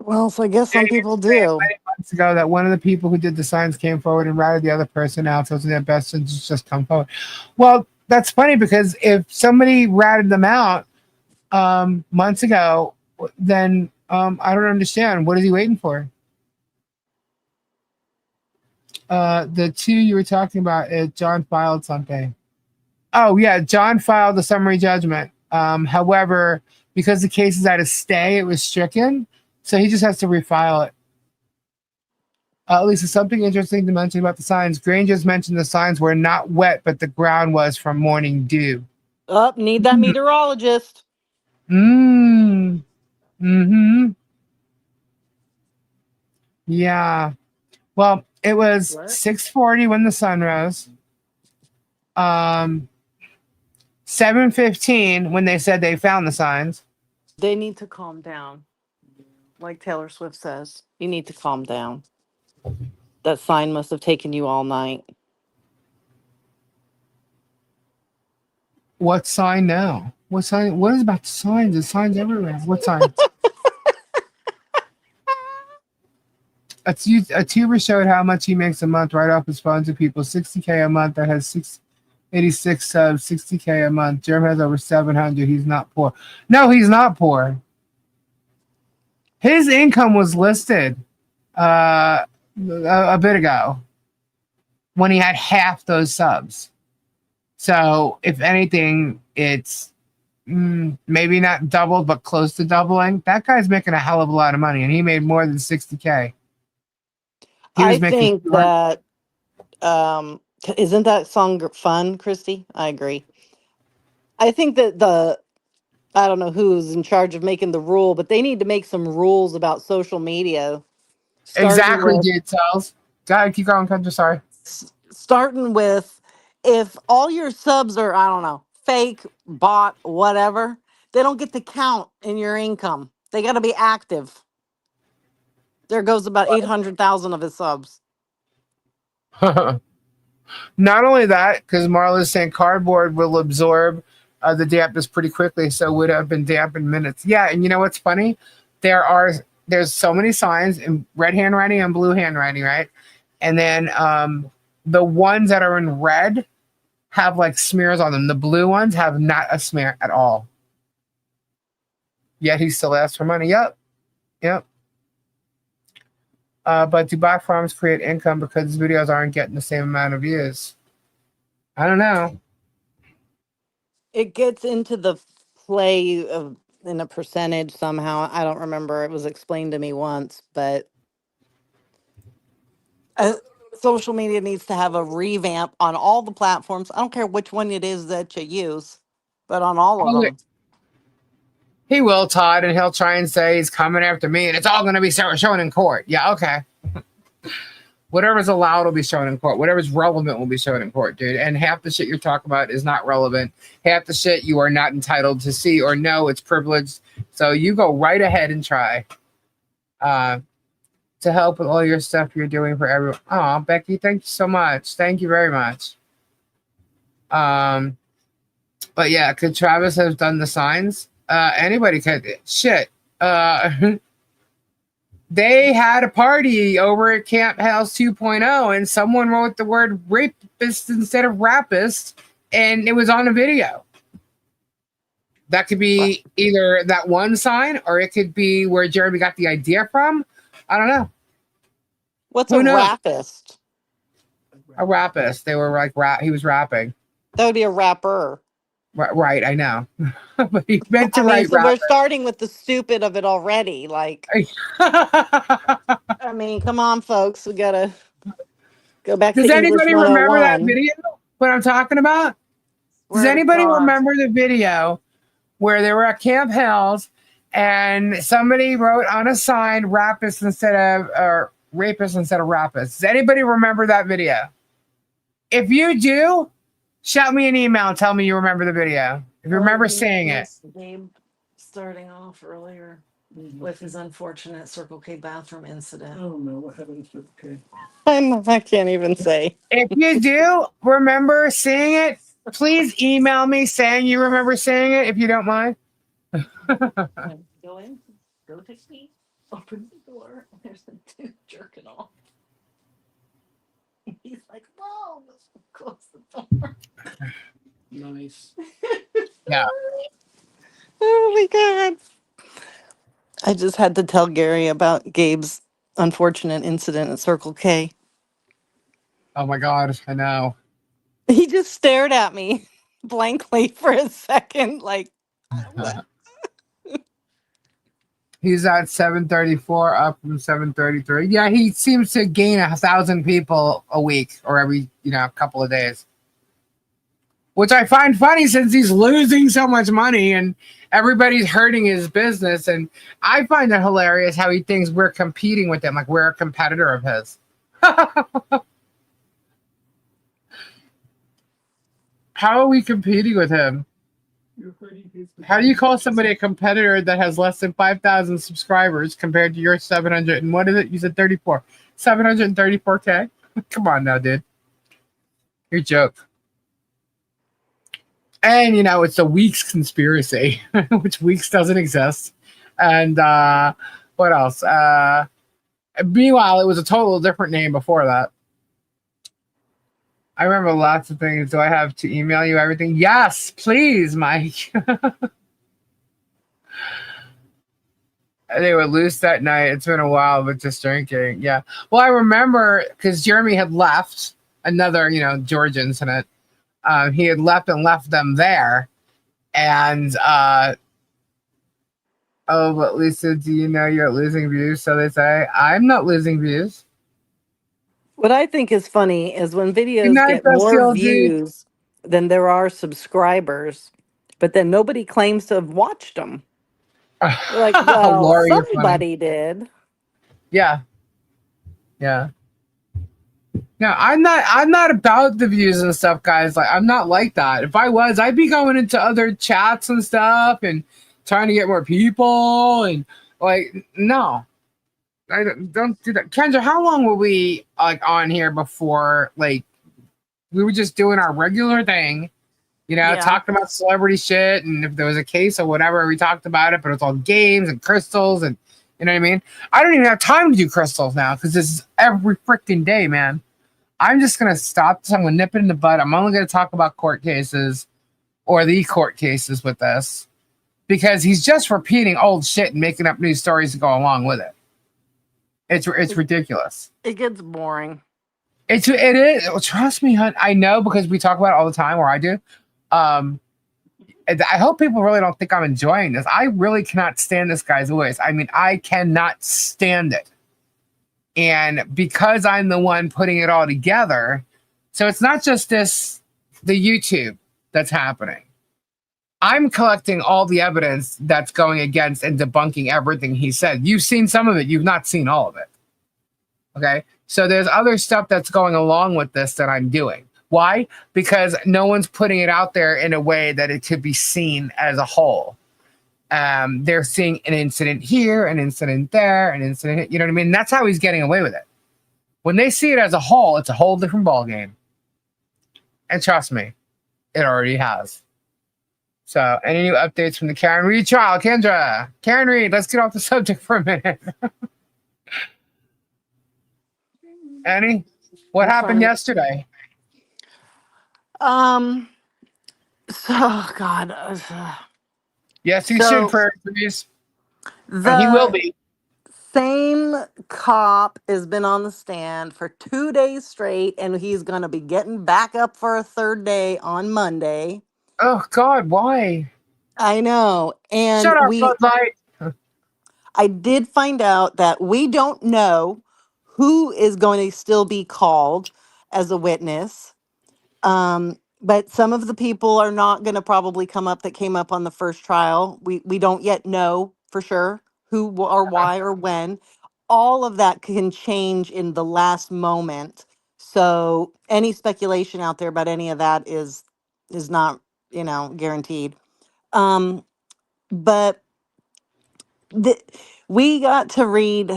Speaker 4: well, so I guess
Speaker 1: They
Speaker 4: some people
Speaker 1: say
Speaker 4: do.
Speaker 1: many months ago that one of the people who did the signs came forward and routed the other person out. So it's in their best interest to just come forward. Well, that's funny because if somebody ratted them out months ago, then I don't understand. What is he waiting for? The two you were talking about, John filed something. Oh yeah, John filed the summary judgment. However, because the case is at a stay, it was stricken, so he just has to refile it. Lisa, something interesting to mention about the signs. Granger's mentioned the signs were not wet, but the ground was from morning dew.
Speaker 4: Up, need that meteorologist.
Speaker 1: Mm. Mm-hmm. Yeah. Well, it was
Speaker 4: What?
Speaker 1: 6:40 when the sun rose. 7:15 when they said they found the signs.
Speaker 4: They need to calm down. Like Taylor Swift says, you need to calm down. That sign must have taken you all night.
Speaker 1: What sign now? What sign? What is about the signs? There's signs everywhere. What sign? A tuber showed how much he makes a month right off his phone to people. 60K a month. That has 86 subs. 60K a month. Jerm has over 700. He's not poor. No, he's not poor. His income was listed a bit ago when he had half those subs. So if anything, it's maybe not doubled, but close to doubling. That guy's making a hell of a lot of money, and he made more than 60K. He
Speaker 4: I
Speaker 1: was making
Speaker 4: think that isn't that song fun, Christy? I agree. I think that I don't know who's in charge of making the rule, but they need to make some rules about social media, starting
Speaker 1: exactly,
Speaker 4: with
Speaker 1: dude. Tells. God, keep going, Kendra. Sorry.
Speaker 4: starting with if all your subs are, I don't know, fake, bot, whatever, they don't get to count in your income. They got to be active. There goes about 800,000 of his subs.
Speaker 1: Not only that, because Marla's saying cardboard will absorb the dampness pretty quickly, so would have been damp in minutes. Yeah, and you know what's funny? There's so many signs in red handwriting and blue handwriting, right? And then the ones that are in red have like smears on them. The blue ones have not a smear at all. Yet he still asks for money. Yep. But do bot farms create income because his videos aren't getting the same amount of views? I don't know.
Speaker 4: It gets into the play of in a percentage somehow. I don't remember. It was explained to me once, but social media needs to have a revamp on all the platforms. I don't care which one it is that you use, but on all of
Speaker 1: Oh,
Speaker 4: them.
Speaker 1: he will, Todd, and he'll try and say he's coming after me, and it's all going to be shown in court. Yeah, okay. Whatever's allowed will be shown in court. Whatever's relevant will be shown in court, dude. And half the shit you're talking about is not relevant. Half the shit you are not entitled to see or know. It's privileged. So you go right ahead and try. to help with all your stuff you're doing for everyone. Oh, Becky, thank you so much. Thank you very much. But yeah, could Travis have done the signs? Anybody could. Shit. They had a party over at Camp Hales 2.0, and someone wrote the word rapist instead of rapist, and it was on a video. That could be either that one sign, or it could be where Jeremy got the idea from. I don't know.
Speaker 4: What's
Speaker 1: Who
Speaker 4: a
Speaker 1: knows?
Speaker 4: rapist?
Speaker 1: A rapist. They were like he was rapping.
Speaker 4: That would be a rapper.
Speaker 1: Right, I know. But he meant to
Speaker 4: I mean,
Speaker 1: write
Speaker 4: so we're
Speaker 1: rapper.
Speaker 4: starting with the stupid of it already. Like, I mean, come on, folks. We gotta go back
Speaker 1: Does
Speaker 4: to English
Speaker 1: anybody remember that
Speaker 4: 101.
Speaker 1: video? What I'm talking about? Does
Speaker 4: Swear to
Speaker 1: anybody
Speaker 4: God.
Speaker 1: remember the video where they were at Camp Hales and somebody wrote on a sign rapist instead of or rapist instead of rapist? Does anybody remember that video? If you do, shout me an email and tell me you remember the video. If you remember seeing it.
Speaker 4: Gabe starting off earlier with his unfortunate Circle K bathroom incident.
Speaker 5: Oh no, what happened to Circle K?
Speaker 4: I can't even say.
Speaker 1: If you do remember seeing it, please email me saying you remember seeing it if you don't mind.
Speaker 4: Go in, go take a pee, open the door, and there's the dude jerking off. He's like, whoa, close the door.
Speaker 5: Nice.
Speaker 1: Yeah.
Speaker 4: Oh my God. I just had to tell Gary about Gabe's unfortunate incident at Circle K.
Speaker 1: Oh my God, I know.
Speaker 4: He just stared at me blankly for a second, like,
Speaker 1: He's at 734, up from 733. Yeah, he seems to gain 1,000 people a week or every couple of days, which I find funny since he's losing so much money and everybody's hurting his business. And I find it hilarious how he thinks we're competing with him, like we're a competitor of his. How are we competing with him? How do you call somebody a competitor that has less than 5,000 subscribers compared to your 700? And what is it? You said 34. 734K? Come on now, dude. You're a joke. And, it's a Weeks conspiracy, which Weeks doesn't exist. And what else? Meanwhile, it was a total different name before that. I remember lots of things. Do I have to email you everything? Yes, please, Mike. They were loose that night. It's been a while, but just drinking. Yeah. Well, I remember because Jeremy had left another, George incident. He had left them there. And, but Lisa, do you know you're losing views? So they say, I'm not losing views.
Speaker 4: what I think is funny is when videos
Speaker 1: night,
Speaker 4: get more
Speaker 1: Bastille, dude.
Speaker 4: views than there are subscribers, but then nobody claims to have watched them. They're like, well,
Speaker 1: Laura, you're funny.
Speaker 4: somebody did.
Speaker 1: Yeah. Yeah. No, I'm not about the views and stuff, guys. Like, I'm not like that. If I was, I'd be going into other chats and stuff and trying to get more people and no. I don't do that. Kendra, how long were we on here before we were just doing our regular thing, talking about celebrity shit, and if there was a case or whatever, we talked about it, but it's all games and crystals and you know what I mean? I don't even have time to do crystals now because this is every freaking day, man. I'm just gonna stop this. I'm gonna nip it in the bud. I'm only gonna talk about court cases or the court cases with this because he's just repeating old shit and making up new stories to go along with it. It's ridiculous.
Speaker 4: It gets boring.
Speaker 1: It is. Trust me, hun. I know because we talk about it all the time, or I do. I hope people really don't think I'm enjoying this. I really cannot stand this guy's voice. I mean, I cannot stand it. And because I'm the one putting it all together, so it's not just the YouTube that's happening. I'm collecting all the evidence that's going against and debunking everything he said. You've seen some of it. You've not seen all of it. Okay? So there's other stuff that's going along with this that I'm doing. Why? Because no one's putting it out there in a way that it could be seen as a whole. They're seeing an incident here, an incident there, an incident. You know what I mean? That's how he's getting away with it. When they see it as a whole, it's a whole different ballgame. And trust me, it already has. So, any new updates from the Karen Reed trial? Kendra, Karen Reed, let's get off the subject for a minute. Annie, what
Speaker 4: I'm
Speaker 1: happened
Speaker 4: sorry.
Speaker 1: yesterday?
Speaker 4: Um. So God.
Speaker 1: Yes, he should,
Speaker 4: So
Speaker 1: prayer, please. And he will
Speaker 4: the
Speaker 1: be.
Speaker 4: same cop has been on the stand for 2 days straight, and he's going to be getting back up for a third day on Monday.
Speaker 1: Oh, God, why?
Speaker 4: I know. And
Speaker 1: Shut up, Bud Light.
Speaker 4: I did find out that we don't know who is going to still be called as a witness. But some of the people are not going to probably come up that came up on the first trial. We don't yet know for sure who or why or when. All of that can change in the last moment. So any speculation out there about any of that is not, guaranteed. But the, we got to read,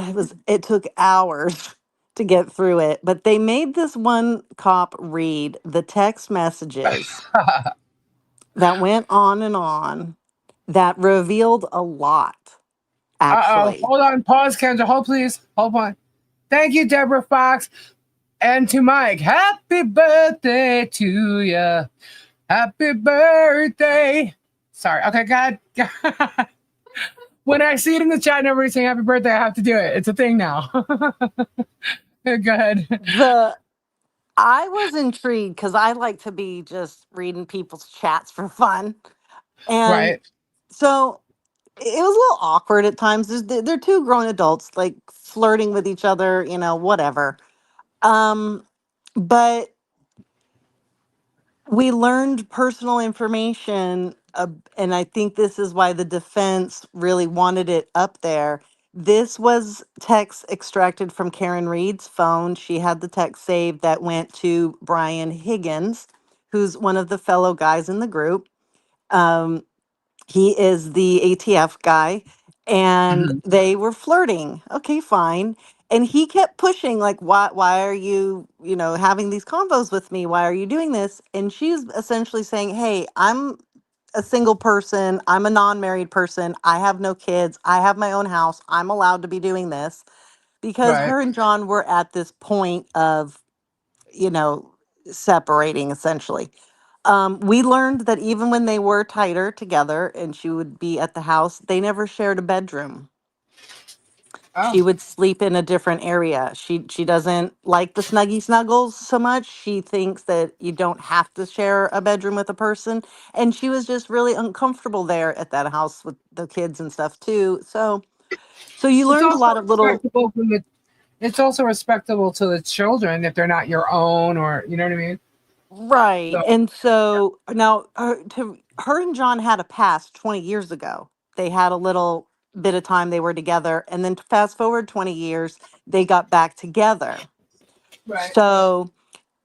Speaker 4: it took hours to get through it, but they made this one cop read the text messages that went on and on that revealed a lot,
Speaker 1: Uh-oh.
Speaker 4: actually.
Speaker 1: Hold on. Pause, Kendra. Hold, please. Hold on. Thank you, Deborah Fox. And to Mike, happy birthday to you. Happy birthday. Sorry. Okay, God. When I see it in the chat and everybody's saying happy birthday, I have to do it. It's a thing now. Go ahead.
Speaker 4: The I was intrigued because I like to be just reading people's chats for fun. And
Speaker 1: Right.
Speaker 4: so it was a little awkward at times. They're two grown adults, like flirting with each other, whatever. Um, but we learned personal information, and I think this is why the defense really wanted it up there. This was text extracted from Karen Reed's phone. She had the text saved that went to Brian Higgins, who's one of the fellow guys in the group. Um, he is the ATF guy, and
Speaker 1: Mhm.
Speaker 4: they were flirting. Okay, fine. And he kept pushing, like, why are you, having these convos with me? Why are you doing this? And she's essentially saying, hey, I'm a single person. I'm a non-married person. I have no kids. I have my own house. I'm allowed to be doing this because
Speaker 1: Right.
Speaker 4: her and John were at this point of, you know, separating essentially. We learned that even when they were tighter together and she would be at the house, they never shared a bedroom.
Speaker 1: Oh,
Speaker 4: She would sleep in a different area. She doesn't like the snuggy snuggles so much. She thinks that you don't have to share a bedroom with a person. And she was just really uncomfortable there at that house with the kids and stuff too. So you
Speaker 1: it's
Speaker 4: learned a
Speaker 1: also
Speaker 4: lot of little.
Speaker 1: respectable from the. It's also respectable to the children if they're not your own, or you know what I mean.
Speaker 4: Right.
Speaker 1: So,
Speaker 4: And so now her and John had a past 20 years ago. They had a little bit of time they were together. And then fast forward 20 years, they got back together.
Speaker 1: right.
Speaker 4: So,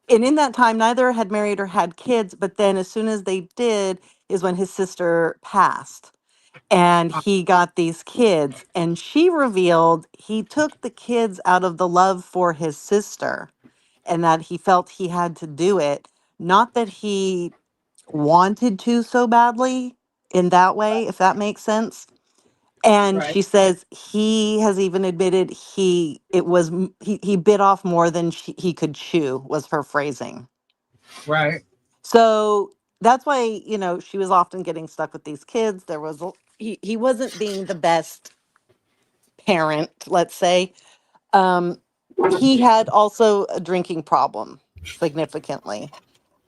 Speaker 4: and in that time, neither had married or had kids. But then as soon as they did, is when his sister passed. And he got these kids. And she revealed he took the kids out of the love for his sister and that he felt he had to do it. Not that he wanted to so badly in that way, if that makes sense. And
Speaker 1: Right.
Speaker 4: she says he has even admitted he bit off more than he could chew was her phrasing.
Speaker 1: Right.
Speaker 4: So that's why she was often getting stuck with these kids. He wasn't being the best parent, let's say. Um, he had also a drinking problem significantly,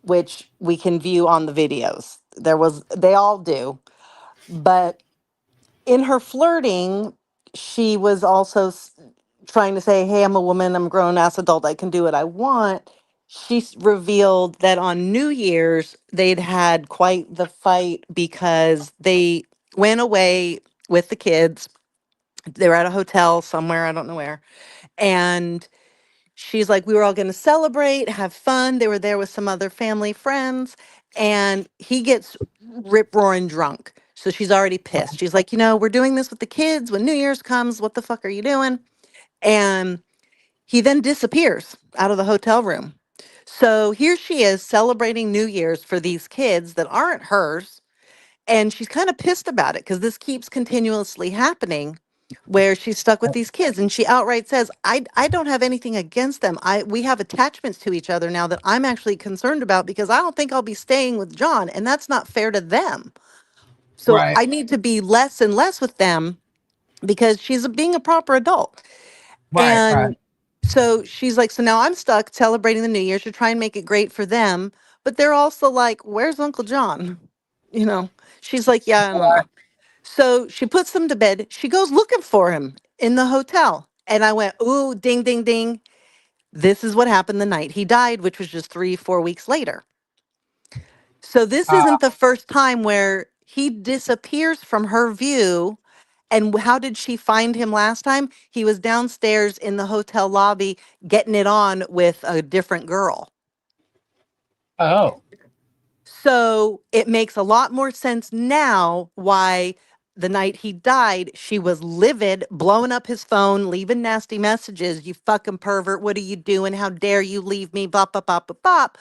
Speaker 4: which we can view on the videos. They all do. But in her flirting, she was also trying to say, hey, I'm a woman, I'm a grown ass adult, I can do what I want. She revealed that on New Year's, they'd had quite the fight because they went away with the kids. They were at a hotel somewhere, I don't know where. And she's like, we were all going to celebrate, have fun. They were there with some other family friends, and he gets rip roaring drunk. So she's already pissed. She's like, we're doing this with the kids. When New Year's comes, what the fuck are you doing? And he then disappears out of the hotel room. So here she is celebrating New Year's for these kids that aren't hers. And she's kind of pissed about it because this keeps continuously happening where she's stuck with these kids. And she outright says, I don't have anything against them. We have attachments to each other now that I'm actually concerned about because I don't think I'll be staying with John. And that's not fair to them. So
Speaker 1: Right.
Speaker 4: I need to be less and less with them because she's being a proper adult.
Speaker 1: Right. Right.
Speaker 4: And so she's like, so now I'm stuck celebrating the New Year's to try and make it great for them. But they're also like, where's Uncle John? You know, she's like, yeah, I don't know. So she puts them to bed. She goes looking for him in the hotel. And I went, ooh, ding, ding, ding. This is what happened the night he died, which was just 3, 4 weeks later. So this
Speaker 1: Uh,
Speaker 4: isn't the first time where he disappears from her view. And how did she find him last time? He was downstairs in the hotel lobby getting it on with a different girl.
Speaker 1: oh.
Speaker 4: So it makes a lot more sense now why the night he died, she was livid, blowing up his phone, leaving nasty messages. You fucking pervert. What are you doing? How dare you leave me? Bop, bop, bop, bop, bop.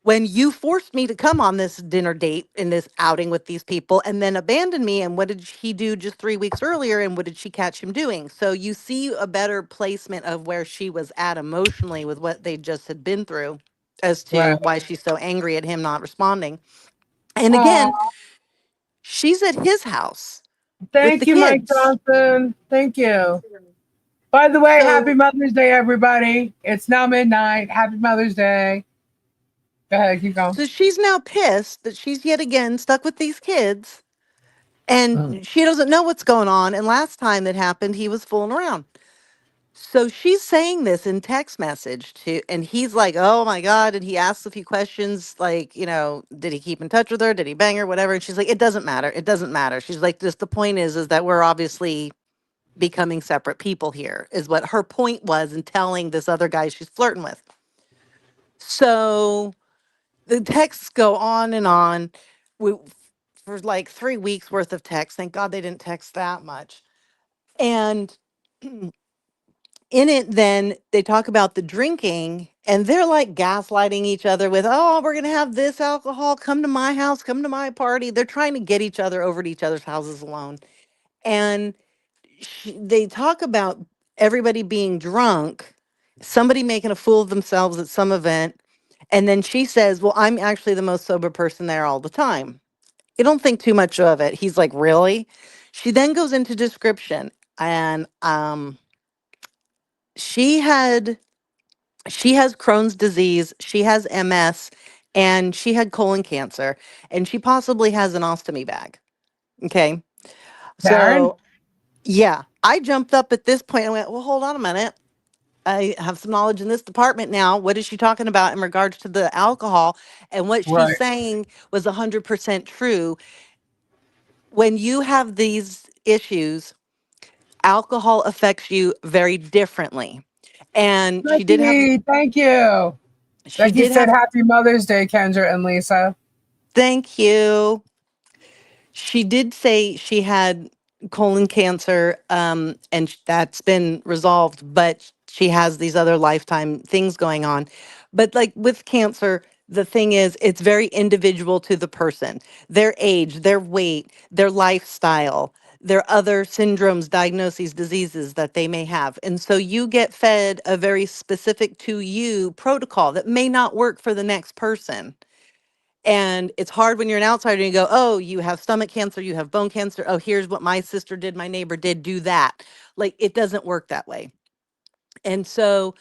Speaker 4: When you forced me to come on this dinner date in this outing with these people and then abandoned me. And what did he do just 3 weeks earlier? And what did she catch him doing? So you see a better placement of where she was at emotionally with what they just had been through as to
Speaker 1: Right.
Speaker 4: why she's so angry at him not responding. And
Speaker 1: Oh,
Speaker 4: again, she's at his house with
Speaker 1: thank
Speaker 4: the
Speaker 1: you, Mike
Speaker 4: kids.
Speaker 1: Johnson. Thank you. By the way, happy
Speaker 4: So
Speaker 1: Mother's Day, everybody. It's now midnight. Happy Mother's Day. Go ahead, keep going.
Speaker 4: so she's now pissed that she's yet again stuck with these kids
Speaker 1: Mm.
Speaker 4: and she doesn't know what's going on. And last time that happened, he was fooling around. So she's saying this in text message to, and he's like, oh my God. And he asks a few questions like, did he keep in touch with her? Did he bang her? Whatever. And she's like, it doesn't matter. It doesn't matter. She's like, just the point is that we're obviously becoming separate people here, is what her point was in telling this other guy she's flirting with. So the texts go on and on. We, for like 3 weeks worth of text. Thank God they didn't text that much. And in it, then they talk about the drinking and they're like gaslighting each other with, oh, we're going to have this alcohol. Come to my house, come to my party. They're trying to get each other over to each other's houses alone. And they talk about everybody being drunk, somebody making a fool of themselves at some event. And then she says, well, I'm actually the most sober person there all the time. You don't think too much of it. He's like, really? She then goes into description and she had she has Crohn's disease, she has MS, and she had colon cancer, and she possibly has an ostomy bag. Okay.
Speaker 1: Karen?
Speaker 4: So yeah, I jumped up at this point and went, well, hold on a minute. I have some knowledge in this department now. What is she talking about in regards to the alcohol? And what she's
Speaker 1: Right.
Speaker 4: saying was 100% true. When you have these issues, alcohol affects you very differently. And
Speaker 1: Becky, thank you.
Speaker 4: she
Speaker 1: Becky
Speaker 4: did
Speaker 1: said
Speaker 4: have,
Speaker 1: happy Mother's Day, Kendra and Lisa.
Speaker 4: thank you. She did say she had colon cancer, and that's been resolved, but she has these other lifetime things going on. But like with cancer, the thing is, it's very individual to the person, their age, their weight, their lifestyle, their other syndromes, diagnoses, diseases that they may have. And so you get fed a very specific to you protocol that may not work for the next person. And it's hard when you're an outsider and you go, oh, you have stomach cancer, you have bone cancer. Oh, here's what my sister did, my neighbor did, do that. Like it doesn't work that way. And so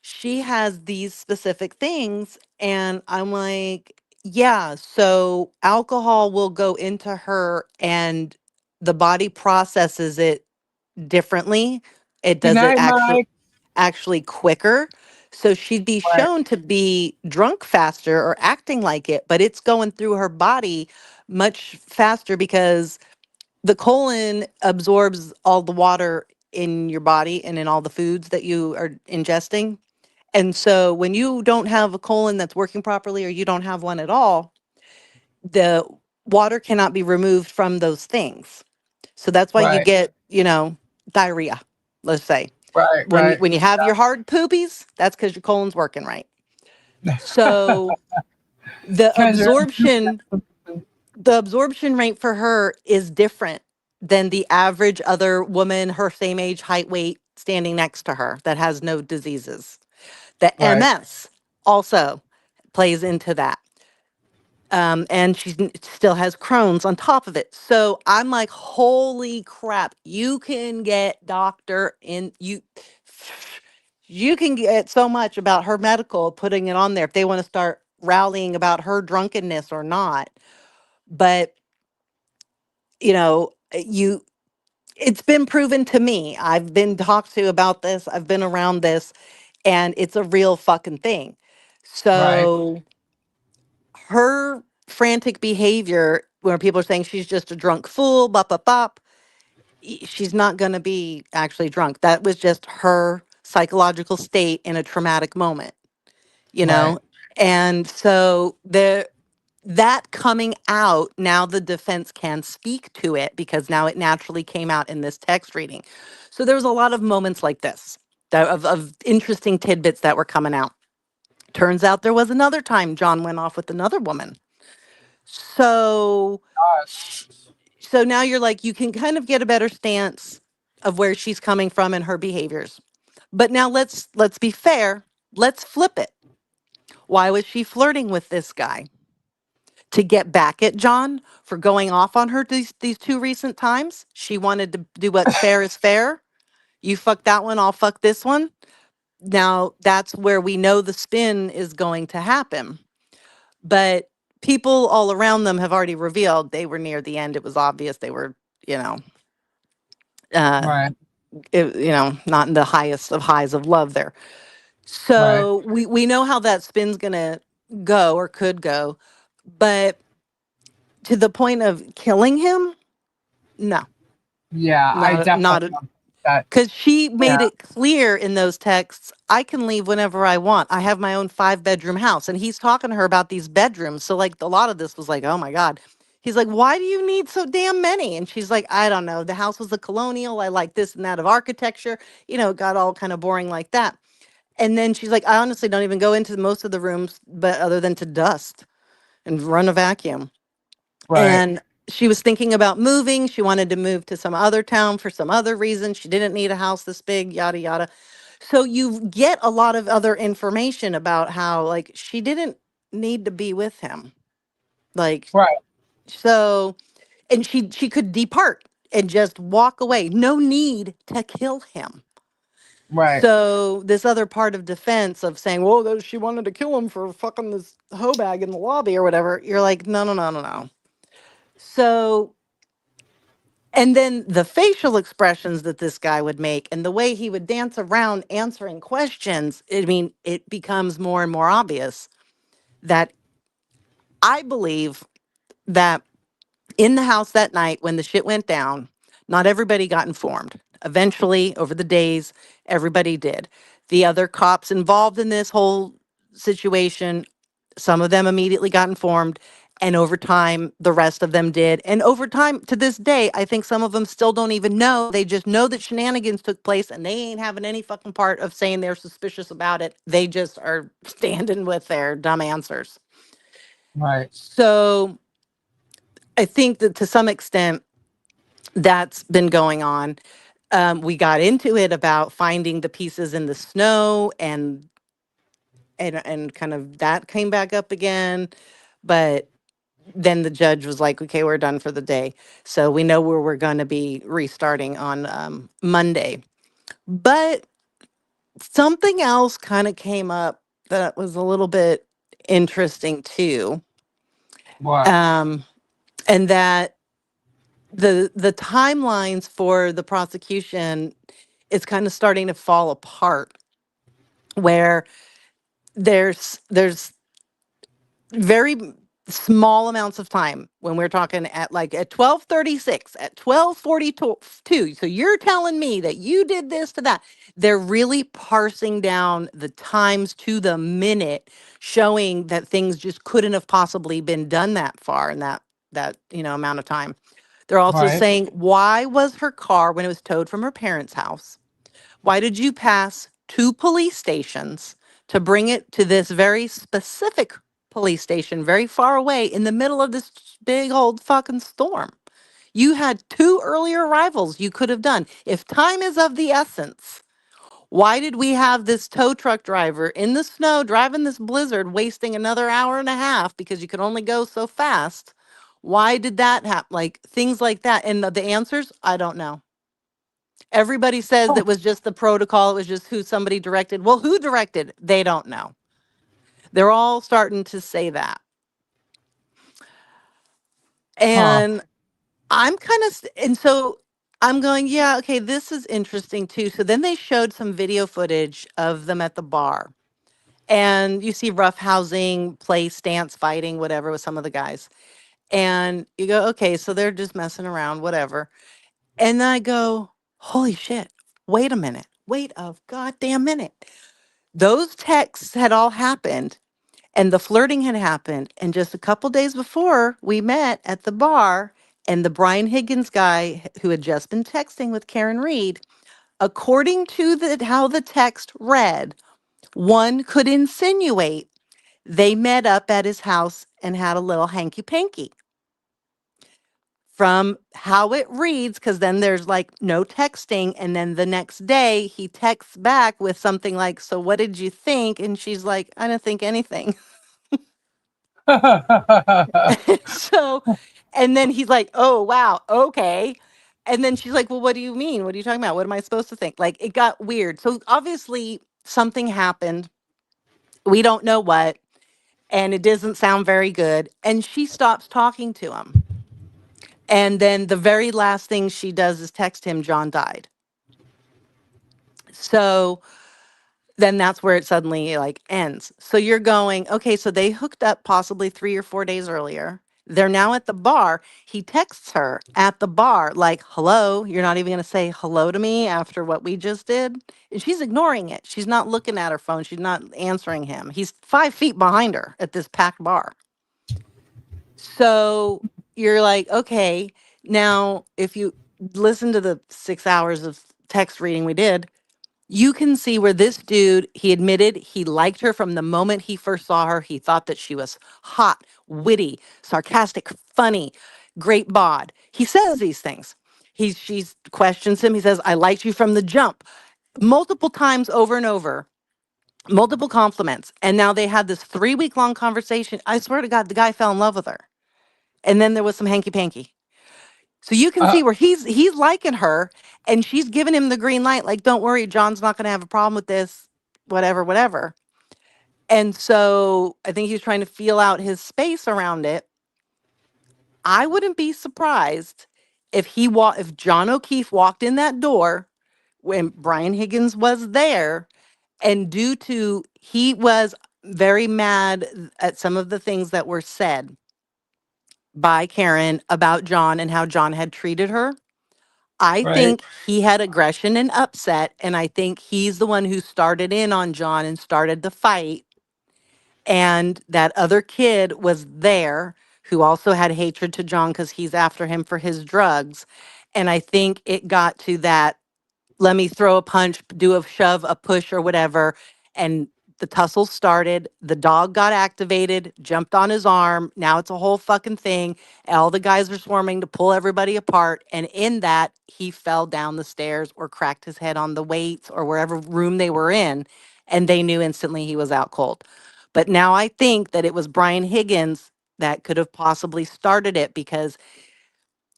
Speaker 4: she has these specific things. And I'm like, yeah, so alcohol will go into her and the body processes it differently. It
Speaker 1: Good
Speaker 4: does it
Speaker 1: night, Mike.
Speaker 4: actually quicker. So she'd be
Speaker 1: Right.
Speaker 4: shown to be drunk faster or acting like it, but it's going through her body much faster because the colon absorbs all the water in your body and in all the foods that you are ingesting. And so when you don't have a colon that's working properly or you don't have one at all, the water cannot be removed from those things. So that's why you
Speaker 1: Right.
Speaker 4: get, diarrhea, let's say.
Speaker 1: Right. Right.
Speaker 4: When you have your hard poopies, that's because your colon's working right. So the
Speaker 1: Because you're
Speaker 4: absorption the absorption rate for her is different than the average other woman her same age, height, weight standing next to her that has no diseases. The
Speaker 1: right.
Speaker 4: MS also plays into that. And still has Crohn's on top of it. So I'm like, holy crap! You can get doctor in you. You can get so much about her medical putting it on there if they want to start rallying about her drunkenness or not. But you it's been proven to me. I've been talked to about this. I've been around this, and it's a real fucking thing.
Speaker 1: Right.
Speaker 4: So her frantic behavior where people are saying she's just a drunk fool, bop, bop, bop, she's not going to be actually drunk. That was just her psychological state in a traumatic moment, you
Speaker 1: Right.
Speaker 4: know? And so that coming out, now the defense can speak to it because now it naturally came out in this text reading. So there was a lot of moments like this of interesting tidbits that were coming out. Turns out there was another time John went off with another woman. So
Speaker 1: Gosh.
Speaker 4: sh- so now you're like you can kind of get a better stance of where she's coming from and her behaviors. But now let's be fair. Let's flip it. Why was she flirting with this guy? To get back at John for going off on her these two recent times? She wanted to do what's fair is fair. You fuck that one, I'll fuck this one. Now that's where we know the spin is going to happen. But people all around them have already revealed they were near the end. It was obvious they were, you know, uh,
Speaker 1: Right.
Speaker 4: not in the highest of highs of love there.
Speaker 1: Right.
Speaker 4: So we know how that spin's gonna go or could go, but to the point of killing him, no,
Speaker 1: Yeah. I
Speaker 4: not
Speaker 1: definitely don't think that.
Speaker 4: because she made
Speaker 1: Yeah.
Speaker 4: it clear in those texts, I can leave whenever I want. I have my own 5-bedroom house. And he's talking to her about these bedrooms. So, like, a lot of this was like, oh my God. He's like, why do you need so damn many? And she's like, I don't know. The house was a colonial. I like this and that of architecture. It got all kind of boring like that. And then she's like, I honestly don't even go into most of the rooms, but other than to dust and run a vacuum.
Speaker 1: Right.
Speaker 4: And she was thinking about moving. She wanted to move to some other town for some other reason. She didn't need a house this big, yada, yada. So you get a lot of other information about how, like, she didn't need to be with him. Like,
Speaker 1: Right.
Speaker 4: so, and she could depart and just walk away. No need to kill him.
Speaker 1: Right.
Speaker 4: So this other part of defense of saying, well, she wanted to kill him for fucking this hoe bag in the lobby or whatever. You're like, no, no, no, no, no. So, and then the facial expressions that this guy would make and the way he would dance around answering questions, I mean, it becomes more and more obvious that I believe that in the house that night when the shit went down, not everybody got informed. Eventually, over the days, everybody did. The other cops involved in this whole situation, some of them immediately got informed. And over time, the rest of them did. And over time, to this day, I think some of them still don't even know. They just know that shenanigans took place and they ain't having any fucking part of saying they're suspicious about it. They just are standing with their dumb answers.
Speaker 1: Right.
Speaker 4: So I think that to some extent, that's been going on. We got into it about finding the pieces in the snow and kind of that came back up again. But then the judge was like, okay, we're done for the day. So we know where we're going to be restarting on Monday. But something else kind of came up that was a little bit interesting too.
Speaker 1: What?
Speaker 4: Um, and that the timelines for the prosecution is kind of starting to fall apart where there's very small amounts of time when we're talking at like at 12:36 at 12:42. So you're telling me that you did this to that. They're really parsing down the times to the minute, showing that things just couldn't have possibly been done that far in that amount of time. They're also
Speaker 1: Right.
Speaker 4: saying, why was her car, when it was towed from her parents' house, why did you pass 2 police stations to bring it to this very specific police station very far away in the middle of this big old fucking storm? You had 2 earlier arrivals you could have done. If time is of the essence, why did we have this tow truck driver in the snow driving this blizzard, wasting another hour and a half because you could only go so fast? Why did that happen? Like things like that. And the answers, I don't know. Everybody says
Speaker 1: Oh,
Speaker 4: it was just the protocol. It was just who somebody directed. Well, who directed? They don't know. They're all starting to say that.
Speaker 1: huh.
Speaker 4: And I'm kind of, and so I'm going, yeah, okay, this is interesting too. So then they showed some video footage of them at the bar. And you see rough housing, play, stance, fighting, whatever with some of the guys. And you go, okay, so they're just messing around, whatever. And then I go, holy shit, wait a minute. Wait a goddamn minute. Those texts had all happened and the flirting had happened. And just a couple days before, we met at the bar, and the Brian Higgins guy who had just been texting with Karen Reed, according to how the text read, one could insinuate they met up at his house and had a little hanky panky. From how it reads, because then there's like no texting. And then the next day he texts back with something like, so what did you think? And she's like, I didn't think anything. So, and then he's like, oh, wow, okay. And then she's like, well, what do you mean? What are you talking about? What am I supposed to think? Like, it got weird. So, obviously, something happened. We don't know what. And it doesn't sound very good. And she stops talking to him. And then the very last thing she does is text him, John died. So, then that's where it suddenly like ends. So you're going, okay, so they hooked up possibly 3 or 4 days earlier. They're now at the bar. He texts her at the bar, like, hello, you're not even going to say hello to me after what we just did. And she's ignoring it. She's not looking at her phone. She's not answering him. He's 5 feet behind her at this packed bar. So you're like, okay, now if you listen to the 6 hours of text reading we did, you can see where this dude, he admitted he liked her from the moment he first saw her. He thought that she was hot, witty, sarcastic, funny, great bod. He says these things. She questions him. He says, I liked you from the jump. Multiple times over and over, multiple compliments. And now they had this 3 week long conversation. I swear to God, the guy fell in love with her. And then there was some hanky panky. So you can
Speaker 1: uh,
Speaker 4: see where he's liking her, and she's giving him the green light, like, don't worry, John's not going to have a problem with this, whatever, whatever. And so I think he's trying to feel out his space around it. I wouldn't be surprised if John O'Keefe walked in that door when Brian Higgins was there, and due to he was very mad at some of the things that were said by Karen about John and how John had treated her. I
Speaker 1: right.
Speaker 4: think he had aggression and upset, and I think he's the one who started in on John and started the fight. And that other kid was there who also had hatred to John because he's after him for his drugs. And I think it got to that, let me throw a punch, do a shove, a push, or whatever. And the tussle started. The dog got activated, jumped on his arm. Now it's a whole fucking thing. All the guys are swarming to pull everybody apart. And in that, he fell down the stairs or cracked his head on the weights or wherever room they were in. And they knew instantly he was out cold. But now I think that it was Brian Higgins that could have possibly started it because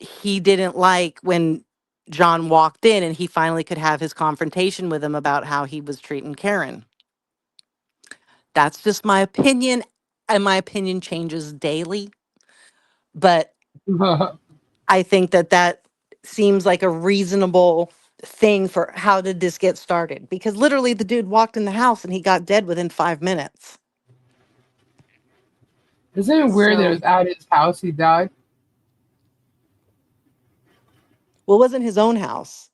Speaker 4: he didn't like when John walked in and he finally could have his confrontation with him about how he was treating Karen. That's just my opinion, and my opinion changes daily. But I think that seems like a reasonable thing for how did this get started? Because literally the dude walked in the house and he got dead within 5 minutes.
Speaker 1: Isn't it weird that it
Speaker 4: So,
Speaker 1: was at his house he died?
Speaker 4: well, it wasn't his own house.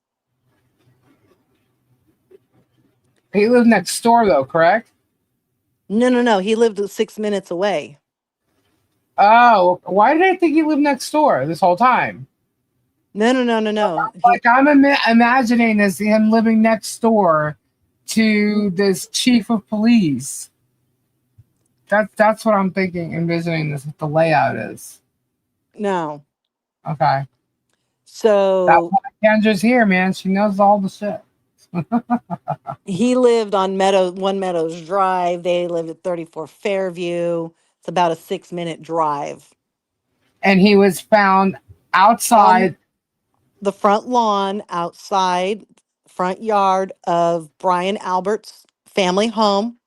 Speaker 1: He lived next door, though, correct?
Speaker 4: No, no, no. He lived 6 minutes away.
Speaker 1: Oh, why did I think he lived next door this whole time?
Speaker 4: No.
Speaker 1: Like I'm imagining this him living next door to this chief of police. That's what I'm thinking, envisioning this. What the layout is.
Speaker 4: No.
Speaker 1: Okay, that's
Speaker 4: So
Speaker 1: why Kendra's here, man. She knows all the shit.
Speaker 4: he lived on One Meadows Drive. They lived at 34 Fairview. It's about a 6-minute drive.
Speaker 1: And he was found
Speaker 4: On
Speaker 1: outside.
Speaker 4: the front lawn outside front yard of Brian Albert's family home,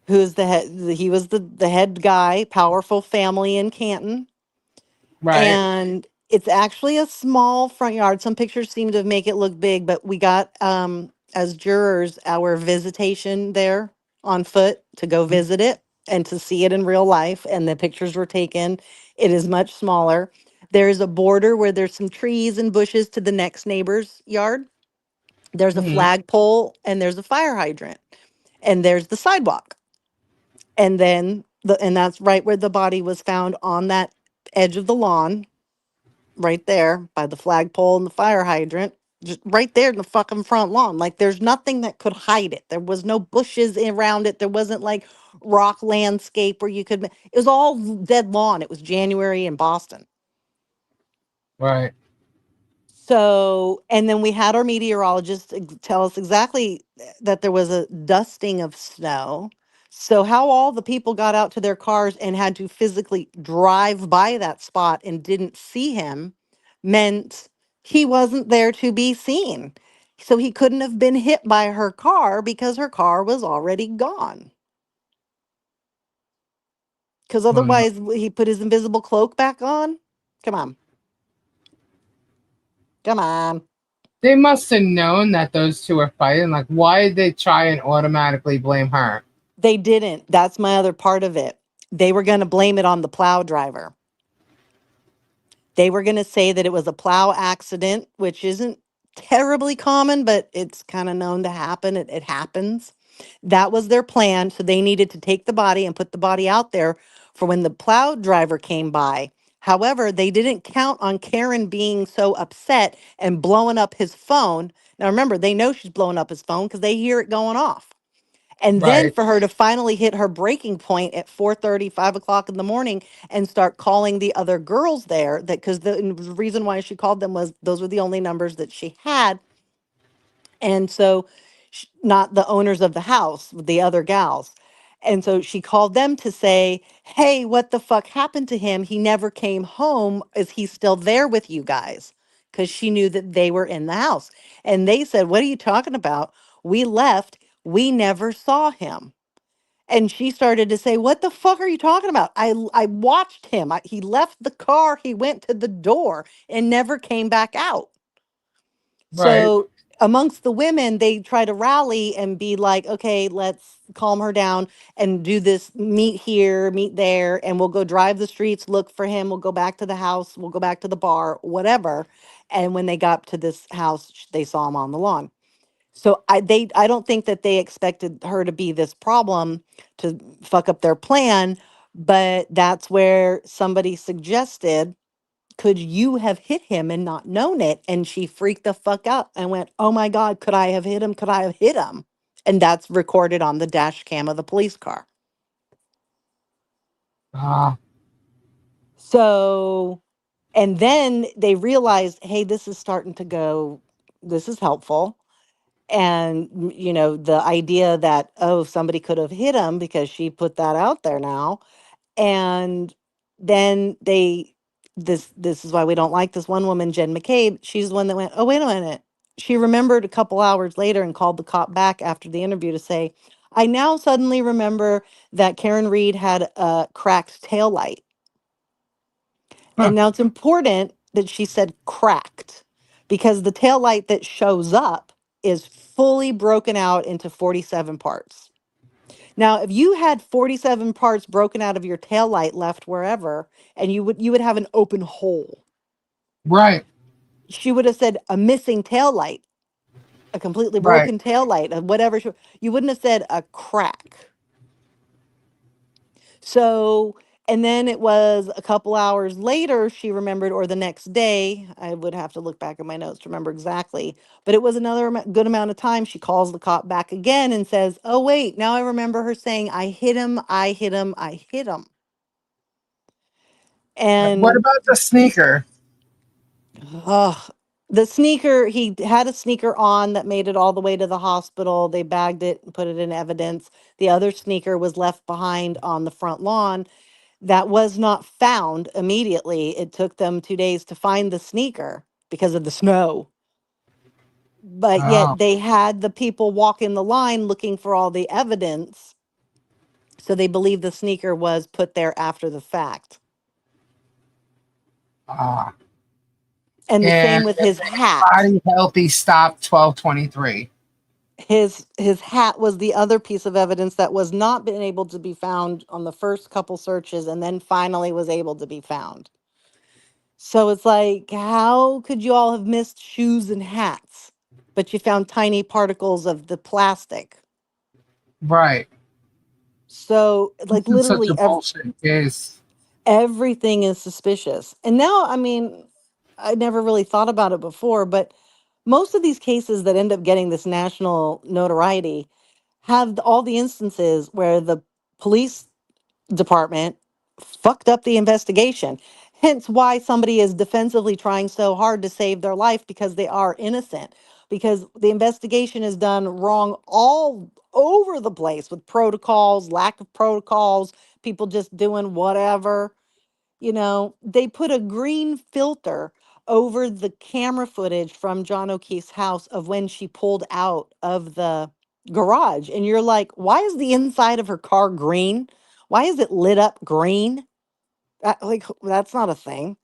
Speaker 4: who's the head. He was the head guy, powerful family in Canton.
Speaker 1: Right.
Speaker 4: And it's actually a small front yard. Some pictures seem to make it look big, but we got as jurors our visitation there on foot to go visit it and to see it in real life, and the pictures were taken. It is much smaller. There is a border where there's some trees and bushes to the next neighbor's yard. There's a
Speaker 1: Mhm.
Speaker 4: flagpole and there's a fire hydrant, and there's the sidewalk. And then and that's right where the body was found, on that edge of the lawn, right there by the flagpole and the fire hydrant, just right there in the fucking front lawn. Like there's nothing that could hide it. There was no bushes around it. There wasn't like rock landscape where you could. It was all dead lawn. It was January in Boston.
Speaker 1: Right.
Speaker 4: So, and then we had our meteorologist tell us exactly that there was a dusting of snow. So, how all the people got out to their cars and had to physically drive by that spot and didn't see him meant he wasn't there to be seen. So, he couldn't have been hit by her car because her car was already gone. Because
Speaker 1: Wow.
Speaker 4: otherwise, he put his invisible cloak back on. Come on. Come on.
Speaker 1: They must have known that those two were fighting. Like, why did they try and automatically blame her?
Speaker 4: They didn't. That's my other part of it. They were going to blame it on the plow driver. They were going to say that it was a plow accident, which isn't terribly common, but it's kind of known to happen. It happens. That was their plan. So they needed to take the body and put the body out there for when the plow driver came by. However, they didn't count on Karen being so upset and blowing up his phone. Now, remember, they know she's blowing up his phone because they hear it going off. And then
Speaker 1: Right.
Speaker 4: for her to finally hit her breaking point at 4:30, 5 o'clock in the morning, and start calling the other girls there, that because the reason why she called them was those were the only numbers that she had. And so not the owners of the house, the other gals. And so she called them to say, hey, what the fuck happened to him? He never came home. Is he still there with you guys? Because she knew that they were in the house. And they said, what are you talking about? We left. We never saw him. And she started to say, what the fuck are you talking about? I watched him. He left the car. He went to the door and never came back out.
Speaker 1: Right.
Speaker 4: So amongst the women, they try to rally and be like, okay, let's calm her down and do this, meet here, meet there, and we'll go drive the streets, look for him. We'll go back to the house. We'll go back to the bar, whatever. And when they got to this house, they saw him on the lawn. So I don't think that they expected her to be this problem to fuck up their plan, but that's where somebody suggested, could you have hit him and not known it? And she freaked the fuck out and went, oh my God, could I have hit him? Could I have hit him? And that's recorded on the dash cam of the police car.
Speaker 1: Ah.
Speaker 4: So, and then they realized, hey, this is starting to go, this is helpful. And, the idea that, oh, somebody could have hit him because she put that out there now. And then this is why we don't like this one woman, Jen McCabe. She's the one that went, oh, wait a minute. She remembered a couple hours later and called the cop back after the interview to say, I now suddenly remember that Karen Reed had a cracked tail light.
Speaker 1: Huh.
Speaker 4: And now it's important that she said cracked, because the tail light that shows up is fully broken out into 47 parts. Now, if you had 47 parts broken out of your tail light left wherever, and you would have an open hole.
Speaker 1: Right.
Speaker 4: She would have said a missing tail light, a completely
Speaker 1: Right.
Speaker 4: broken tail light, whatever. You wouldn't have said a crack. So And then it was a couple hours later, she remembered, or the next day. I would have to look back at my notes to remember exactly. But it was another good amount of time. She calls the cop back again and says, "Oh, wait, now I remember her saying, I hit him, I hit him, I hit him."
Speaker 1: What
Speaker 4: And
Speaker 1: about the sneaker?
Speaker 4: the sneaker, he had a sneaker on that made it all the way to the hospital. They bagged it and put it in evidence. The other sneaker was left behind on the front lawn. That was not found immediately. It took them 2 days to find the sneaker because of the snow. But
Speaker 1: Oh,
Speaker 4: yet they had the people walk in the line looking for all the evidence. So they believe the sneaker was put there after the fact.
Speaker 1: ah.
Speaker 4: And the
Speaker 1: And
Speaker 4: same with his hat.
Speaker 1: body healthy stop 1223.
Speaker 4: His hat was the other piece of evidence that was not been able to be found on the first couple searches and then finally was able to be found. So it's like, how could you all have missed shoes and hats, but you found tiny particles of the plastic?
Speaker 1: Right.
Speaker 4: So, like,
Speaker 1: This is such
Speaker 4: literally
Speaker 1: a bullshit case.
Speaker 4: everything is suspicious. And now, I mean, I never really thought about it before, but most of these cases that end up getting this national notoriety have all the instances where the police department fucked up the investigation. Hence why somebody is defensively trying so hard to save their life because they are innocent. Because the investigation is done wrong all over the place with protocols, lack of protocols, people just doing whatever. They put a green filter over the camera footage from John O'Keefe's house of when she pulled out of the garage. And you're like, why is the inside of her car green? Why is it lit up green? That's not a thing.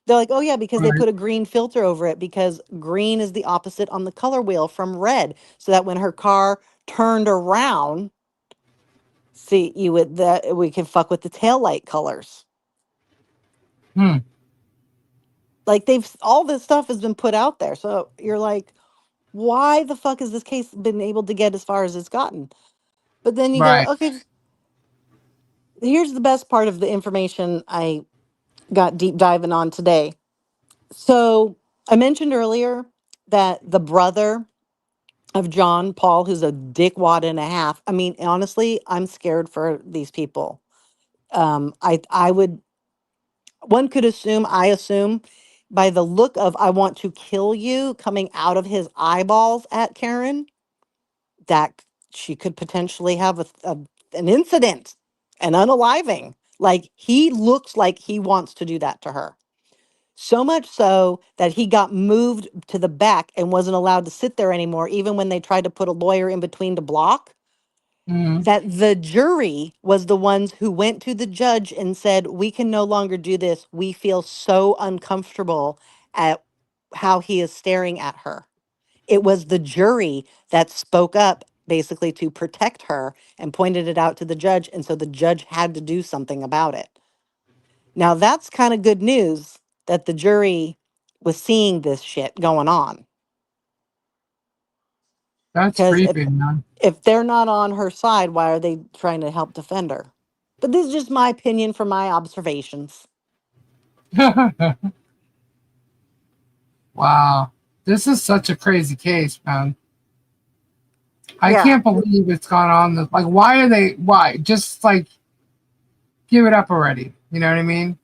Speaker 4: They're like, oh, yeah, because they
Speaker 1: Right.
Speaker 4: put a green filter over it because green is the opposite on the color wheel from red. So that when her car turned around, see, that we can fuck with the taillight colors.
Speaker 1: Hmm.
Speaker 4: Like all this stuff has been put out there. So you're like, why the fuck has this case been able to get as far as it's gotten? But then you go,
Speaker 1: Right.
Speaker 4: okay, here's the best part of the information I got deep diving on today. So I mentioned earlier that the brother of John Paul, who's a dickwad and a half. I mean, honestly, I'm scared for these people. I would one could assume, I assume, by the look of "I want to kill you" coming out of his eyeballs at Karen, that she could potentially have an incident, an unaliving. Like, he looks like he wants to do that to her. So much so that he got moved to the back and wasn't allowed to sit there anymore, even when they tried to put a lawyer in between to block.
Speaker 1: Hmm.
Speaker 4: That the jury was the ones who went to the judge and said, "We can no longer do this. We feel so uncomfortable at how he is staring at her." It was the jury that spoke up basically to protect her and pointed it out to the judge. And so the judge had to do something about it. Now, that's kind of good news that the jury was seeing this shit going on.
Speaker 1: That's
Speaker 4: Because
Speaker 1: creepy, man.
Speaker 4: if they're not on her side, why are they trying to help defend her? But this is just my opinion from my observations.
Speaker 1: Wow. This is such a crazy case, man. I
Speaker 4: Yeah.
Speaker 1: can't believe it's gone on. Like, why are they? Why? Just like give it up already. You know what I mean?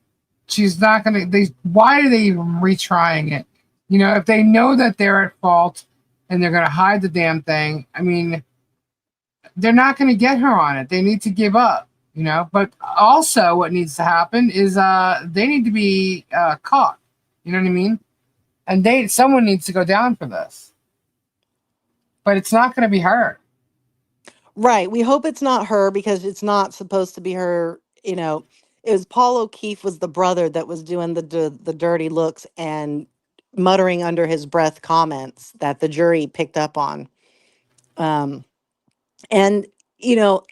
Speaker 1: She's not gonna. They. Why are they even retrying it? If they know that they're at fault and they're gonna hide the damn thing. I mean, they're not gonna get her on it. They need to give up. But also, what needs to happen is they need to be caught. You know what I mean? And someone needs to go down for this. But it's not gonna be her.
Speaker 4: Right. We hope it's not her because it's not supposed to be her. It was Paul O'Keefe was the brother that was doing the dirty looks and muttering under his breath comments that the jury picked up on. Um, and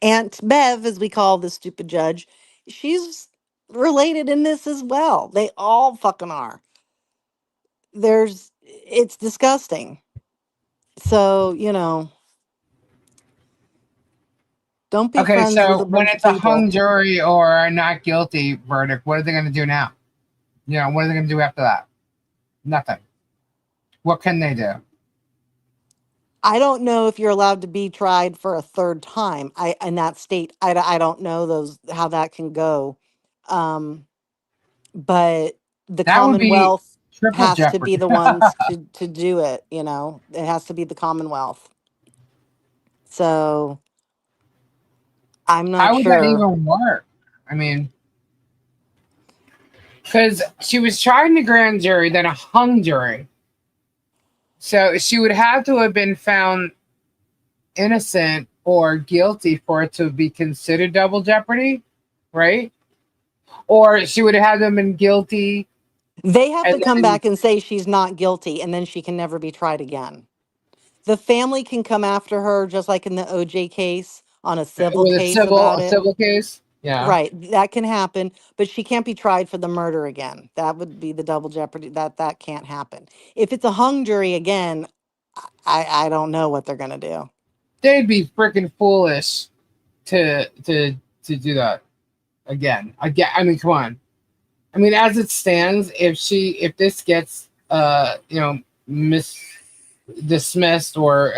Speaker 4: Aunt Bev, as we call the stupid judge, she's related in this as well. They all fucking are. It's disgusting. So, Don't be
Speaker 1: Okay,
Speaker 4: friends with
Speaker 1: so
Speaker 4: a
Speaker 1: when
Speaker 4: bunch of
Speaker 1: it's a
Speaker 4: people.
Speaker 1: hung jury or a not guilty verdict, what are they going to do now? You know, what are they going to do after that? Nothing. What can they do?
Speaker 4: I don't know if you're allowed to be tried for a third time. I in that state, I don't know those how that can go. Um, but the
Speaker 1: That would be
Speaker 4: Commonwealth
Speaker 1: triple
Speaker 4: has to be
Speaker 1: jeopardy.
Speaker 4: the ones to do it. It has to be the Commonwealth. So I'm not
Speaker 1: How would that
Speaker 4: sure.
Speaker 1: even work? I mean, because she was tried in a grand jury, then a hung jury. So she would have to have been found innocent or guilty for it to be considered double jeopardy, right? Or she would have had them been guilty
Speaker 4: They have
Speaker 1: and
Speaker 4: to come
Speaker 1: then
Speaker 4: back and say she's not guilty, and then she can never be tried again. The family can come after her, just like in the OJ case, on a civil
Speaker 1: with a
Speaker 4: case
Speaker 1: civil
Speaker 4: about
Speaker 1: a
Speaker 4: it.
Speaker 1: civil case. Yeah,
Speaker 4: Right, that can happen, but she can't be tried for the murder again. That would be the double jeopardy. That can't happen. If it's a hung jury again, I don't know what they're gonna do.
Speaker 1: they'd be freaking foolish to do that again. Again, I mean, come on. I mean, as it stands, if this gets mis dismissed or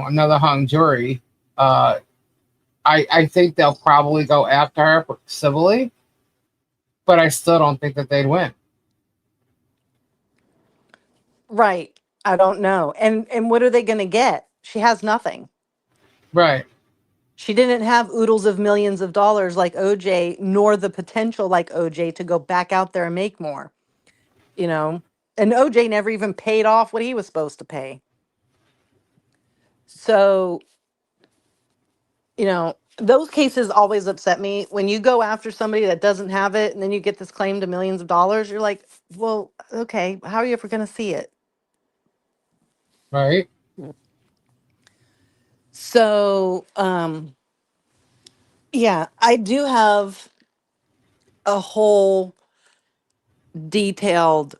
Speaker 1: another hung jury, uh, I think they'll probably go after her civilly, but I still don't think that they'd win.
Speaker 4: Right, I don't know. And what are they gonna get? She has nothing.
Speaker 1: Right,
Speaker 4: She didn't have oodles of millions of dollars like OJ, nor the potential like OJ to go back out there and make more. You know, and OJ never even paid off what he was supposed to pay. So those cases always upset me when you go after somebody that doesn't have it and then you get this claim to millions of dollars. You're like, well, okay, how are you ever going to see it?
Speaker 1: right.
Speaker 4: So yeah, I do have a whole detailed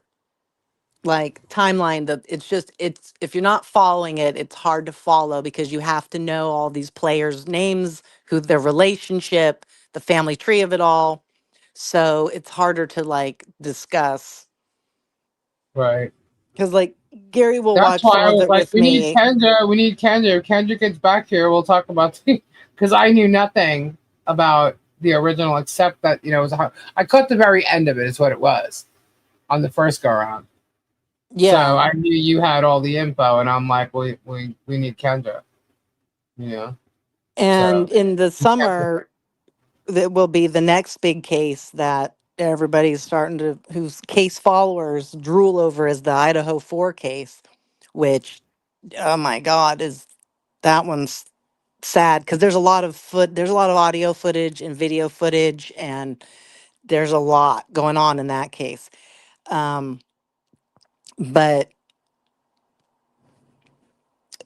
Speaker 4: like timeline that it's if you're not following it, it's hard to follow because you have to know all these players names, who their relationship, the family tree of it all. So it's harder to like discuss
Speaker 1: Right.
Speaker 4: because like Gary will
Speaker 1: That's
Speaker 4: watch some
Speaker 1: why I
Speaker 4: of
Speaker 1: was
Speaker 4: it
Speaker 1: like,
Speaker 4: with
Speaker 1: we need
Speaker 4: me.
Speaker 1: Kendra. We need Kendra. If Kendra gets back here, we'll talk about because I knew nothing about the original except that it was I caught the very end of it. Is what it was on the first go around. So
Speaker 4: Yeah.
Speaker 1: I knew you had all the info, and I'm like, we need Kendra. You know. So
Speaker 4: And in the summer, that will be the next big case that everybody's starting to, whose case followers drool over is the Idaho 4 case, which, oh my God, is that one's sad because there's a lot of audio footage and video footage, and there's a lot going on in that case. But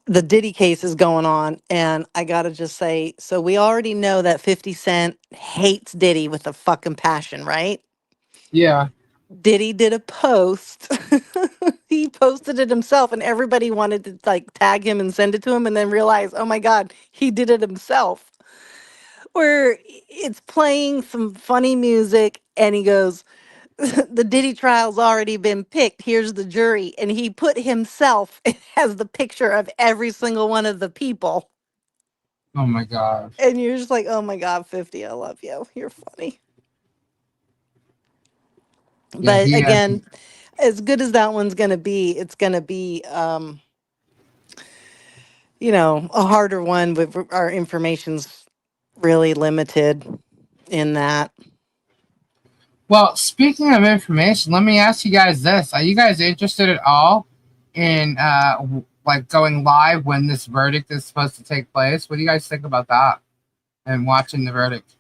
Speaker 4: the Diddy case is going on, and I gotta just say, so we already know that 50 Cent hates Diddy with a fucking passion, right?
Speaker 1: yeah.
Speaker 4: Diddy did a post. He posted it himself, and everybody wanted to like tag him and send it to him, and then realize, oh my God, he did it himself. Where it's playing some funny music, and he goes, the Diddy trial's already been picked. Here's the jury. And he put himself as the picture of every single one of the people.
Speaker 1: Oh my gosh.
Speaker 4: And you're just like, oh my God, 50, I love you. You're funny.
Speaker 1: Yeah,
Speaker 4: But
Speaker 1: he has.
Speaker 4: again, as good as that one's going to be, it's going to be, a harder one, but our information's really limited in that.
Speaker 1: Well, speaking of information, let me ask you guys this: are you guys interested at all in like going live when this verdict is supposed to take place? What do you guys think about that? And watching the verdict?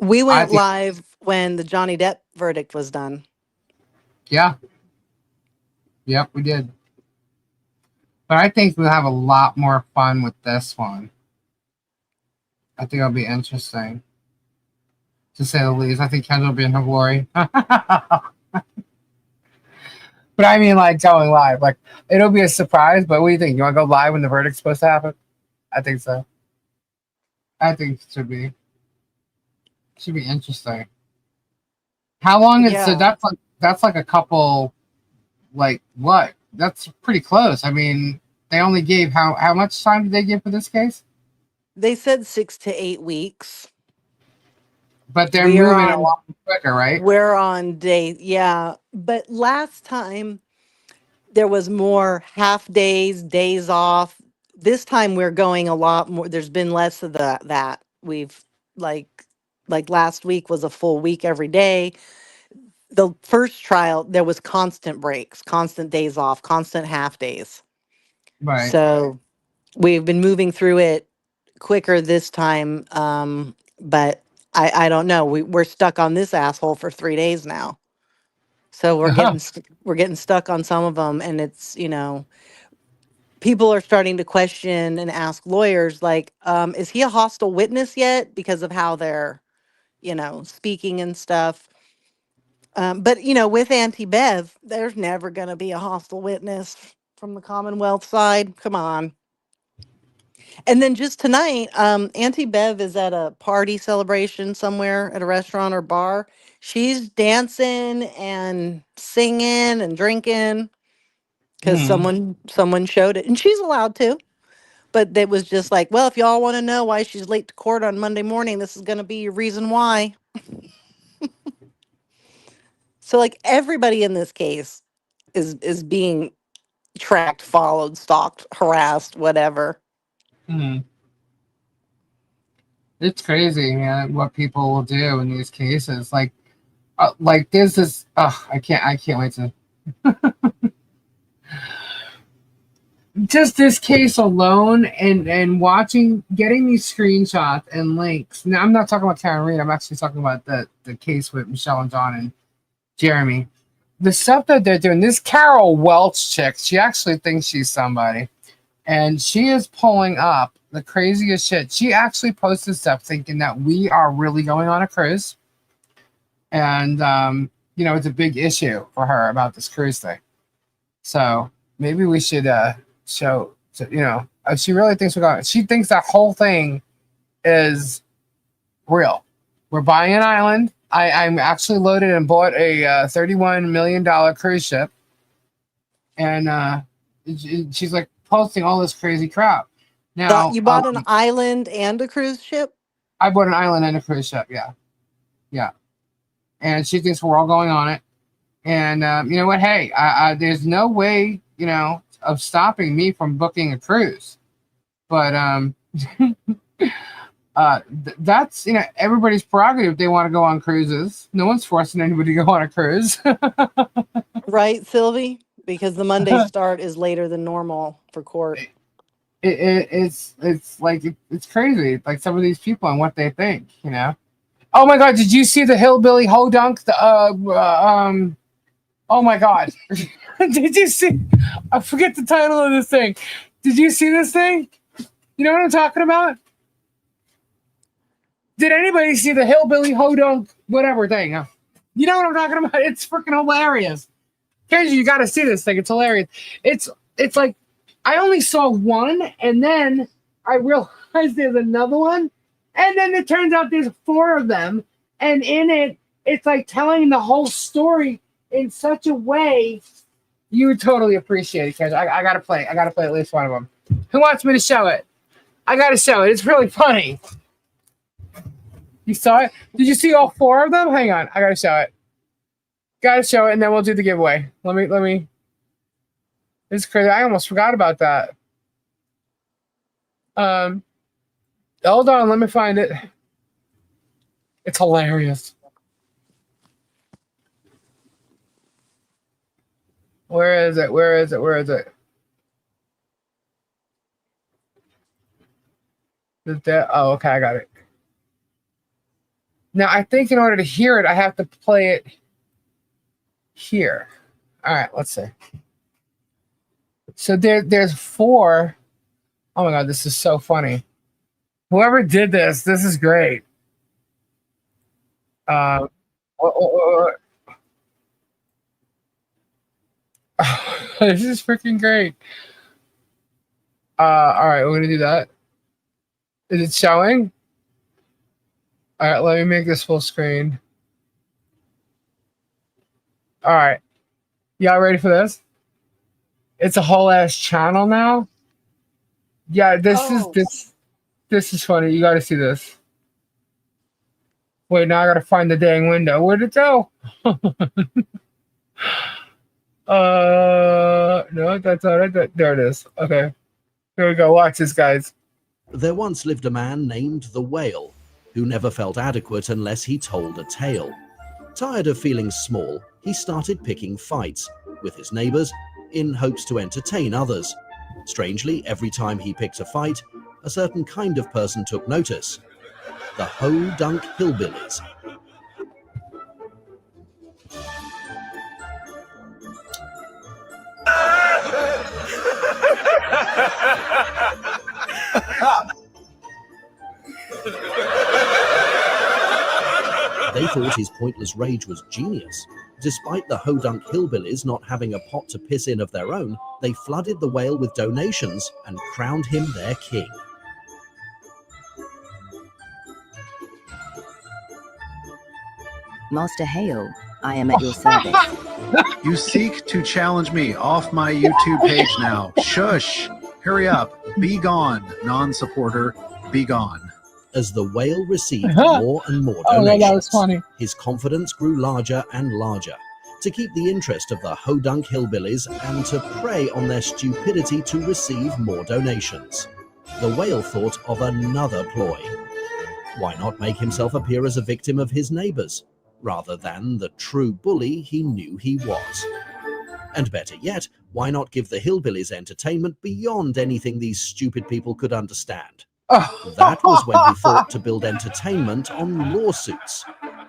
Speaker 4: We
Speaker 1: I
Speaker 4: went
Speaker 1: think,
Speaker 4: live when the Johnny Depp verdict was done.
Speaker 1: yeah, yep, we did. But I think we'll have a lot more fun with this one. I think it'll be interesting, to say the least. I think Kendra will be in her glory. But I mean, like going live, like it'll be a surprise. But what do you think? You want to go live when the verdict's supposed to happen? I think so. I think it should be interesting. How long is so?
Speaker 4: Yeah.
Speaker 1: That's like a couple. Like what? That's pretty close. I mean, they only gave how much time did they give for this case?
Speaker 4: They said 6 to 8 weeks.
Speaker 1: But they're
Speaker 4: We are
Speaker 1: moving a
Speaker 4: on
Speaker 1: lot quicker, right?
Speaker 4: we're on day, yeah. But last time there was more half days, days off. This time we're going a lot more. There's been less of that. We've like last week was a full week every day. The first trial there was constant breaks, constant days off, constant half days.
Speaker 1: Right.
Speaker 4: So we've been moving through it quicker this time. But I don't know. We're stuck on this asshole for 3 days now. So we're getting stuck on some of them, and it's people are starting to question and ask lawyers like, is he a hostile witness yet because of how they're speaking and stuff. But with anti-Bev, there's never going to be a hostile witness from the Commonwealth side. Come on. And then just tonight, Auntie Bev is at a party celebration somewhere at a restaurant or bar. She's dancing and singing and drinking because
Speaker 1: Hmm.
Speaker 4: someone showed it, and she's allowed to. But it was just like, well, if y'all want to know why she's late to court on Monday morning, this is going to be your reason why. So like everybody in this case is being tracked, followed, stalked, harassed, whatever.
Speaker 1: Hmm. It's crazy, man, what people will do in these cases. Like this is. I can't wait to. Just this case alone, and watching, getting these screenshots and links. Now, I'm not talking about Karen Reed. I'm actually talking about the case with Michelle and John and Jeremy. The stuff that they're doing. This Carol Welch chick, she actually thinks she's somebody, and she is pulling up the craziest shit. She actually posted stuff thinking that we are really going on a cruise, and it's a big issue for her about this cruise thing. So maybe we should show. So, if she really thinks we're going. She thinks that whole thing is real. We're buying an island. I'm actually loaded and bought a $31 million cruise ship, and she's like posting all this crazy crap.
Speaker 4: Thought
Speaker 1: Now,
Speaker 4: you bought an island and a cruise ship?
Speaker 1: I bought an island and a cruise ship. Yeah, yeah, and she thinks we're all going on it. And you know what? Hey, there's no way, of stopping me from booking a cruise. But that's everybody's prerogative. They want to go on cruises. No one's forcing anybody to go on a cruise.
Speaker 4: Right, Sylvie? Because the Monday start is later than normal for court.
Speaker 1: It's like it's crazy. Like some of these people and what they think. Oh my God! Did you see the hillbilly hodunk? Oh my God! Did you see? I forget the title of this thing. Did you see this thing? You know what I'm talking about? Did anybody see the hillbilly hodunk whatever thing? You know what I'm talking about? It's freaking hilarious. Kenji, you got to see this thing. It's hilarious. It's like I only saw one, and then I realized there's another one, and then it turns out there's four of them, and in it, it's like telling the whole story in such a way you would totally appreciate it, Kenji. I gotta play. I gotta play at least one of them. Who wants me to show it? I gotta show it. It's really funny. You saw it? Did you see all four of them? Hang on. I gotta show it. Gotta show it, and then we'll do the giveaway. Let me. It's crazy. I almost forgot about that. Hold on. Let me find it. It's hilarious. Where is it? Where is it? Where is it? Oh, okay. I got it. Now, I think in order to hear it, I have to play it here. All right. Let's see. So there's four. Oh my God, this is so funny. Whoever did this is great. Uh, this is freaking great. All right, we're gonna do that. Is it showing? All right, let me make this full screen. All right, y'all ready for this? It's a whole ass channel now. Yeah, this is funny. You got to see this. Wait, now I got to find the dang window. Where'd it go? No, that's not it. There it is. Okay, here we go. Watch this, guys.
Speaker 6: There once lived a man named the Whale, who never felt adequate unless he told a tale. Tired of feeling small, he started picking fights with his neighbors in hopes to entertain others. Strangely, every time he picked a fight, a certain kind of person took notice. The Ho-Dunk Hillbillies. They thought his pointless rage was genius. Despite the Ho-Dunk Hillbillies not having a pot to piss in of their own, they flooded the Whale with donations and crowned him their king.
Speaker 7: Master Hale, I am at your service.
Speaker 8: You seek to challenge me off my YouTube page now. Shush! Hurry up. Be gone, non-supporter. Be gone.
Speaker 6: As the Whale received more and more donations,
Speaker 1: that was funny.
Speaker 6: his confidence grew larger and larger. To keep the interest of the Ho-Dunk Hillbillies and to prey on their stupidity to receive more donations, the Whale thought of another ploy. Why not make himself appear as a victim of his neighbors, rather than the true bully he knew he was? And better yet, why not give the Hillbillies entertainment beyond anything these stupid people could understand? That was when he thought to build entertainment on lawsuits.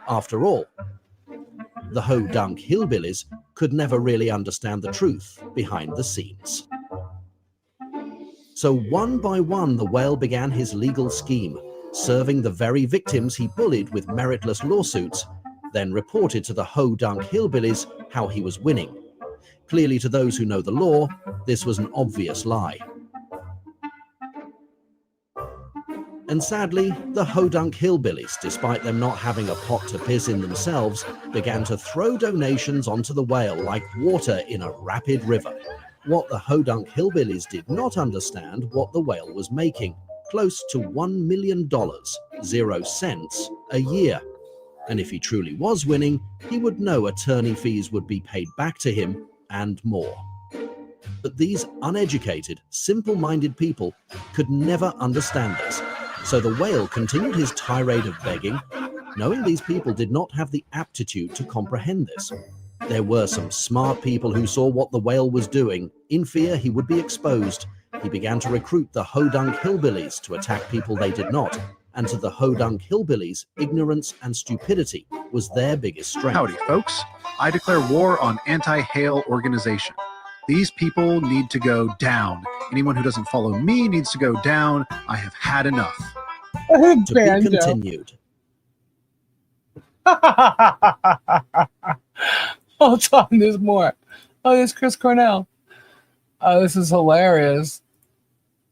Speaker 6: After all, the Ho-Dunk Hillbillies could never really understand the truth behind the scenes. So one by one, the Whale began his legal scheme, serving the very victims he bullied with meritless lawsuits, then reported to the Ho-Dunk Hillbillies how he was winning. Clearly, to those who know the law, this was an obvious lie. And sadly, the Ho-Dunk Hillbillies, despite them not having a pot to piss in themselves, began to throw donations onto the Whale like water in a rapid river. What the Ho-Dunk Hillbillies did not understand what the Whale was making, close to $1 million, 0 cents, a year. And if he truly was winning, he would know attorney fees would be paid back to him and more. But these uneducated, simple-minded people could never understand this. So the Whale continued his tirade of begging, knowing these people did not have the aptitude to comprehend this. There were some smart people who saw what the Whale was doing. In fear he would be exposed, he began to recruit the Ho-Dunk Hillbillies to attack people they did not. And to the Ho-Dunk Hillbillies, ignorance and stupidity was their biggest strength.
Speaker 8: Howdy, folks. I declare war on anti-Hale organization. These people need to go down. Anyone who doesn't follow me needs to go down. I have had enough.
Speaker 6: To be continued.
Speaker 1: Hold on, there's more. Oh, there's Chris Cornell. Oh, this is hilarious.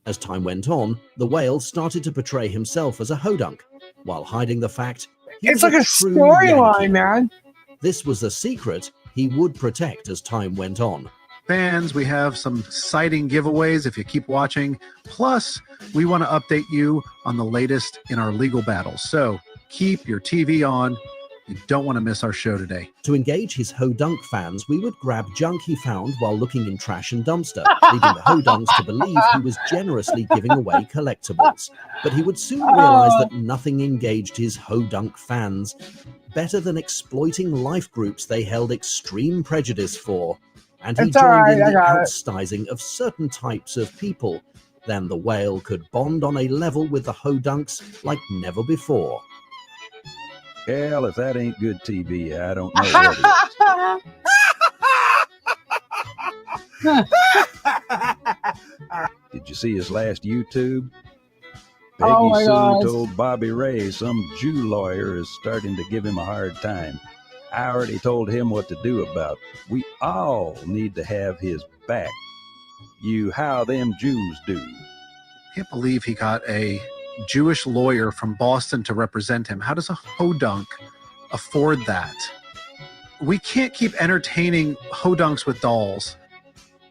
Speaker 6: As time went on, the Whale started to portray himself as a Ho-Dunk, while hiding the fact he
Speaker 1: It's
Speaker 6: was
Speaker 1: like a
Speaker 6: true
Speaker 1: storyline,
Speaker 6: Yankee.
Speaker 1: man.
Speaker 6: This was the secret he would protect as time went on.
Speaker 8: Fans, we have some sighting giveaways if you keep watching. Plus, we want to update you on the latest in our legal battles. So keep your TV on. You don't want to miss our show today.
Speaker 6: To engage his Ho-Dunk fans, we would grab junk he found while looking in trash and dumpster, leading the Ho-Dunks to believe he was generously giving away collectibles. But he would soon realize that nothing engaged his Ho-Dunk fans better than exploiting life groups they held extreme prejudice for. And he
Speaker 1: It's all
Speaker 6: joined
Speaker 1: right,
Speaker 6: in
Speaker 1: I
Speaker 6: the
Speaker 1: got it.
Speaker 6: outsizing of certain types of people. Then the Whale could bond on a level with the Ho-Dunks like never before.
Speaker 9: Hell, if that ain't good TV, I don't know what is. Did you see his last YouTube? Peggy
Speaker 1: Oh my
Speaker 9: Sue
Speaker 1: gosh.
Speaker 9: told Bobby Ray some Jew lawyer is starting to give him a hard time. I already told him what to do about it. We all need to have his back. You how them Jews do.
Speaker 8: Can't believe he got a Jewish lawyer from Boston to represent him. How does a hodunk afford that? We can't keep entertaining hodunks with dolls.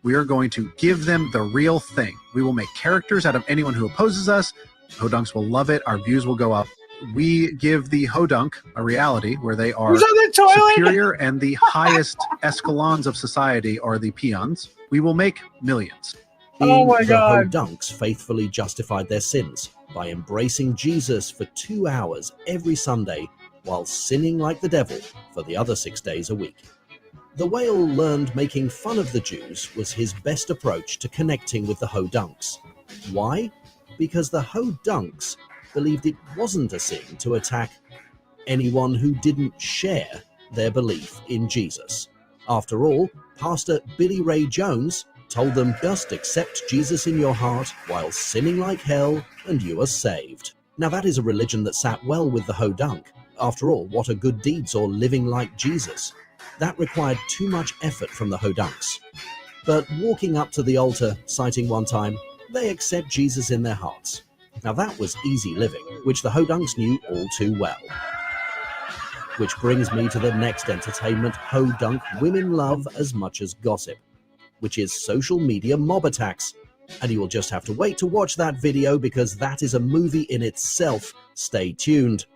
Speaker 8: We are going to give them the real thing. We will make characters out of anyone who opposes us. Hodunks will love it. Our views will go up. We give the hodunk a reality where they are
Speaker 1: Who's on the toilet?
Speaker 8: superior, and the highest escalons of society are the peons. We will make millions.
Speaker 1: Oh my
Speaker 6: The
Speaker 1: God.
Speaker 6: Hodunks faithfully justified their sins by embracing Jesus for 2 hours every Sunday while sinning like the devil for the other 6 days a week. The whale learned making fun of the Jews was his best approach to connecting with the Hodunks. Why? Because the Hodunks believed it wasn't a sin to attack anyone who didn't share their belief in Jesus. After all, Pastor Billy Ray Jones told them, just accept Jesus in your heart while sinning like hell and you are saved. Now that is a religion that sat well with the Hodunk. After all, what are good deeds or living like Jesus? That required too much effort from the Hodunks. But walking up to the altar, citing one time, they accept Jesus in their hearts. Now that was easy living, which the Hodunks knew all too well. Which brings me to the next entertainment Hodunk women love as much as gossip, which is social media mob attacks. And you will just have to wait to watch that video because that is a movie in itself. Stay tuned.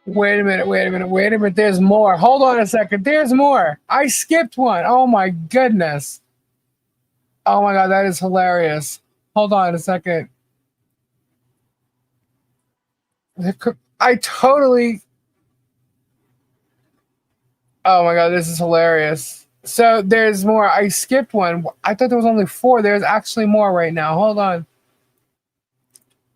Speaker 1: Wait a minute. There's more. Hold on a second. There's more. I skipped one. Oh my goodness. Oh my God, that is hilarious. Hold on a second. I totally. Oh my God, this is hilarious. So there's more. I skipped one. I thought there was only 4. There's actually more right now. Hold on.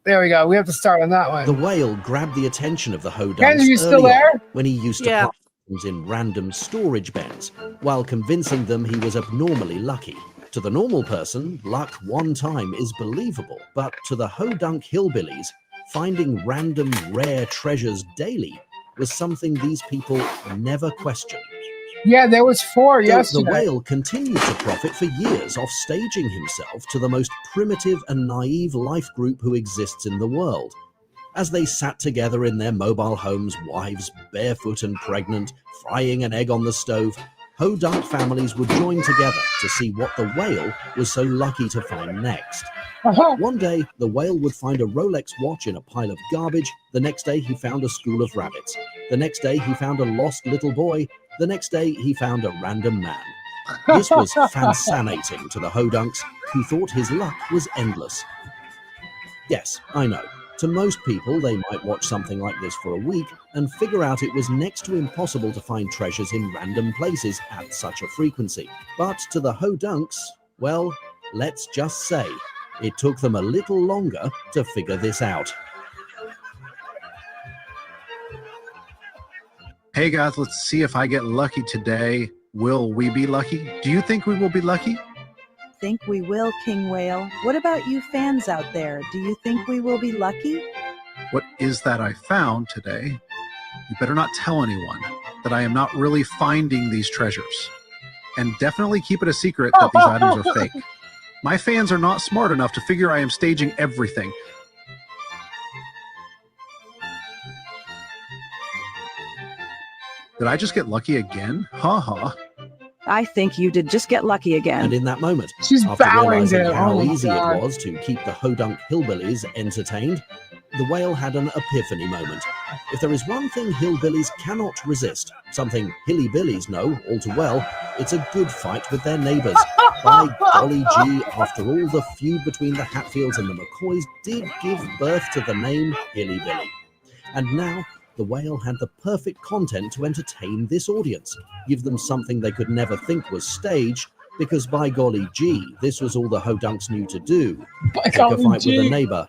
Speaker 1: There we go. We have to start on that one.
Speaker 6: The whale grabbed the attention of the Hodunks
Speaker 1: Ken, are you still
Speaker 6: early
Speaker 1: there?
Speaker 6: on when he used to
Speaker 4: Yeah.
Speaker 6: put things in random storage bins, while convincing them he was abnormally lucky. To the normal person, luck one time is believable, but to the Hodunk hillbillies, finding random rare treasures daily was something these people never questioned.
Speaker 1: Yeah, there was 4
Speaker 6: The
Speaker 1: yesterday.
Speaker 6: whale continued to profit for years off staging himself to the most primitive and naive life group who exists in the world. As they sat together in their mobile homes, wives barefoot and pregnant, frying an egg on the stove, Hodunk families would join together to see what the whale was so lucky to find next. One day, the whale would find a Rolex watch in a pile of garbage. The next day, he found a school of rabbits. The next day, he found a lost little boy. The next day, he found a random man. This was fascinating to the Hodunks, who thought his luck was endless. Yes, I know. To most people, they might watch something like this for a week and figure out it was next to impossible to find treasures in random places at such a frequency. But to the Hodunks, well, let's just say it took them a little longer to figure this out.
Speaker 8: Hey guys, let's see if I get lucky today. Will we be lucky? Do you think we will be lucky?
Speaker 10: Think we will, King Whale. What about you fans out there? Do you think we will be lucky?
Speaker 8: What is that I found today? You better not tell anyone that I am not really finding these treasures. And definitely keep it a secret that these items are fake. My fans are not smart enough to figure I am staging everything. Did I just get lucky again? Ha.
Speaker 10: I think you did just get lucky again.
Speaker 6: And in that moment,
Speaker 1: She's
Speaker 6: after
Speaker 1: bowing
Speaker 6: realizing
Speaker 1: to him.
Speaker 6: how
Speaker 1: Oh my
Speaker 6: easy
Speaker 1: God.
Speaker 6: it was to keep the Hodunk hillbillies entertained, the whale had an epiphany moment. If there is one thing hillbillies cannot resist, something hillybillies know all too well, it's a good fight with their neighbors. By golly gee, after all, the feud between the Hatfields and the McCoys did give birth to the name Hillybilly. And now, the whale had the perfect content to entertain this audience, give them something they could never think was staged, because by golly gee, this was all the Hodunks knew to do. Pick a fight with a neighbor.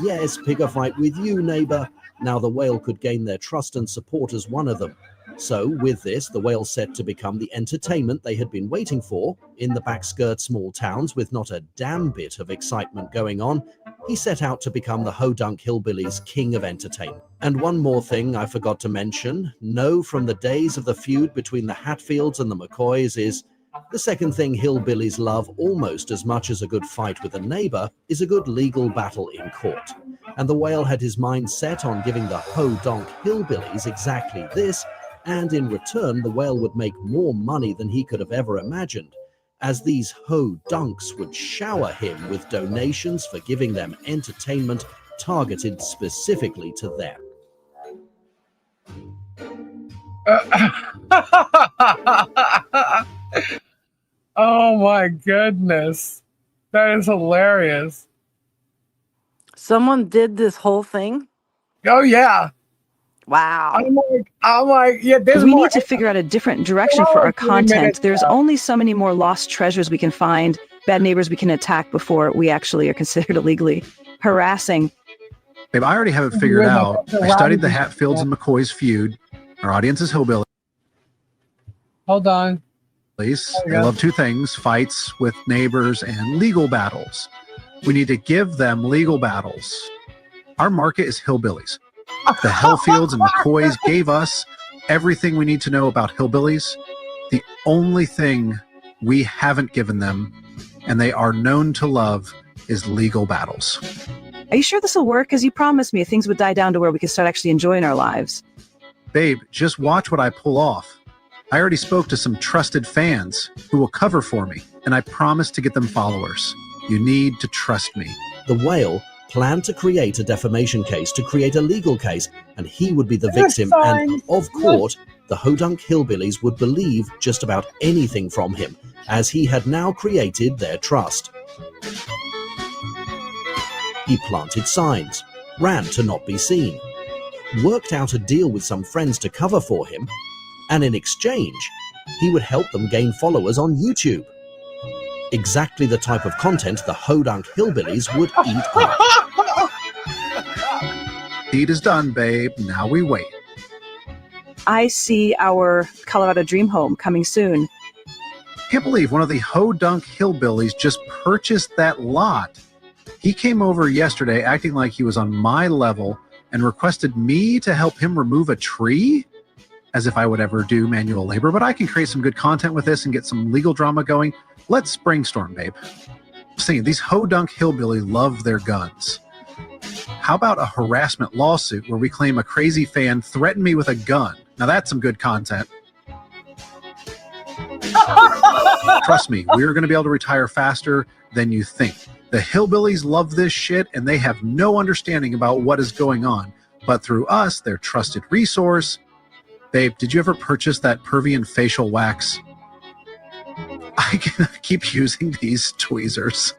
Speaker 6: Yes, pick a fight with you, neighbor. Now the whale could gain their trust and support as one of them. So with this, the whale set to become the entertainment they had been waiting for. In the backskirt small towns with not a damn bit of excitement going on, he set out to become the Hodunk hillbillies' king of entertainment. And one more thing I forgot to mention, know from the days of the feud between the Hatfields and the McCoys is The second thing hillbillies love almost as much as a good fight with a neighbor is a good legal battle in court. And the whale had his mind set on giving the ho-donk hillbillies exactly this, and in return the whale would make more money than he could have ever imagined, as these ho-donks would shower him with donations for giving them entertainment targeted specifically to them.
Speaker 1: Oh my goodness. That is hilarious.
Speaker 4: Someone did this whole thing?
Speaker 1: Oh yeah.
Speaker 4: Wow.
Speaker 1: I'm like, yeah, there's
Speaker 10: We
Speaker 1: more.
Speaker 10: need to figure out a different direction for our content. There's only so many more lost treasures we can find, bad neighbors we can attack before we actually are considered illegally harassing.
Speaker 8: Babe, I already have it figured out. I studied the Hatfields and McCoys feud. Our audience is hillbillies.
Speaker 1: Hold on.
Speaker 8: They love two things: fights with neighbors and legal battles. We need to give them legal battles. Our market is hillbillies. The Hatfields and McCoys gave us everything we need to know about hillbillies. The only thing we haven't given them, and they are known to love, is legal battles.
Speaker 10: Are you sure this will work? Because you promised me things would die down to where we could start actually enjoying our lives.
Speaker 8: Babe, just watch what I pull off. I already spoke to some trusted fans who will cover for me, and I promise to get them followers. You need to trust me.
Speaker 6: The whale planned to create a defamation case to create a legal case, and he would be the victim, and of court, the Hodunk hillbillies would believe just about anything from him, as he had now created their trust. He planted signs, ran to not be seen, worked out a deal with some friends to cover for him, and in exchange, he would help them gain followers on YouTube. Exactly the type of content the Hodunk hillbillies would eat up.
Speaker 8: Deed is done, babe. Now we wait.
Speaker 10: I see our Colorado dream home coming soon.
Speaker 8: Can't believe one of the Hodunk hillbillies just purchased that lot. He came over yesterday acting like he was on my level and requested me to help him remove a tree? As if I would ever do manual labor, but I can create some good content with this and get some legal drama going. Let's brainstorm, babe. See, these Hodunk hillbilly love their guns. How about a harassment lawsuit where we claim a crazy fan threatened me with a gun? Now that's some good content. Trust me, we're going to be able to retire faster than you think. The hillbillies love this shit and they have no understanding about what is going on. But through us, their trusted resource. Babe, did you ever purchase that Pervian facial wax? I keep using these tweezers.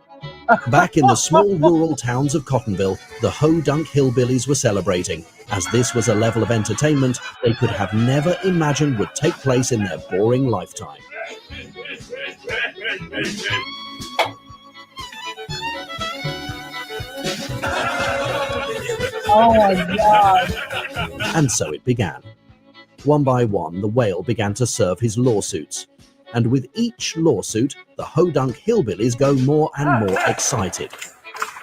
Speaker 6: Back in the small rural towns of Cottonville, the Hodunk hillbillies were celebrating, as this was a level of entertainment they could have never imagined would take place in their boring lifetime.
Speaker 1: Oh my God.
Speaker 6: And so it began. One by one, the whale began to serve his lawsuits. And with each lawsuit, the Hodunk hillbillies go more and more excited.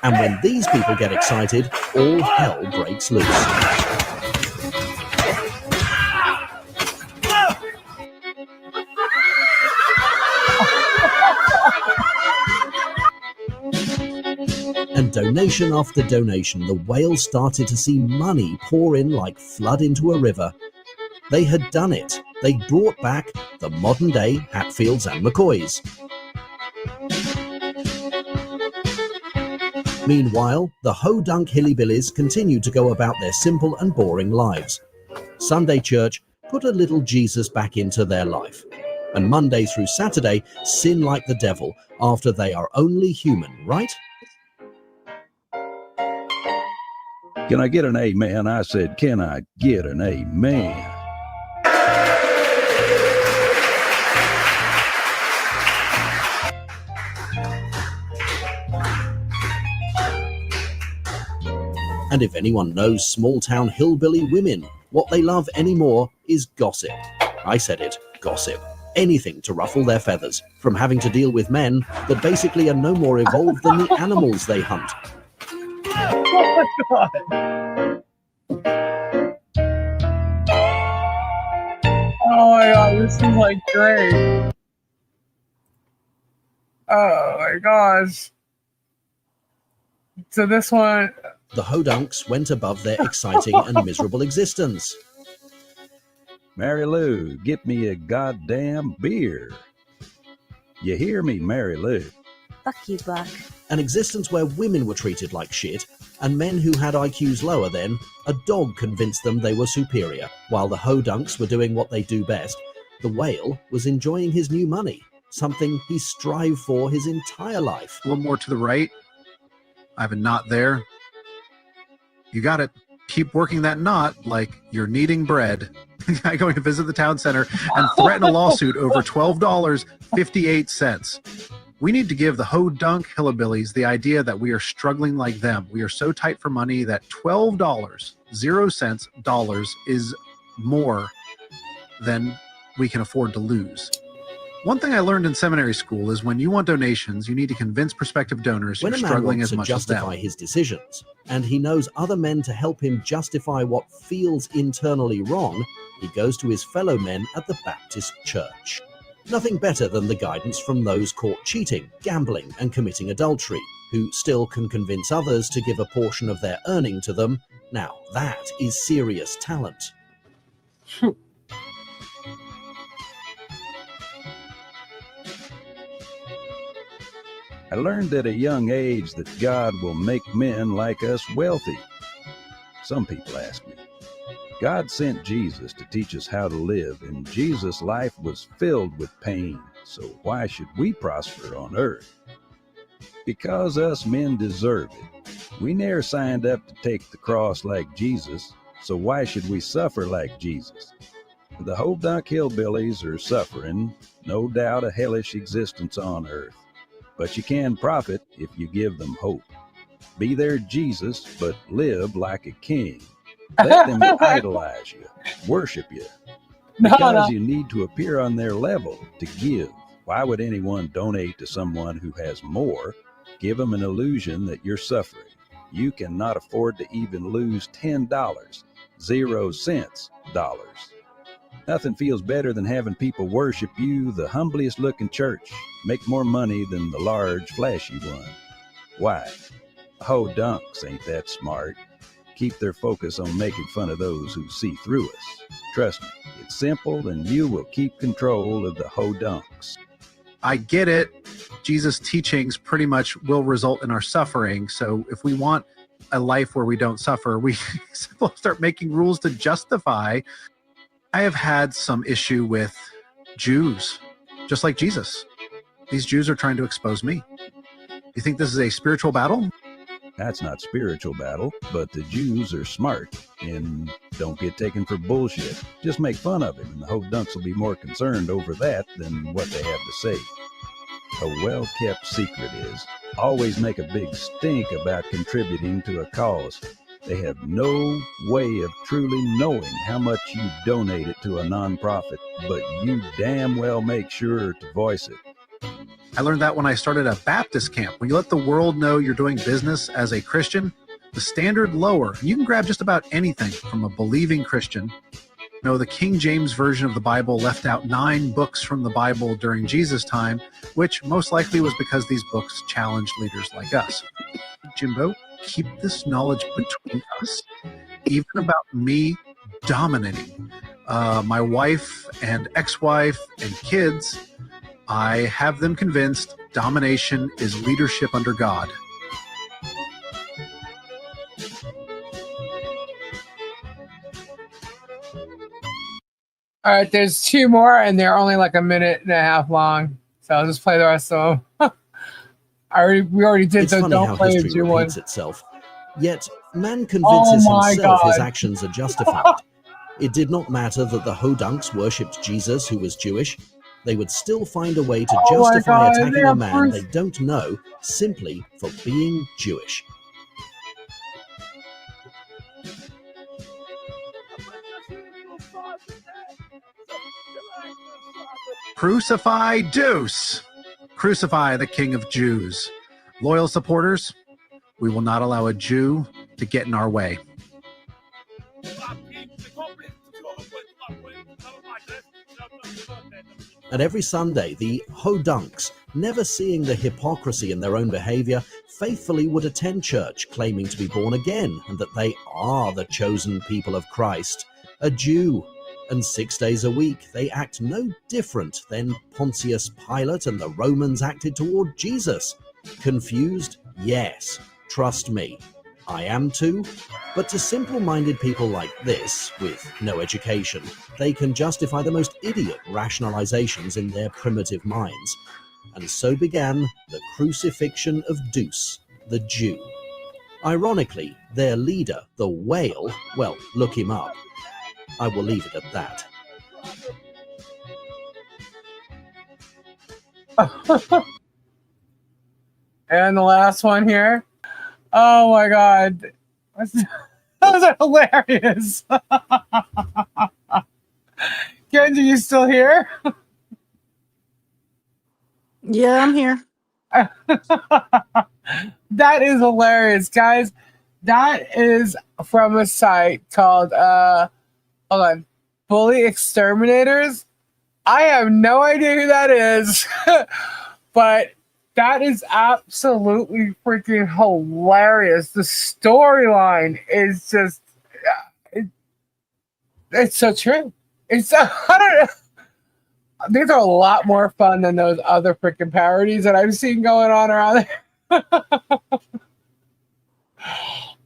Speaker 6: And when these people get excited, all hell breaks loose. And donation after donation, the whale started to see money pour in like flood into a river. They had done it. They brought back the modern-day Hatfields and McCoys. Meanwhile, the Hodunk hillbillies continued to go about their simple and boring lives. Sunday church put a little Jesus back into their life. And Monday through Saturday, sin like the devil after they are only human, right?
Speaker 9: Can I get an amen? I said, can I get an amen?
Speaker 6: And if anyone knows small-town hillbilly women, what they love anymore is gossip. I said it, gossip. Anything to ruffle their feathers, from having to deal with men that basically are no more evolved than the animals they hunt.
Speaker 1: Oh my God. Oh my God, this is like great. Oh my gosh. So this one,
Speaker 6: The Hodunks went above their exciting and miserable existence.
Speaker 9: Mary Lou, get me a goddamn beer. You hear me, Mary Lou?
Speaker 7: Fuck you, Buck.
Speaker 6: An existence where women were treated like shit, and men who had IQs lower than a dog convinced them they were superior. While the Hodunks were doing what they do best, the whale was enjoying his new money, something he strived for his entire life.
Speaker 8: A little more to the right. I have a knot there. You got it. Keep working that knot like you're kneading bread. I'm going to visit the town center and threaten a lawsuit over $12.58. We need to give the Hodunk hillbillies the idea that we are struggling like them. We are so tight for money that $12 is more than we can afford to lose. One thing I learned in seminary school is when you want donations, you need to convince prospective donors
Speaker 6: When
Speaker 8: you're
Speaker 6: a man
Speaker 8: struggling
Speaker 6: wants
Speaker 8: as
Speaker 6: to
Speaker 8: much as them.
Speaker 6: justify his decisions, and he knows other men to help him justify what feels internally wrong, he goes to his fellow men at the Baptist church. Nothing better than the guidance from those caught cheating, gambling, and committing adultery, who still can convince others to give a portion of their earning to them. Now, that is serious talent.
Speaker 9: I learned at a young age that God will make men like us wealthy. Some people ask me, God sent Jesus to teach us how to live, and Jesus' life was filled with pain, so why should we prosper on earth? Because us men deserve it. We ne'er signed up to take the cross like Jesus, so why should we suffer like Jesus? The Hodunk hillbillies are suffering, no doubt a hellish existence on earth. But you can profit if you give them hope. Be their Jesus, but live like a king. Let them idolize you, worship you, because you need to appear on their level to give. Why would anyone donate to someone who has more? Give them an illusion that you're suffering. You cannot afford to even lose $10, 0 cents dollars. Nothing feels better than having people worship you, the humblest looking church, make more money than the large, flashy one. Why? Hodunks ain't that smart. Keep their focus on making fun of those who see through us. Trust me, it's simple and you will keep control of the Hodunks.
Speaker 8: I get it. Jesus' teachings pretty much will result in our suffering. So if we want a life where we don't suffer, we start making rules to justify. I have had some issue with Jews, just like Jesus. These Jews are trying to expose me. You think this is a spiritual battle?
Speaker 9: That's not spiritual battle, but the Jews are smart and don't get taken for bullshit. Just make fun of him, and the Hodunks will be more concerned over that than what they have to say. A well-kept secret is always make a big stink about contributing to a cause. They have no way of truly knowing how much you donated to a nonprofit, but you damn well make sure to voice it.
Speaker 8: I learned that when I started a Baptist camp. When you let the world know you're doing business as a Christian, the standard lower. You can grab just about anything from a believing Christian. No, the King James Version of the Bible left out 9 books from the Bible during Jesus' time, which most likely was because these books challenged leaders like us. Jimbo, keep this knowledge between us, even about me dominating my wife and ex-wife and kids. I have them convinced domination is leadership under God.
Speaker 1: all right, there's 2 more, and they're only like a minute and a half long. So I'll just play the rest of them. We already did
Speaker 6: It's
Speaker 1: the
Speaker 6: funny
Speaker 1: don't
Speaker 6: how
Speaker 1: play
Speaker 6: history
Speaker 1: a Jew one.
Speaker 6: repeats itself. Yet man convinces
Speaker 1: my
Speaker 6: himself his
Speaker 1: God.
Speaker 6: actions are justified. It did not matter that the Hodunks worshipped Jesus, who was Jewish. They would still find a way to
Speaker 1: Oh my
Speaker 6: justify
Speaker 1: God,
Speaker 6: attacking
Speaker 1: yeah,
Speaker 6: a man
Speaker 1: Bruce.
Speaker 6: they don't know simply for being Jewish.
Speaker 8: Crucify Deuce! Crucify the King of Jews. Loyal supporters, we will not allow a Jew to get in our way.
Speaker 6: And every Sunday, the Hodunks never seeing the hypocrisy in their own behavior, faithfully would attend church claiming to be born again and that they are the chosen people of Christ, a Jew. And 6 days a week they act no different than Pontius Pilate and the Romans acted toward Jesus. Confused? Yes. Trust me. I am too. But to simple-minded people like this, with no education, they can justify the most idiot rationalizations in their primitive minds. And so began the crucifixion of Deuce, the Jew. Ironically, their leader, the whale, well, look him up. I will leave it at that.
Speaker 1: And the last one here. Oh my God. Those are hilarious. Kenji, you still here?
Speaker 4: Yeah, I'm here.
Speaker 1: That is hilarious, guys. That is from a site called hold on, Bully Exterminators. I have no idea who that is, but that is absolutely freaking hilarious. The storyline is just, it's so true. It's, I don't know. These are a lot more fun than those other freaking parodies that I've seen going on around there.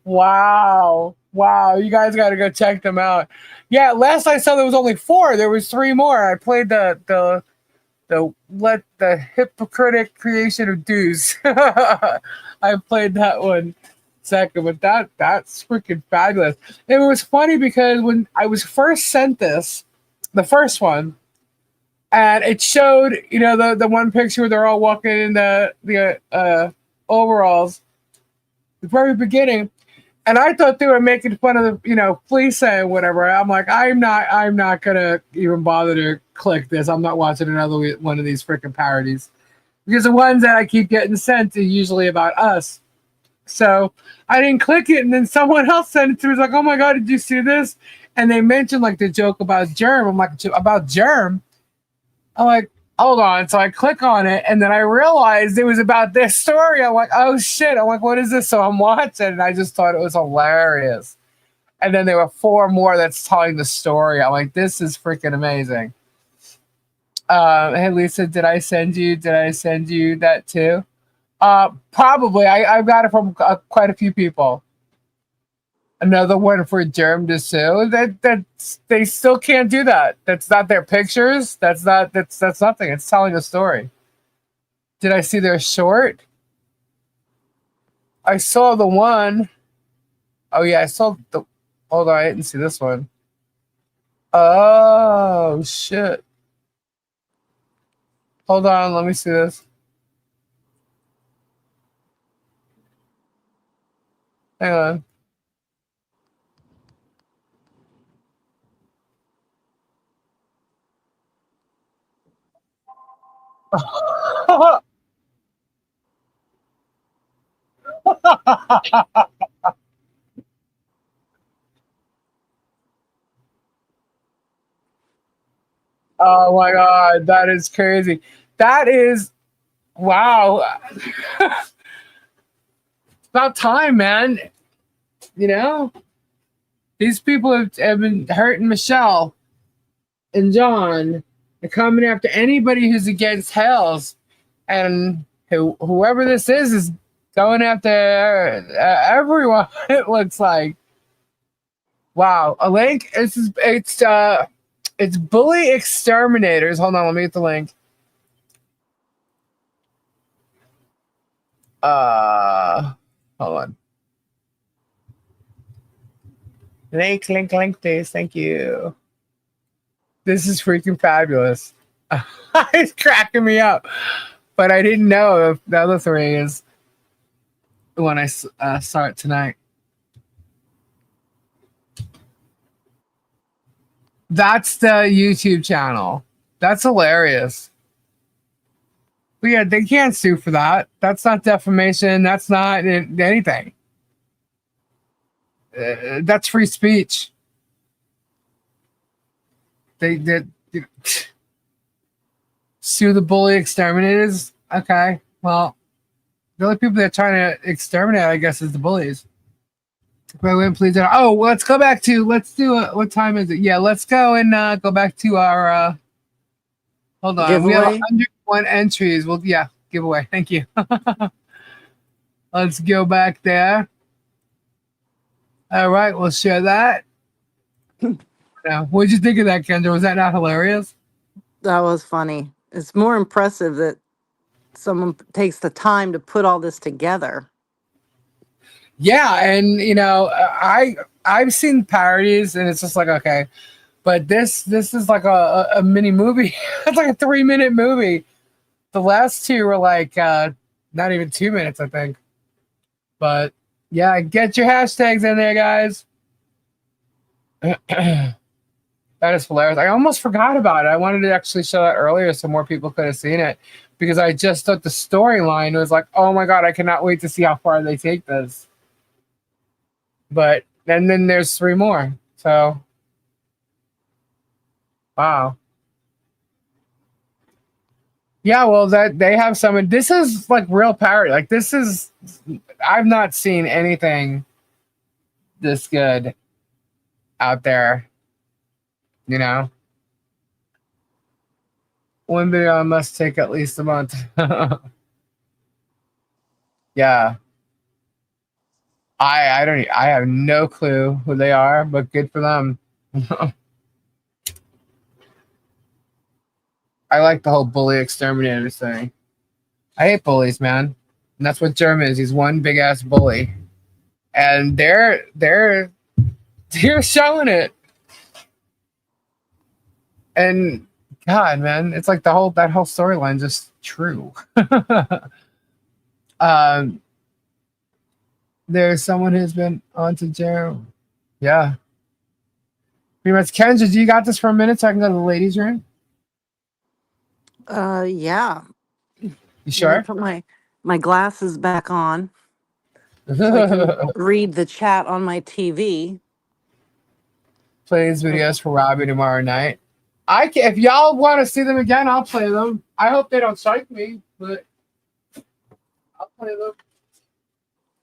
Speaker 1: Wow. You guys got to go check them out. Yeah, last I saw there was only 4. There was 3 more. I played the hypocritic creation of Deuce. I played that one second, but that's freaking fabulous. It was funny because when I was first sent this, the first one, and it showed, the one picture where they're all walking in the overalls, the very beginning. And I thought they were making fun of the, Fleesa and whatever. I'm like, I'm not gonna even bother to click this. I'm not watching another one of these freaking parodies, because the ones that I keep getting sent are usually about us. So I didn't click it, and then someone else sent it to me. It's like, oh my God, did you see this? And they mentioned like the joke about germ. I'm like, about germ? I'm like, hold on. So I click on it, and then I realized it was about this story. I'm like, oh shit. I'm like, what is this? So I'm watching, and I just thought it was hilarious. And then there were 4 more that's telling the story. I'm like, this is freaking amazing. Hey Lisa, did I send you that too? Probably. I've got it from quite a few people. Another one for Germ to sue. That they still can't do that. That's not their pictures. That's nothing. It's telling a story. Did I see their short? I saw the one. Oh yeah, I saw the. Hold on, I didn't see this one. Oh shit. Hold on, let me see this. Hang on. Oh my God, that is crazy. That is, wow. It's about time, man. These people have been hurting Michelle and John. They're coming after anybody who's against Hales. And whoever this is going after everyone, it looks like. Wow. A link? It's Bully Exterminators. Hold on, let me get the link. Hold on. Link, please. Thank you. This is freaking fabulous. It's cracking me up. But I didn't know if the other 3 is when I saw it tonight. That's the YouTube channel. That's hilarious. But yeah, they can't sue for that. That's not defamation. That's not anything. That's free speech. They sue the Bully Exterminators. Okay. Well, the only people they're trying to exterminate, I guess, is the bullies. Wait, wait, please. Oh, well, let's go back to. Let's do. What time is it? Yeah, let's go and go back to our. Hold on. We have
Speaker 4: Giveaway.
Speaker 1: 101 entries. Well, yeah, giveaway. Thank you. Let's go back there. All right, we'll share that. Now, what did you think of that, Kendra? Was that not hilarious?
Speaker 4: That was funny. It's more impressive that someone takes the time to put all this together.
Speaker 1: Yeah, and I've seen parodies, and it's just like okay, but this is like a mini movie. It's like a 3-minute movie. The last two were like not even 2 minutes, I think. But yeah, get your hashtags in there, guys. That is hilarious. I almost forgot about it. I wanted to actually show that earlier so more people could have seen it because I just thought the storyline was like, oh my God, I cannot wait to see how far they take this. But and then there's 3 more. So wow. Yeah, well that they have some this is like real parody. Like this is I've not seen anything this good out there. You know? One video must take at least a month. Yeah. I have no clue who they are, but good for them. I like the whole bully exterminator thing. I hate bullies, man. And that's what Germ is. He's one big ass bully. And they're showing it. And God, man, it's like that whole storyline just true. There's someone who's been on to jail. Yeah. Pretty much. Kendra, do you got this for a minute so I can go to the ladies' room?
Speaker 4: Yeah.
Speaker 1: You
Speaker 4: Let me
Speaker 1: sure?
Speaker 4: put my glasses back on so I can read the chat on my TV.
Speaker 1: Play these videos for Robbie tomorrow night. If y'all want to see them again, I'll play them. I hope they don't strike me, but I'll play them.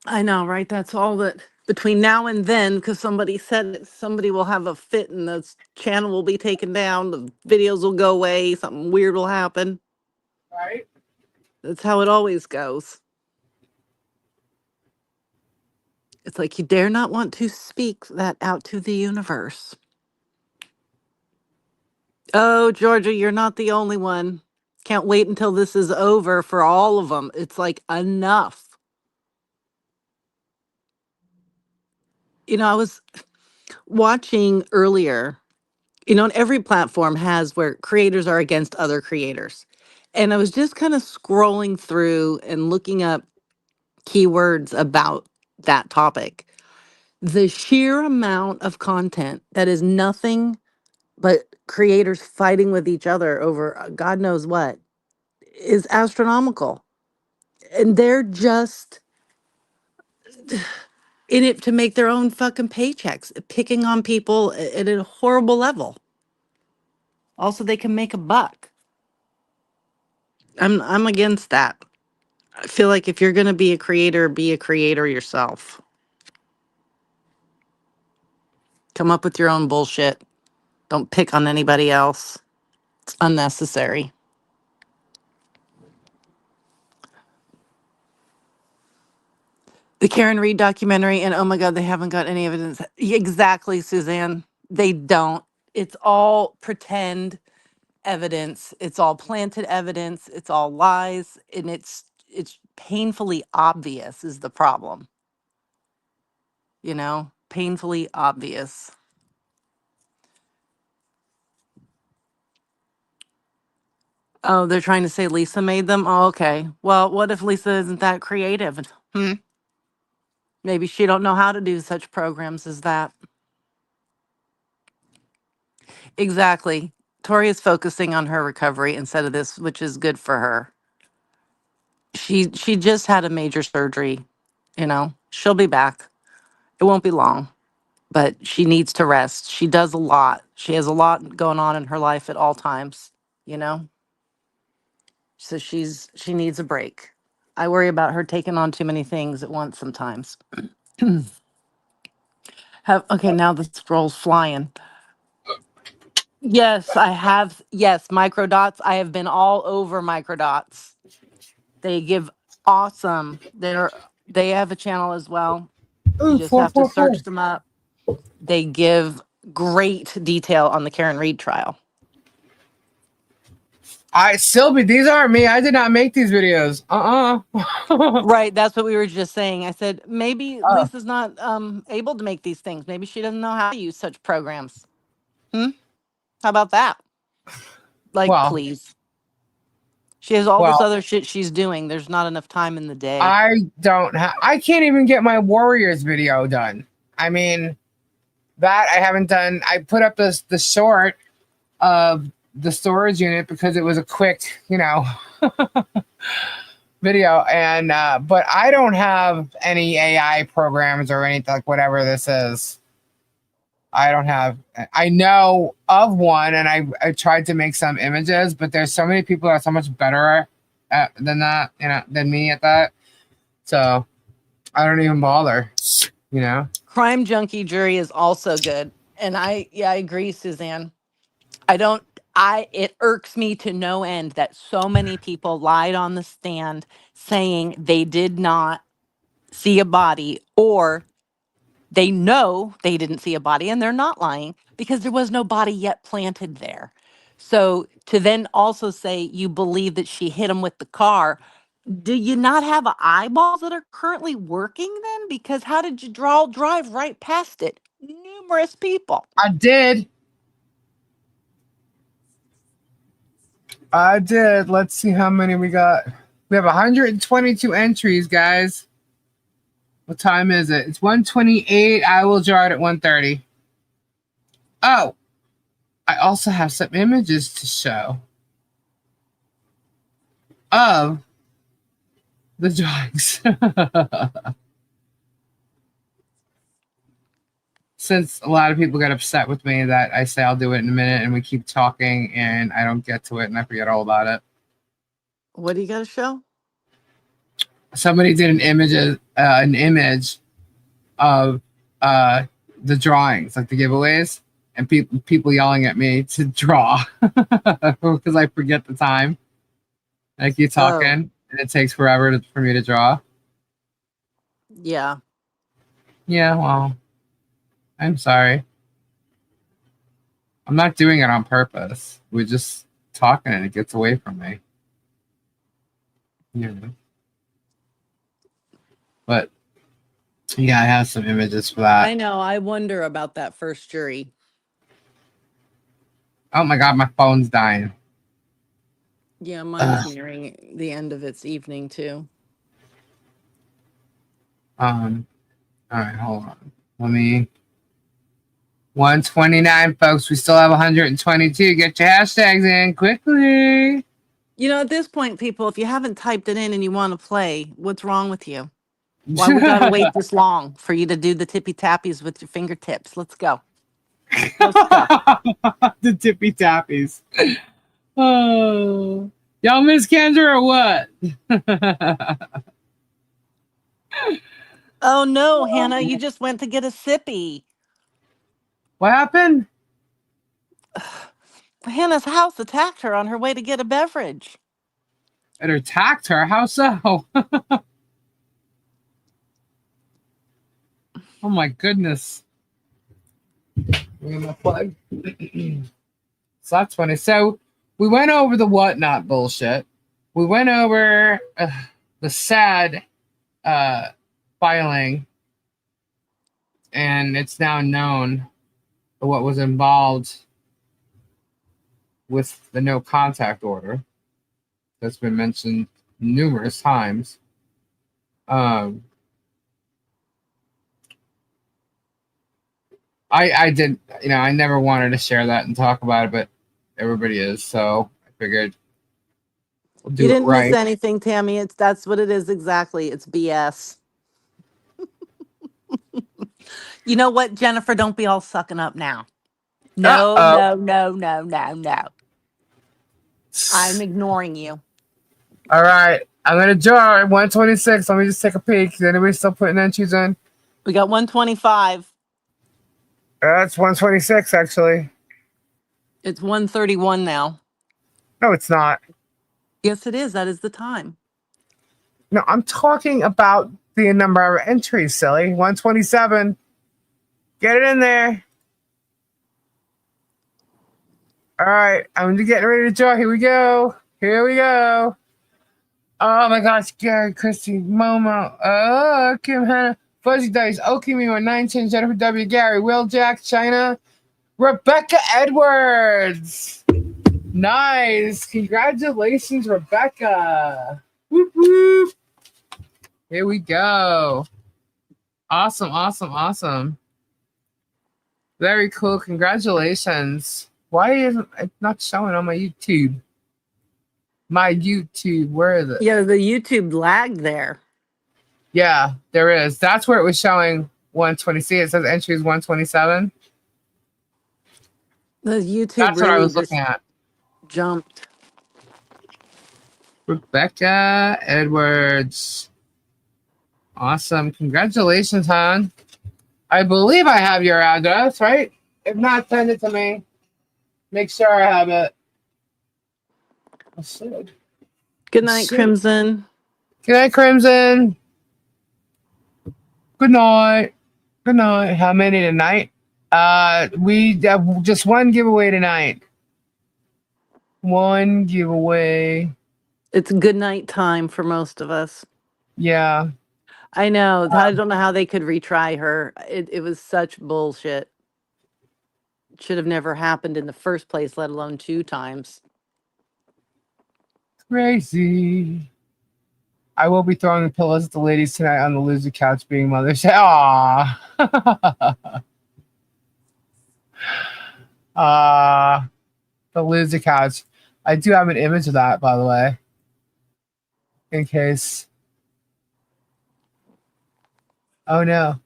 Speaker 4: I know, right? That's all that between now and then, because somebody said it, somebody will have a fit and the channel will be taken down, the videos will go away, something weird will happen.
Speaker 1: Right?
Speaker 4: That's how it always goes. It's like you dare not want to speak that out to the universe. Oh, Georgia, you're not the only one. Can't wait until this is over for all of them. It's like enough. I was watching earlier, and every platform has where creators are against other creators. And I was just kind of scrolling through and looking up keywords about that topic. The sheer amount of content that is nothing but creators fighting with each other over God knows what is astronomical. And they're just in it to make their own fucking paychecks, picking on people at a horrible level. Also, they can make a buck. I'm against that. I feel like if you're gonna be a creator yourself. Come up with your own bullshit. Don't pick on anybody else. It's unnecessary. The Karen Reed documentary, and oh my God, they haven't got any evidence. Exactly, Suzanne. They don't. It's all pretend evidence. It's all planted evidence. It's all lies, and it's painfully obvious is the problem. Painfully obvious. Oh, they're trying to say Lisa made them? Oh, okay. Well, what if Lisa isn't that creative? Maybe she don't know how to do such programs as that. Exactly. Tori is focusing on her recovery instead of this, which is good for her. She just had a major surgery, She'll be back. It won't be long, but she needs to rest. She does a lot. She has a lot going on in her life at all times, you know? So she needs a break. I worry about her taking on too many things at once sometimes. Okay, now the scroll's flying. Yes, I have. Yes, microdots. I have been all over microdots. They give awesome. They have a channel as well. You
Speaker 1: Ooh,
Speaker 4: just have to
Speaker 1: 444.
Speaker 4: search them up. They give great detail on the Karen Reed trial.
Speaker 1: Sylvie, these aren't me. I did not make these videos.
Speaker 4: Right, that's what we were just saying. I said maybe
Speaker 1: Oh,
Speaker 4: Lisa's not able to make these things. Maybe she doesn't know how to use such programs. How about that? Like,
Speaker 1: well,
Speaker 4: please. She has all this
Speaker 1: well,
Speaker 4: other shit she's doing. There's not enough time in the day.
Speaker 1: I can't even get my Warriors video done. I mean, that I haven't done. I put up the short of the storage unit because it was a quick, video. And but I don't have any AI programs or anything like whatever this is. I don't have. I know of one, and I tried to make some images, but there's so many people that are so much better than that, than me at that. So I don't even bother.
Speaker 4: Crime Junkie Jury is also good. And I agree, Suzanne. It irks me to no end that so many people lied on the stand saying they did not see a body, or they know they didn't see a body and they're not lying because there was no body yet planted there. So to then also say you believe that she hit him with the car, do you not have eyeballs that are currently working then? Because how did you drive right past it? Numerous people.
Speaker 1: I did. Let's see how many we got. We have 122 entries, guys. What time is it? It's 1:28. I will draw it at 1:30. Oh, I also have some images to show of the drawings. Since a lot of people get upset with me that I say I'll do it in a minute and we keep talking and I don't get to it and I forget all about it.
Speaker 4: What do you got to show?
Speaker 1: Somebody did an image of the drawings, like the giveaways, and people yelling at me to draw because I forget the time. I keep talking and it takes forever for me to draw.
Speaker 4: Yeah.
Speaker 1: Yeah, well, I'm sorry. I'm not doing it on purpose. We're just talking and it gets away from me. Yeah. But yeah, I have some images for that.
Speaker 4: I know. I wonder about that first jury.
Speaker 1: Oh my God, my phone's dying.
Speaker 4: Yeah, mine's nearing the end of its evening too.
Speaker 1: All right, hold on. 129, folks. We still have 122. Get your hashtags in quickly.
Speaker 4: At this point, people, if you haven't typed it in and you want to play, what's wrong with you? Why we gotta wait this long for you to do the tippy tappies with your fingertips? Let's go. Let's go.
Speaker 1: The tippy tappies. Oh, y'all miss Kendra or what?
Speaker 4: Oh no, Hannah, you just went to get a sippy.
Speaker 1: What happened?
Speaker 4: Hannah's house attacked her on her way to get a beverage.
Speaker 1: It attacked her? How so? Oh my goodness. We're gonna plug. So that's funny. So we went over the whatnot bullshit. We went over the sad filing, and it's now known what was involved with the no contact order that's been mentioned numerous times. I did, I never wanted to share that and talk about it, but everybody is, so I figured we'll do
Speaker 4: You didn't
Speaker 1: it right.
Speaker 4: miss anything, Tammy. That's what it is exactly. It's BS. You know what, Jennifer? Don't be all sucking up now. No. I'm ignoring you.
Speaker 1: All right. I'm going to draw 126. Let me just take a peek. Is anybody still putting entries in?
Speaker 4: We got 125.
Speaker 1: That's 126, actually.
Speaker 4: It's 131 now.
Speaker 1: No, it's not.
Speaker 4: Yes, it is. That is the time.
Speaker 1: No, I'm talking about the number of entries, silly. 127. Get it in there. All right. I'm getting ready to draw. Here we go. Here we go. Oh my gosh, Gary, Christy, Momo, Kim, Hannah, Fuzzy Dice, Okimi, 19, Jennifer W, Gary, Will, Jack, China, Rebecca Edwards. Nice. Congratulations, Rebecca. Whoop, whoop. Here we go. Awesome, awesome, awesome. Very cool. Congratulations. Why isn't it not showing on my YouTube? My YouTube, where is it?
Speaker 4: Yeah, the YouTube lagged there.
Speaker 1: Yeah, there is. That's where it was showing 120. See, it says entries 127.
Speaker 4: The YouTube
Speaker 1: That's
Speaker 4: really
Speaker 1: what I was
Speaker 4: just
Speaker 1: looking at.
Speaker 4: jumped.
Speaker 1: Rebecca Edwards. Awesome. Congratulations, hon. I believe I have your address, right? If not, send it to me. Make sure I have it. I should.
Speaker 4: Good night, Crimson.
Speaker 1: Good night, Crimson. Good night. Good night. How many tonight? We have just one giveaway tonight. One giveaway.
Speaker 4: It's good night time for most of us.
Speaker 1: Yeah.
Speaker 4: I know. I don't know how they could retry her. It was such bullshit. It should have never happened in the first place, let alone 2 times.
Speaker 1: Crazy. I will be throwing the pillows at the ladies tonight on the loser couch being mothers. Aww. The loser couch. I do have an image of that, by the way. In case. Oh no.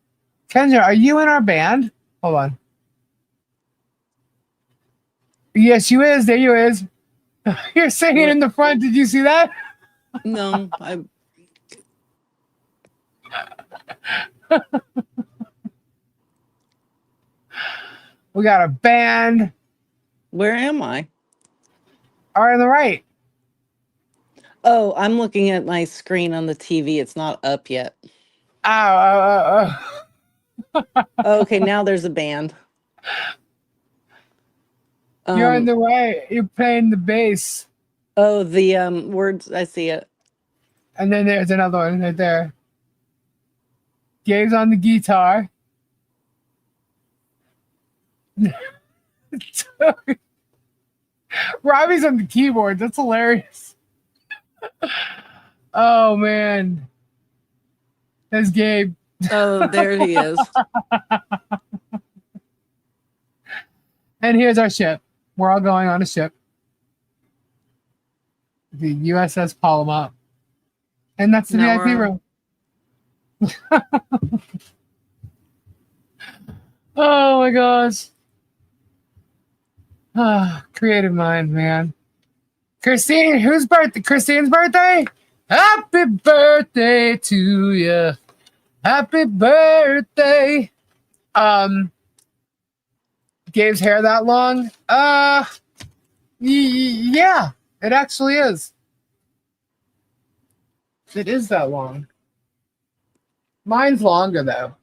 Speaker 1: Kendra, are you in our band? Hold on. Yes, you is. There you is. You're singing in the front. Did you see that?
Speaker 4: No, I.
Speaker 1: We got a band.
Speaker 4: Where am I?
Speaker 1: All right, on the right.
Speaker 4: Oh, I'm looking at my screen on the TV. It's not up yet.
Speaker 1: Oh.
Speaker 4: Okay, now there's a band.
Speaker 1: You're on the right. You're playing the bass.
Speaker 4: Oh, the words. I see it.
Speaker 1: And then there's another one right there. Gabe's on the guitar. Robbie's on the keyboard. That's hilarious. Oh man. There's Gabe.
Speaker 4: Oh, there he is.
Speaker 1: And here's our ship. We're all going on a ship. The USS Palomar. And that's the
Speaker 4: Now
Speaker 1: VIP room. Oh my gosh. Creative mind, man. Christine, whose birthday? Christine's birthday? Happy birthday to you. Happy birthday. Gabe's hair that long? Yeah, it actually is. It is that long. Mine's longer though.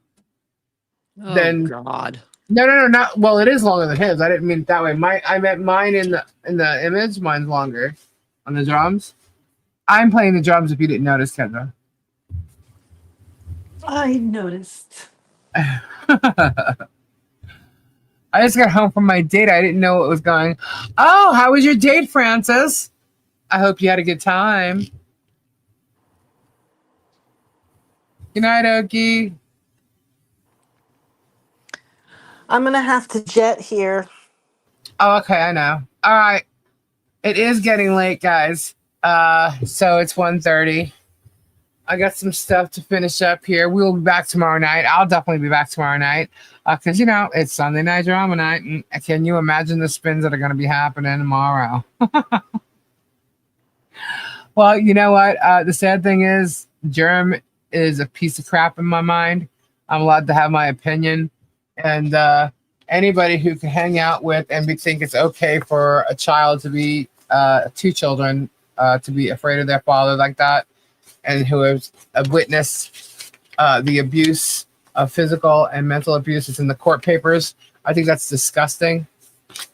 Speaker 4: Oh God.
Speaker 1: No, not well. It is longer than his. I didn't mean it that way. I meant mine in the image. Mine's longer on the drums. I'm playing the drums. If you didn't notice, Kendra.
Speaker 4: I noticed.
Speaker 1: I just got home from my date. I didn't know what was going. Oh, how was your date, Francis? I hope you had a good time. Good night, Okie.
Speaker 4: I'm gonna have to jet here.
Speaker 1: Oh, okay, I know. All right. It is getting late, guys. So it's 1:30. I got some stuff to finish up here. We'll be back tomorrow night. I'll definitely be back tomorrow night. Because, it's Sunday night drama night. And can you imagine the spins that are going to be happening tomorrow? Well, you know what? The sad thing is, Jerem is a piece of crap in my mind. I'm allowed to have my opinion, and anybody who can hang out with and we think it's okay for a child to be two children to be afraid of their father like that, and who has witnessed the abuse of physical and mental abuse. It's in the court papers. I think that's disgusting,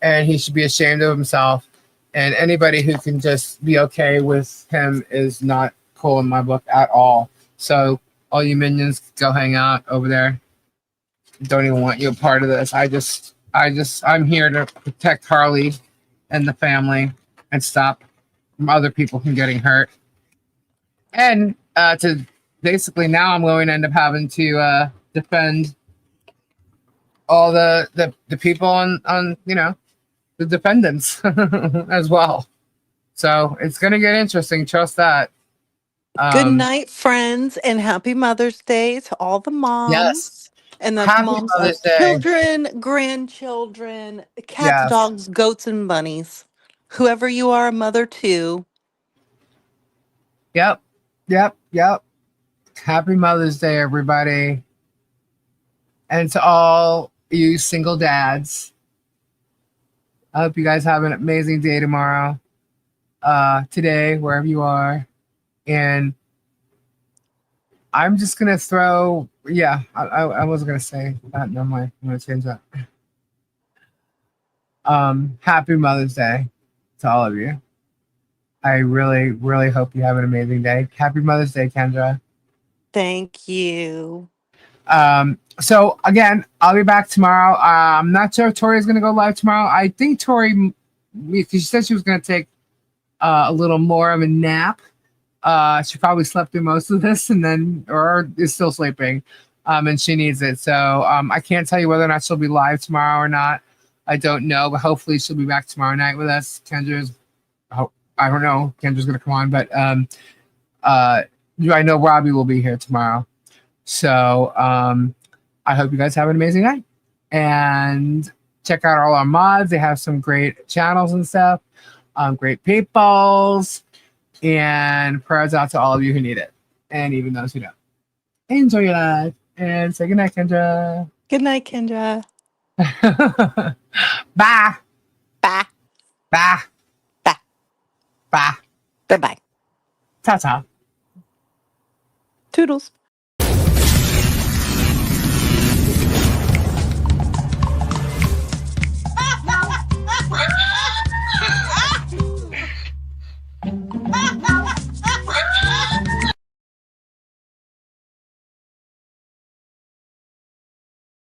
Speaker 1: and he should be ashamed of himself. And anybody who can just be okay with him is not cool in my book at all. So all you minions, go hang out over there. Don't even want you a part of this. I'm here to protect Harley and the family and stop from other people from getting hurt. And to basically now I'm going to end up having to defend all the people on the defendants as well. So it's gonna get interesting. Trust that.
Speaker 4: Good night, friends, and happy Mother's Day to all the
Speaker 1: Yes.
Speaker 4: moms. And that's
Speaker 1: Happy
Speaker 4: moms
Speaker 1: Mother's
Speaker 4: of
Speaker 1: Day.
Speaker 4: children, grandchildren, cats,
Speaker 1: Yes.
Speaker 4: dogs, goats, and bunnies. Whoever you are, a mother to.
Speaker 1: Yep. Yep. Happy Mother's Day, everybody. And to all you single dads. I hope you guys have an amazing day tomorrow. Today, wherever you are. And I'm just gonna throw. Yeah, I wasn't gonna say that. Never mind. I'm gonna change that. Happy Mother's Day to all of you. I really, really hope you have an amazing day. Happy Mother's Day, Kendra.
Speaker 4: Thank you.
Speaker 1: So again, I'll be back tomorrow. I'm not sure if Tori's gonna go live tomorrow. I think Tori, because she said she was gonna take a little more of a nap. She probably slept through most of this and then or is still sleeping. And she needs it. So I can't tell you whether or not she'll be live tomorrow or not. I don't know, but hopefully she'll be back tomorrow night with us. I don't know. Kendra's gonna come on, but I know Robbie will be here tomorrow. So I hope you guys have an amazing night. And check out all our mods. They have some great channels and stuff. Great peoples. And prayers out to all of you who need it. And even those who don't. Enjoy your life. And say goodnight, Kendra.
Speaker 4: Good night, Kendra.
Speaker 1: Bye.
Speaker 4: Bye.
Speaker 1: Bye.
Speaker 4: Bye.
Speaker 1: Bye.
Speaker 4: Bye-bye.
Speaker 1: Ta-ta.
Speaker 4: Toodles.